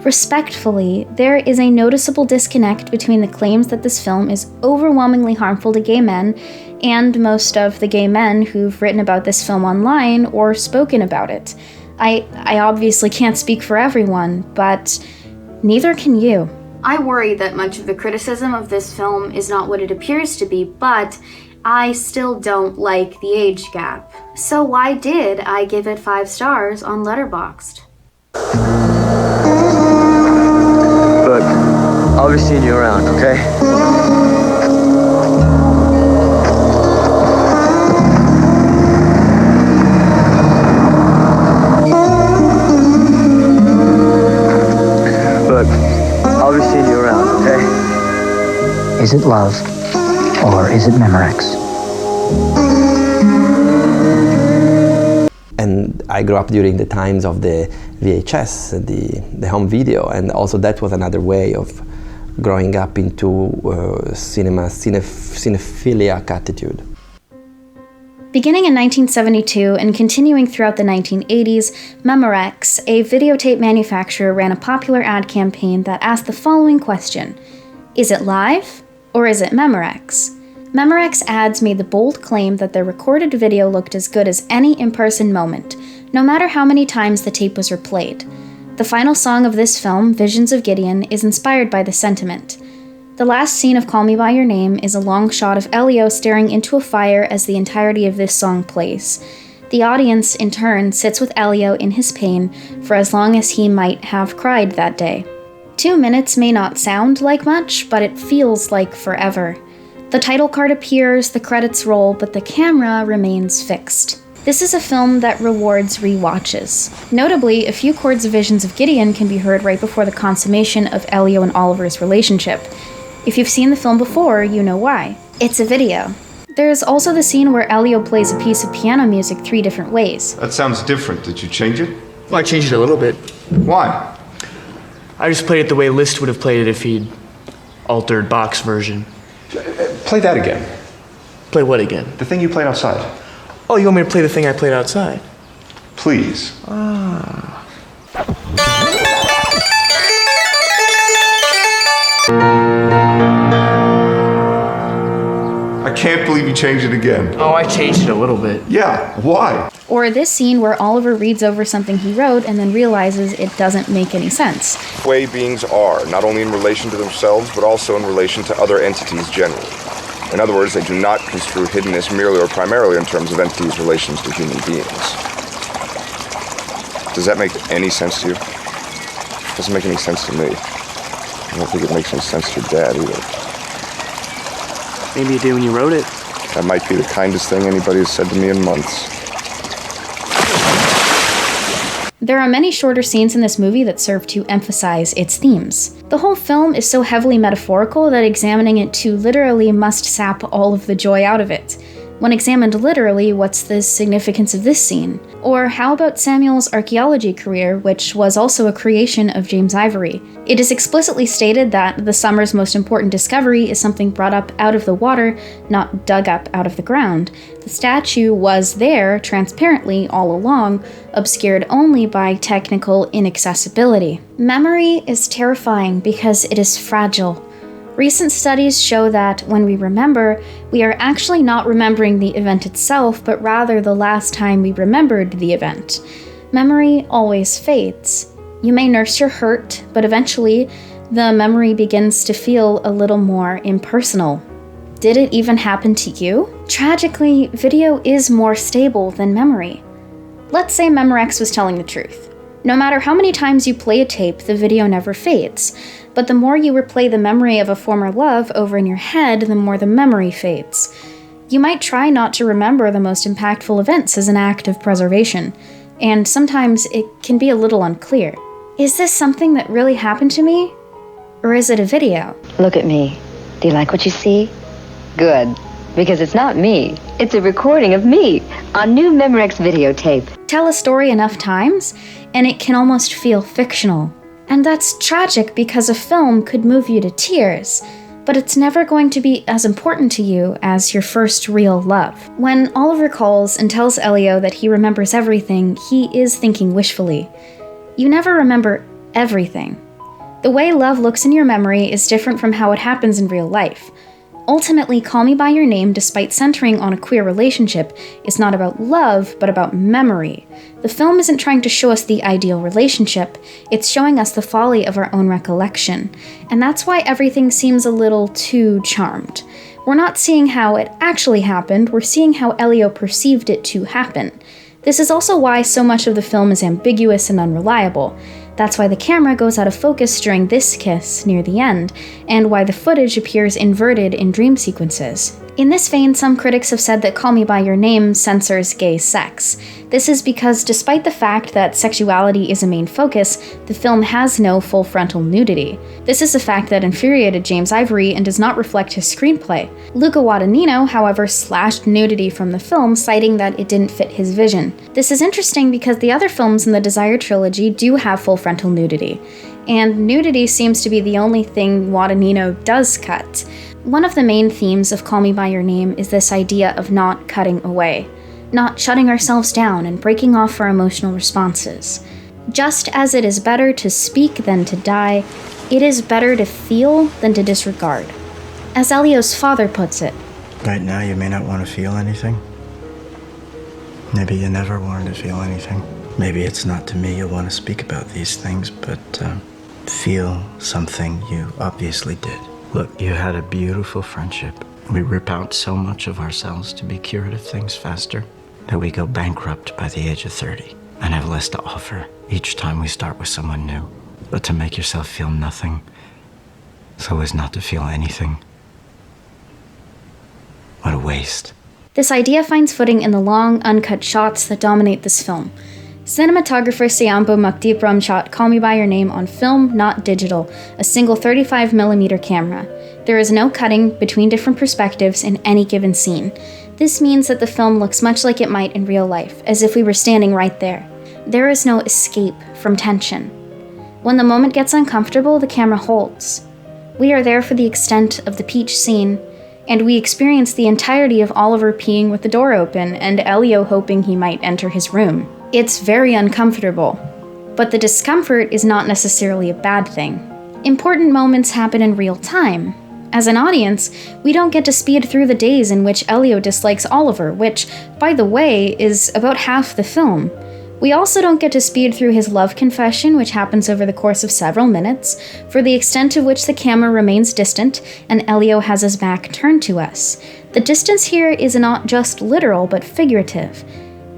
respectfully, there is a noticeable disconnect between the claims that this film is overwhelmingly harmful to gay men and most of the gay men who've written about this film online or spoken about it. I obviously can't speak for everyone, but neither can you. I worry that much of the criticism of this film is not what it appears to be, but I still don't like the age gap. So why did I give it 5 stars on Letterboxd? Look, I'll be seeing you around, okay? Look, I'll be seeing you around, okay? Is it love, or is it Memorex? And I grew up during the times of the VHS, the home video, and also that was another way of growing up into cinephiliac attitude. Beginning in 1972 and continuing throughout the 1980s, Memorex, a videotape manufacturer, ran a popular ad campaign that asked the following question: is it live, or is it Memorex? Memorex ads made the bold claim that their recorded video looked as good as any in-person moment, no matter how many times the tape was replayed. The final song of this film, Visions of Gideon, is inspired by this sentiment. The last scene of Call Me By Your Name is a long shot of Elio staring into a fire as the entirety of this song plays. The audience, in turn, sits with Elio in his pain for as long as he might have cried that day. 2 minutes may not sound like much, but it feels like forever. The title card appears, the credits roll, but the camera remains fixed. This is a film that rewards rewatches. Notably, a few chords of Visions of Gideon can be heard right before the consummation of Elio and Oliver's relationship. If you've seen the film before, you know why. It's a video. There's also the scene where Elio plays a piece of piano music 3 different ways. That sounds different. Did you change it? Well, I changed it a little bit. Why? I just played it the way Liszt would have played it if he'd altered Bach's version. Play that again. Play what again? The thing you played outside. Oh, you want me to play the thing I played outside? Please. Ah. can't believe you changed it again. Oh, I changed it a little bit. Yeah, why? Or this scene where Oliver reads over something he wrote and then realizes it doesn't make any sense. The way beings are, not only in relation to themselves, but also in relation to other entities generally. In other words, they do not construe hiddenness merely or primarily in terms of entities' relations to human beings. Does that make any sense to you? It doesn't make any sense to me. I don't think it makes any sense to your dad either. Maybe you did when you wrote it. That might be the kindest thing anybody has said to me in months. There are many shorter scenes in this movie that serve to emphasize its themes. The whole film is so heavily metaphorical that examining it too literally must sap all of the joy out of it. When examined literally, what's the significance of this scene? Or how about Samuel's archaeology career, which was also a creation of James Ivory? It is explicitly stated that the summer's most important discovery is something brought up out of the water, not dug up out of the ground. The statue was there, transparently, all along, obscured only by technical inaccessibility. Memory is terrifying because it is fragile. Recent studies show that when we remember, we are actually not remembering the event itself, but rather the last time we remembered the event. Memory always fades. You may nurse your hurt, but eventually, the memory begins to feel a little more impersonal. Did it even happen to you? Tragically, video is more stable than memory. Let's say Memorex was telling the truth. No matter how many times you play a tape, the video never fades. But the more you replay the memory of a former love over in your head, the more the memory fades. You might try not to remember the most impactful events as an act of preservation, and sometimes it can be a little unclear. Is this something that really happened to me? Or is it a video? Look at me. Do you like what you see? Good. Because it's not me. It's a recording of me on new Memorex videotape. Tell a story enough times, and it can almost feel fictional. And that's tragic because a film could move you to tears, but it's never going to be as important to you as your first real love. When Oliver calls and tells Elio that he remembers everything, he is thinking wishfully. You never remember everything. The way love looks in your memory is different from how it happens in real life. Ultimately, Call Me By Your Name, despite centering on a queer relationship, is not about love, but about memory. The film isn't trying to show us the ideal relationship, it's showing us the folly of our own recollection. And that's why everything seems a little too charmed. We're not seeing how it actually happened, we're seeing how Elio perceived it to happen. This is also why so much of the film is ambiguous and unreliable. That's why the camera goes out of focus during this kiss near the end, and why the footage appears inverted in dream sequences. In this vein, some critics have said that Call Me By Your Name censors gay sex. This is because despite the fact that sexuality is a main focus, the film has no full frontal nudity. This is a fact that infuriated James Ivory and does not reflect his screenplay. Luca Guadagnino, however, slashed nudity from the film, citing that it didn't fit his vision. This is interesting because the other films in the Desire trilogy do have full frontal nudity, and nudity seems to be the only thing Guadagnino does cut. One of the main themes of Call Me By Your Name is this idea of not cutting away, not shutting ourselves down and breaking off our emotional responses. Just as it is better to speak than to die, it is better to feel than to disregard. As Elio's father puts it, Right now, you may not want to feel anything. Maybe you never wanted to feel anything. Maybe it's not to me you want to speak about these things, but feel something you obviously did. Look, you had a beautiful friendship. We rip out so much of ourselves to be cured of things faster that we go bankrupt by the age of 30 and have less to offer each time we start with someone new. But to make yourself feel nothing so as not to feel anything. What a waste. this idea finds footing in the long, uncut shots that dominate this film. Cinematographer Seyambo Mukdeepram shot Call Me By Your Name on film, not digital, a single 35mm camera. There is no cutting between different perspectives in any given scene. This means that the film looks much like it might in real life, as if we were standing right there. There is no escape from tension. When the moment gets uncomfortable, the camera holds. We are there for the extent of the peach scene, and we experience the entirety of Oliver peeing with the door open and Elio hoping he might enter his room. It's very uncomfortable, but the discomfort is not necessarily a bad thing. Important moments happen in real time. As an audience, we don't get to speed through the days in which Elio dislikes Oliver, which, by the way, is about half the film. We also don't get to speed through his love confession, which happens over the course of several minutes, for the extent of which the camera remains distant and Elio has his back turned to us. The distance here is not just literal, but figurative.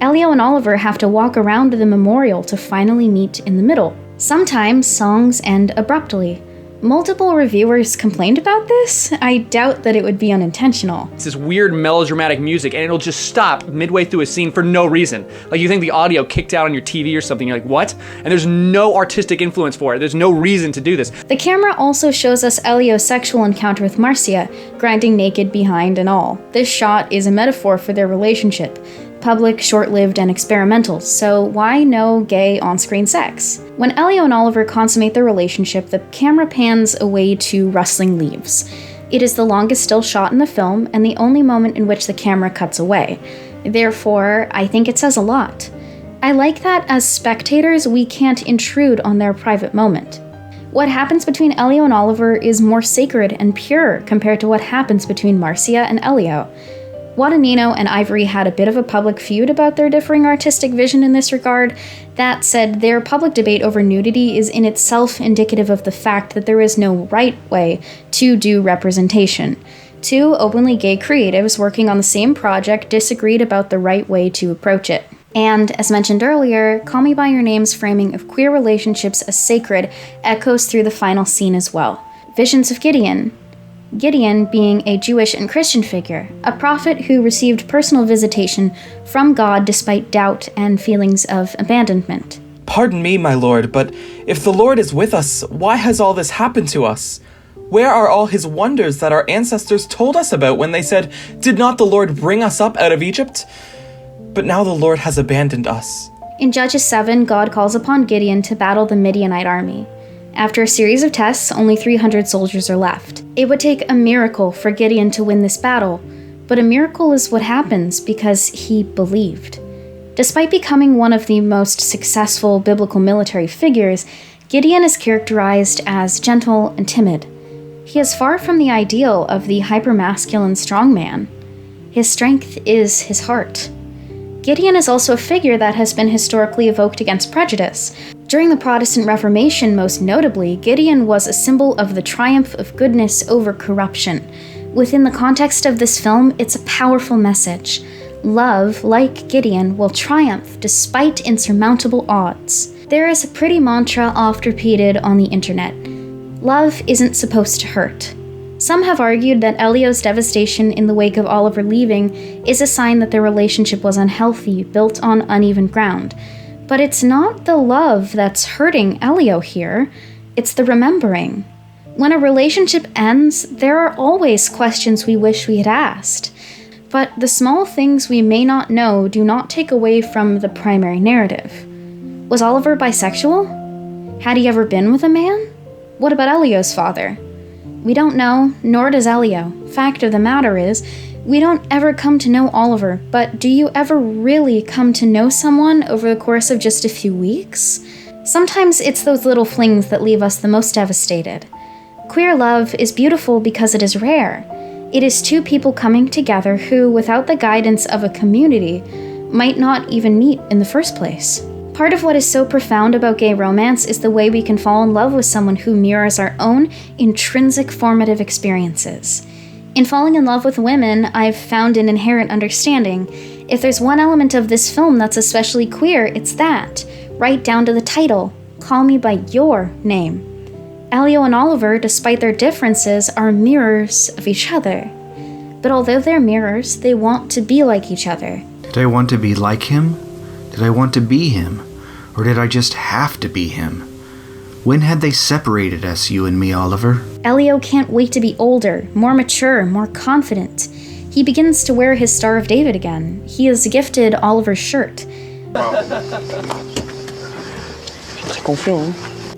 Elio and Oliver have to walk around the memorial to finally meet in the middle. Sometimes songs end abruptly. Multiple reviewers complained about this. I doubt that it would be unintentional. It's this weird melodramatic music, and it'll just stop midway through a scene for no reason. Like you think the audio kicked out on your TV or something, you're like, what? And there's no artistic influence for it. There's no reason to do this. The camera also shows us Elio's sexual encounter with Marcia, grinding naked behind and all. This shot is a metaphor for their relationship. Public, short-lived, and experimental, so why no gay on-screen sex? When Elio and Oliver consummate their relationship, the camera pans away to rustling leaves. It is the longest still shot in the film, and the only moment in which the camera cuts away. Therefore, I think it says a lot. I like that as spectators, we can't intrude on their private moment. What happens between Elio and Oliver is more sacred and pure compared to what happens between Marcia and Elio. Guadagnino and Ivory had a bit of a public feud about their differing artistic vision in this regard. That said, their public debate over nudity is in itself indicative of the fact that there is no right way to do representation. Two openly gay creatives working on the same project disagreed about the right way to approach it. And, as mentioned earlier, Call Me By Your Name's framing of queer relationships as sacred echoes through the final scene as well. Visions of Gideon. Gideon being a Jewish and Christian figure, a prophet who received personal visitation from God despite doubt and feelings of abandonment. Pardon me, my lord, but if the Lord is with us, why has all this happened to us? Where are all his wonders that our ancestors told us about when they said, "Did not the Lord bring us up out of Egypt?" But now the Lord has abandoned us. In Judges 7, God calls upon Gideon to battle the Midianite army. After a series of tests, only 300 soldiers are left. It would take a miracle for Gideon to win this battle, but a miracle is what happens because he believed. Despite becoming one of the most successful biblical military figures, Gideon is characterized as gentle and timid. He is far from the ideal of the hypermasculine strongman. His strength is his heart. Gideon is also a figure that has been historically evoked against prejudice. During the Protestant Reformation, most notably, Gideon was a symbol of the triumph of goodness over corruption. Within the context of this film, it's a powerful message. Love, like Gideon, will triumph despite insurmountable odds. There is a pretty mantra oft repeated on the internet. Love isn't supposed to hurt. Some have argued that Elio's devastation in the wake of Oliver leaving is a sign that their relationship was unhealthy, built on uneven ground. But it's not the love that's hurting Elio here, it's the remembering. When a relationship ends, there are always questions we wish we had asked. But the small things we may not know do not take away from the primary narrative. Was Oliver bisexual? Had he ever been with a man? What about Elio's father? We don't know, nor does Elio. Fact of the matter is, we don't ever come to know Oliver, but do you ever really come to know someone over the course of just a few weeks? Sometimes it's those little flings that leave us the most devastated. Queer love is beautiful because it is rare. It is two people coming together who, without the guidance of a community, might not even meet in the first place. Part of what is so profound about gay romance is the way we can fall in love with someone who mirrors our own intrinsic formative experiences. In falling in love with women, I've found an inherent understanding. If there's one element of this film that's especially queer, it's that. Right down to the title, Call Me By Your Name. Elio and Oliver, despite their differences, are mirrors of each other. But although they're mirrors, they want to be like each other. Did I want to be like him? Did I want to be him? Or did I just have to be him? When had they separated us, you and me, Oliver? Elio can't wait to be older, more mature, more confident. He begins to wear his Star of David again. He is gifted Oliver's shirt.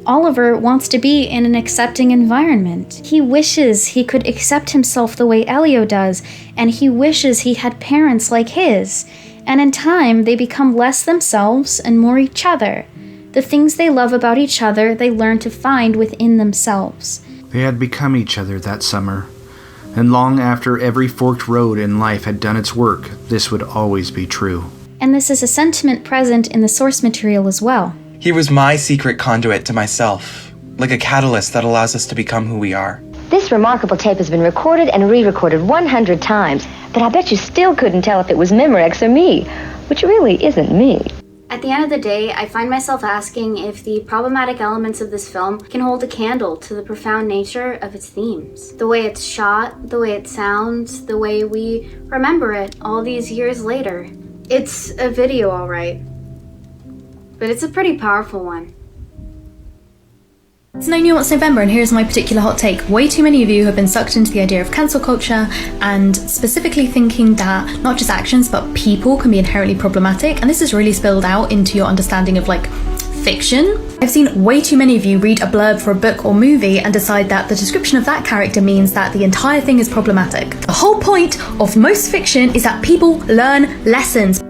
Oliver wants to be in an accepting environment. He wishes he could accept himself the way Elio does, and he wishes he had parents like his. And in time, they become less themselves and more each other. The things they love about each other, they learn to find within themselves. They had become each other that summer. And long after every forked road in life had done its work, this would always be true. And this is a sentiment present in the source material as well. He was my secret conduit to myself, like a catalyst that allows us to become who we are. This remarkable tape has been recorded and re-recorded 100 times, but I bet you still couldn't tell if it was Memorex or me, which really isn't me. At the end of the day, I find myself asking if the problematic elements of this film can hold a candle to the profound nature of its themes. The way it's shot, the way it sounds, the way we remember it all these years later. It's a video, all right, but it's a pretty powerful one. It's 9 Nuance November, and here's my particular hot take. Way too many of you have been sucked into the idea of cancel culture, and specifically thinking that not just actions, but people can be inherently problematic, and this is really spilled out into your understanding of, like, fiction. I've seen way too many of you read a blurb for a book or movie and decide that the description of that character means that the entire thing is problematic. The whole point of most fiction is that people learn lessons.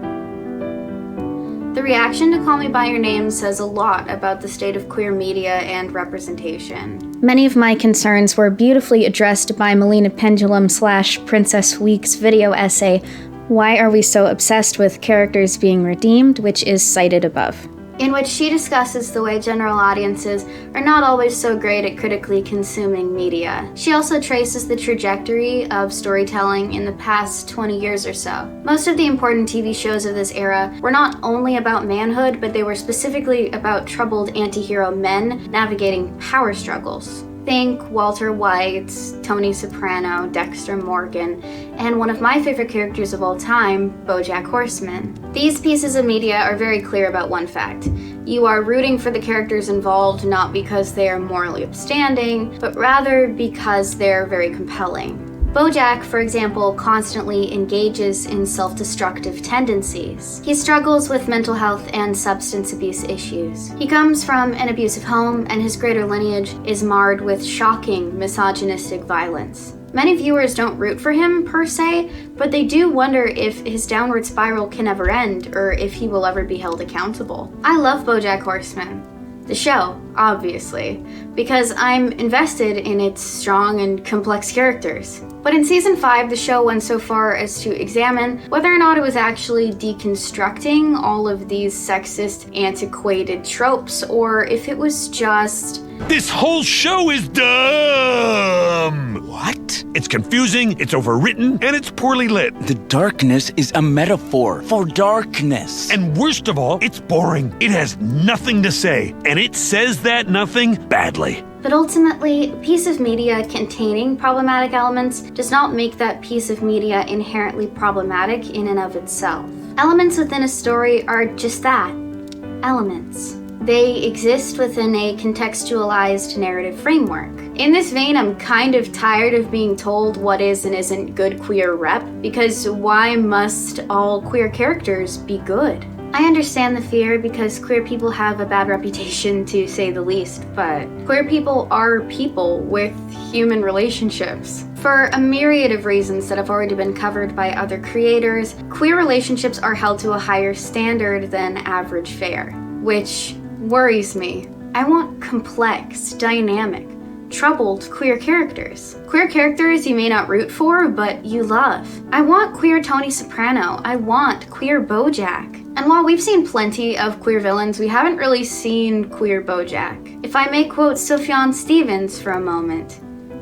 The reaction to Call Me By Your Name says a lot about the state of queer media and representation. Many of my concerns were beautifully addressed by Melina Pendulum / Princess Week's video essay, Why Are We So Obsessed with Characters Being Redeemed?, which is cited above, in which she discusses the way general audiences are not always so great at critically consuming media. She also traces the trajectory of storytelling in the past 20 years or so. Most of the important TV shows of this era were not only about manhood, but they were specifically about troubled anti-hero men navigating power struggles. Think Walter White, Tony Soprano, Dexter Morgan, and one of my favorite characters of all time, BoJack Horseman. These pieces of media are very clear about one fact. You are rooting for the characters involved not because they are morally upstanding, but rather because they're very compelling. BoJack, for example, constantly engages in self-destructive tendencies. He struggles with mental health and substance abuse issues. He comes from an abusive home, and his greater lineage is marred with shocking misogynistic violence. Many viewers don't root for him, per se, but they do wonder if his downward spiral can ever end, or if he will ever be held accountable. I love BoJack Horseman. The show, obviously, because I'm invested in its strong and complex characters. But in season 5, the show went so far as to examine whether or not it was actually deconstructing all of these sexist, antiquated tropes, or if it was just... This whole show is dumb! What? It's confusing, it's overwritten, and it's poorly lit. The darkness is a metaphor for darkness. And worst of all, it's boring. It has nothing to say, and it says that nothing badly. But ultimately, a piece of media containing problematic elements does not make that piece of media inherently problematic in and of itself. Elements within a story are just that, elements. They exist within a contextualized narrative framework. In this vein, I'm kind of tired of being told what is and isn't good queer rep, because why must all queer characters be good? I understand the fear because queer people have a bad reputation, to say the least, but queer people are people with human relationships. For a myriad of reasons that have already been covered by other creators, queer relationships are held to a higher standard than average fare, which worries me. I want complex, dynamic, troubled queer characters. Queer characters you may not root for, but you love. I want queer Tony Soprano. I want queer BoJack. And while we've seen plenty of queer villains, we haven't really seen queer BoJack. If I may quote Sufjan Stevens for a moment,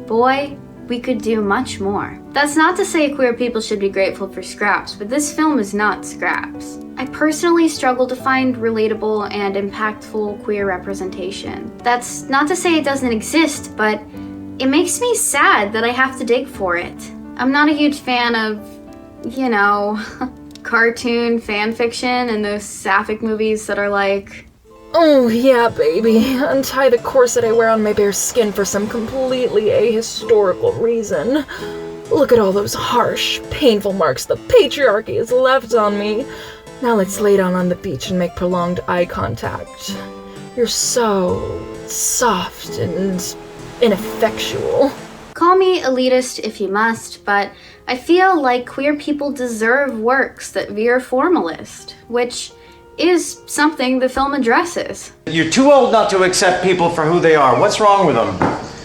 boy, we could do much more. That's not to say queer people should be grateful for Scraps, but this film is not Scraps. I personally struggle to find relatable and impactful queer representation. That's not to say it doesn't exist, but it makes me sad that I have to dig for it. I'm not a huge fan of, you know, cartoon fan fiction and those sapphic movies that are like, oh yeah, baby, untie the corset I wear on my bare skin for some completely ahistorical reason. Look at all those harsh, painful marks the patriarchy has left on me. Now let's lay down on the beach and make prolonged eye contact. You're so soft and ineffectual. Call me elitist if you must, but I feel like queer people deserve works that veer formalist, which is something the film addresses. You're too old not to accept people for who they are. What's wrong with them?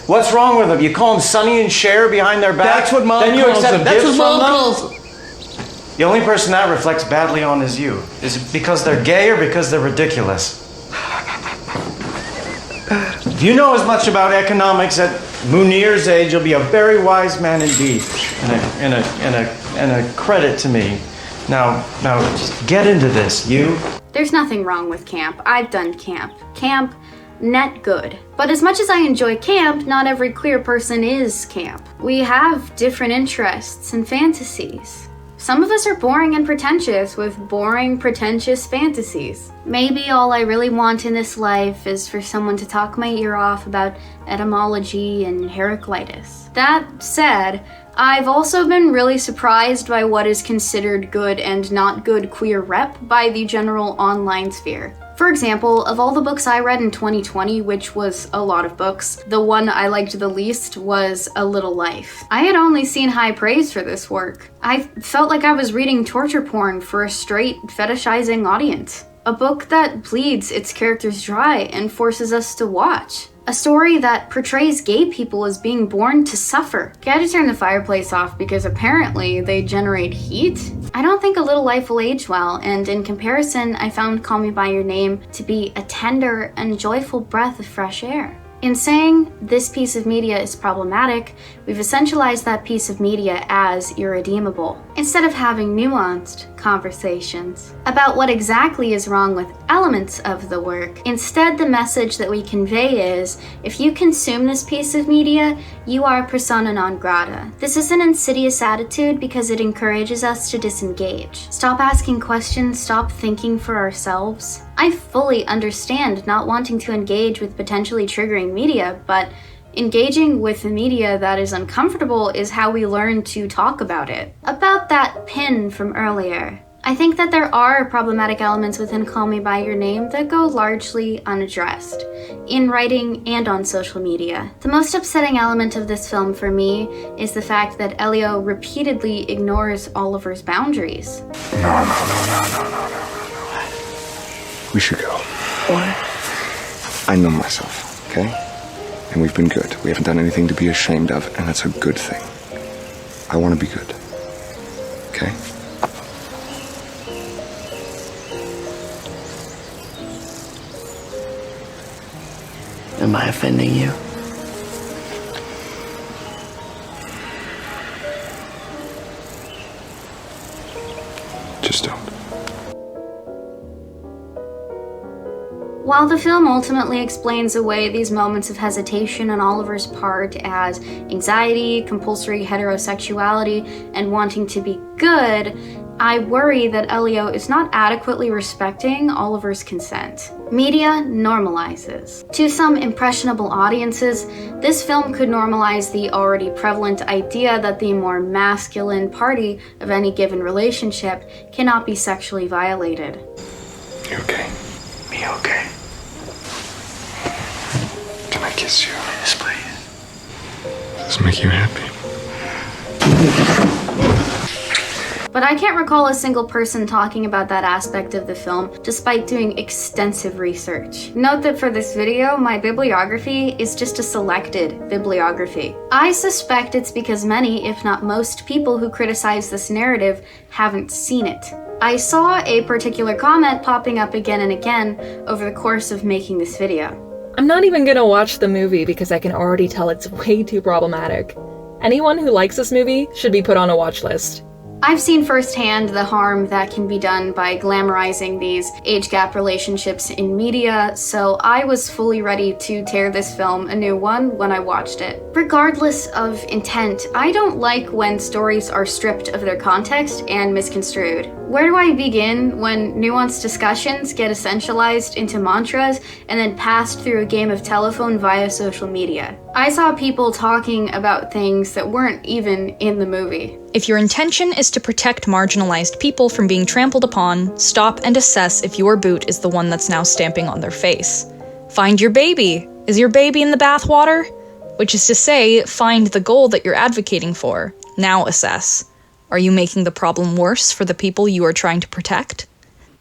What's wrong with them? You call them Sonny and Cher behind their back? That's what Mom then you calls accept them. That's gifts what Mom from them? calls them. The only person that reflects badly on is you. Is it because they're gay or because they're ridiculous? If you know as much about economics at Munir's age, you'll be a very wise man indeed, and a credit to me. Now, just get into this, you. There's nothing wrong with camp. I've done camp. Camp, net good. But as much as I enjoy camp, not every queer person is camp. We have different interests and fantasies. Some of us are boring and pretentious with boring, pretentious fantasies. Maybe all I really want in this life is for someone to talk my ear off about etymology and Heraclitus. That said, I've also been really surprised by what is considered good and not good queer rep by the general online sphere. For example, of all the books I read in 2020, which was a lot of books, the one I liked the least was A Little Life. I had only seen high praise for this work. I felt like I was reading torture porn for a straight, fetishizing audience. A book that bleeds its characters dry and forces us to watch. A story that portrays gay people as being born to suffer. I had to turn the fireplace off because apparently they generate heat. I don't think A Little Life will age well, and in comparison, I found Call Me By Your Name to be a tender and joyful breath of fresh air. In saying this piece of media is problematic, we've essentialized that piece of media as irredeemable, instead of having nuanced conversations about what exactly is wrong with elements of the work. Instead, the message that we convey is, if you consume this piece of media, you are persona non grata. This is an insidious attitude because it encourages us to disengage. Stop asking questions, stop thinking for ourselves. I fully understand not wanting to engage with potentially triggering media, but engaging with the media that is uncomfortable is how we learn to talk about it. About that pin from earlier, I think that there are problematic elements within Call Me By Your Name that go largely unaddressed, in writing and on social media. The most upsetting element of this film for me is the fact that Elio repeatedly ignores Oliver's boundaries. No. We should go. What? I know myself, okay? And we've been good. We haven't done anything to be ashamed of, and that's a good thing. I want to be good. Okay? Am I offending you? Just don't. While the film ultimately explains away these moments of hesitation on Oliver's part as anxiety, compulsory heterosexuality, and wanting to be good, I worry that Elio is not adequately respecting Oliver's consent. Media normalizes. To some impressionable audiences, this film could normalize the already prevalent idea that the more masculine party of any given relationship cannot be sexually violated. You okay? Me okay? Can I kiss you? Yes, please. Does this make you happy? But I can't recall a single person talking about that aspect of the film, despite doing extensive research. Note that for this video, my bibliography is just a selected bibliography. I suspect it's because many, if not most, people who criticize this narrative haven't seen it. I saw a particular comment popping up again and again over the course of making this video. I'm not even gonna watch the movie because I can already tell it's way too problematic. Anyone who likes this movie should be put on a watch list. I've seen firsthand the harm that can be done by glamorizing these age gap relationships in media, so I was fully ready to tear this film a new one when I watched it. Regardless of intent, I don't like when stories are stripped of their context and misconstrued. Where do I begin when nuanced discussions get essentialized into mantras and then passed through a game of telephone via social media? I saw people talking about things that weren't even in the movie. If your intention is to protect marginalized people from being trampled upon, stop and assess if your boot is the one that's now stamping on their face. Find your baby. Is your baby in the bathwater? Which is to say, find the goal that you're advocating for. Now assess. Are you making the problem worse for the people you are trying to protect?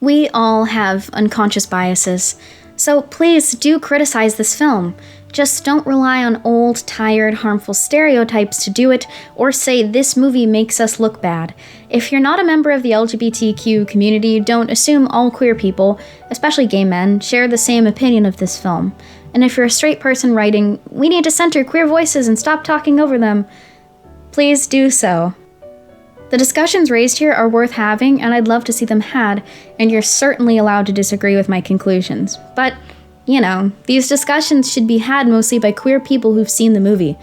We all have unconscious biases. So please do criticize this film. Just don't rely on old, tired, harmful stereotypes to do it, or say this movie makes us look bad. If you're not a member of the LGBTQ community, don't assume all queer people, especially gay men, share the same opinion of this film. And if you're a straight person writing, we need to center queer voices and stop talking over them, please do so. The discussions raised here are worth having, and I'd love to see them had, and you're certainly allowed to disagree with my conclusions. But, you know, these discussions should be had mostly by queer people who've seen the movie.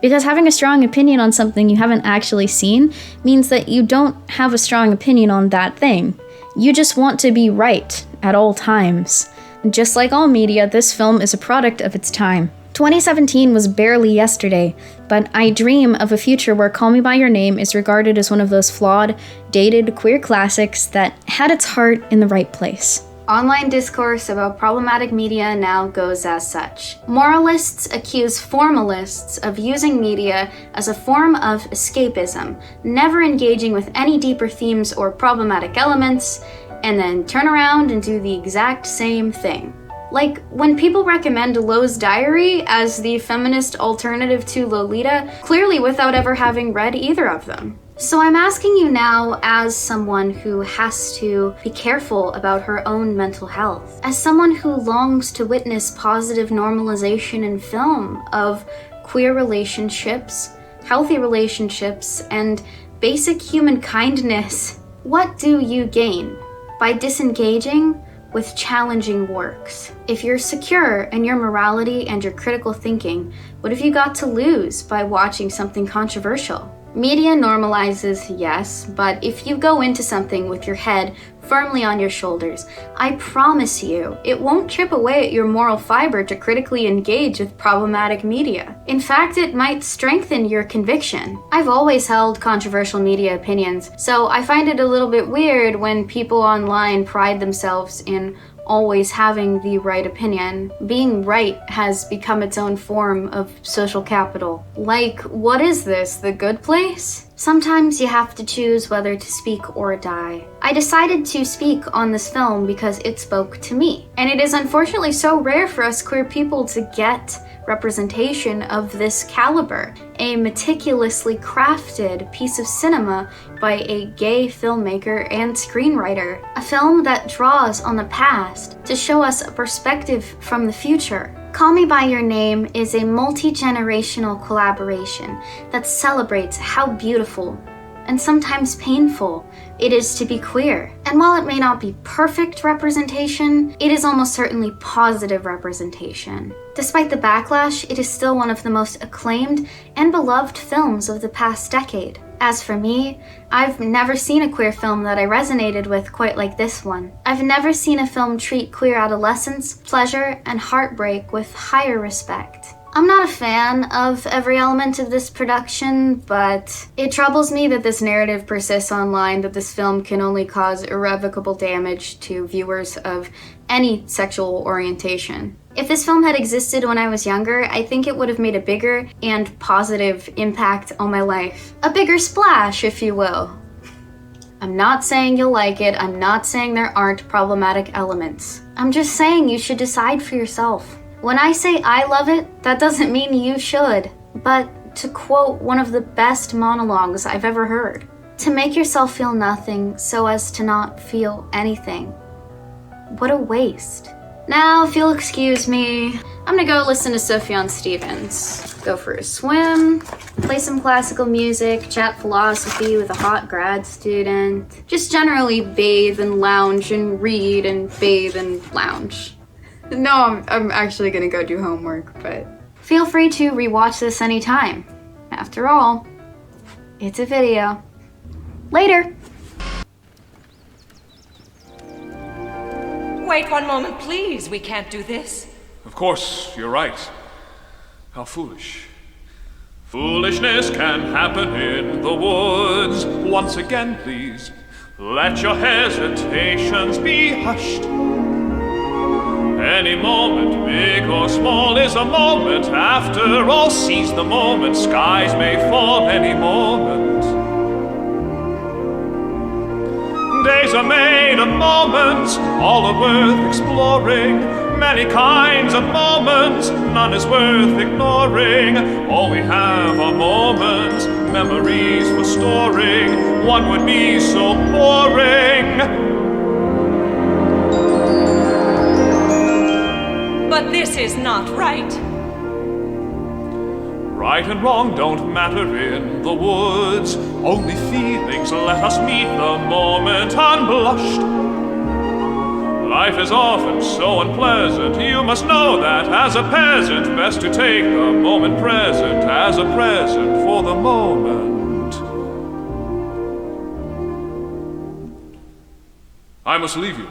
Because having a strong opinion on something you haven't actually seen means that you don't have a strong opinion on that thing. You just want to be right at all times. Just like all media, this film is a product of its time. 2017 was barely yesterday, but I dream of a future where Call Me By Your Name is regarded as one of those flawed, dated queer classics that had its heart in the right place. Online discourse about problematic media now goes as such. Moralists accuse formalists of using media as a form of escapism, never engaging with any deeper themes or problematic elements, and then turn around and do the exact same thing. Like, when people recommend Lo's Diary as the feminist alternative to Lolita, clearly without ever having read either of them. So I'm asking you now, as someone who has to be careful about her own mental health, as someone who longs to witness positive normalization in film of queer relationships, healthy relationships, and basic human kindness, what do you gain by disengaging with challenging works? If you're secure in your morality and your critical thinking, what have you got to lose by watching something controversial? Media normalizes, yes, but if you go into something with your head firmly on your shoulders, I promise you, it won't chip away at your moral fiber to critically engage with problematic media. In fact, it might strengthen your conviction. I've always held controversial media opinions, so I find it a little bit weird when people online pride themselves in always having the right opinion. Being right has become its own form of social capital. Like, what is this, The Good Place? Sometimes you have to choose whether to speak or die. I decided to speak on this film because it spoke to me. And it is unfortunately so rare for us queer people to get representation of this caliber. A meticulously crafted piece of cinema by a gay filmmaker and screenwriter. A film that draws on the past to show us a perspective from the future. Call Me By Your Name is a multi-generational collaboration that celebrates how beautiful and sometimes painful it is to be queer. And while it may not be perfect representation, it is almost certainly positive representation. Despite the backlash, it is still one of the most acclaimed and beloved films of the past decade. As for me, I've never seen a queer film that I resonated with quite like this one. I've never seen a film treat queer adolescence, pleasure, and heartbreak with higher respect. I'm not a fan of every element of this production, but it troubles me that this narrative persists online that this film can only cause irrevocable damage to viewers of any sexual orientation. If this film had existed when I was younger, I think it would have made a bigger and positive impact on my life. A bigger splash, if you will. I'm not saying you'll like it, I'm not saying there aren't problematic elements. I'm just saying you should decide for yourself. When I say I love it, that doesn't mean you should. But to quote one of the best monologues I've ever heard, to make yourself feel nothing so as to not feel anything. What a waste. Now, if you'll excuse me, I'm gonna go listen to Sufjan Stevens. Go for a swim, play some classical music, chat philosophy with a hot grad student. Just generally bathe and lounge and read and bathe and lounge. No, I'm actually gonna go do homework, but feel free to rewatch this anytime. After all, it's a video. Later! Wait one moment, please. We can't do this. Of course, you're right. How foolish. Foolishness can happen in the woods. Once again, please, let your hesitations be hushed. Any moment, big or small, is a moment. After all, seize the moment. Skies may fall any moment. Days are made of moments, all are worth exploring. Many kinds of moments, none is worth ignoring. All we have are moments, memories for storing. One would be so boring. But this is not right. Right and wrong don't matter in the woods. Only feelings let us meet the moment unblushed. Life is often so unpleasant. You must know that as a peasant, best to take the moment present as a present for the moment. I must leave you.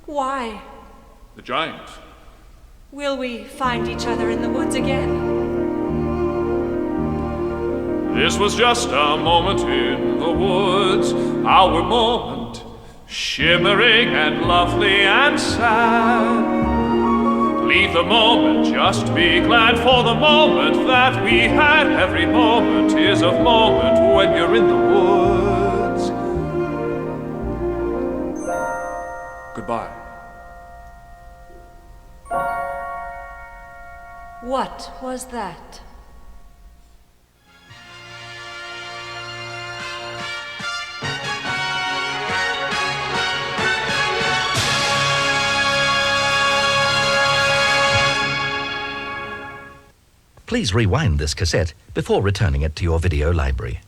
Why? The giant. Will we find each other in the woods again? This was just a moment in the woods, our moment, shimmering and lovely and sad. Leave the moment, just be glad for the moment that we had. Every moment is a moment when you're in the woods. Goodbye. What was that? Please rewind this cassette before returning it to your video library.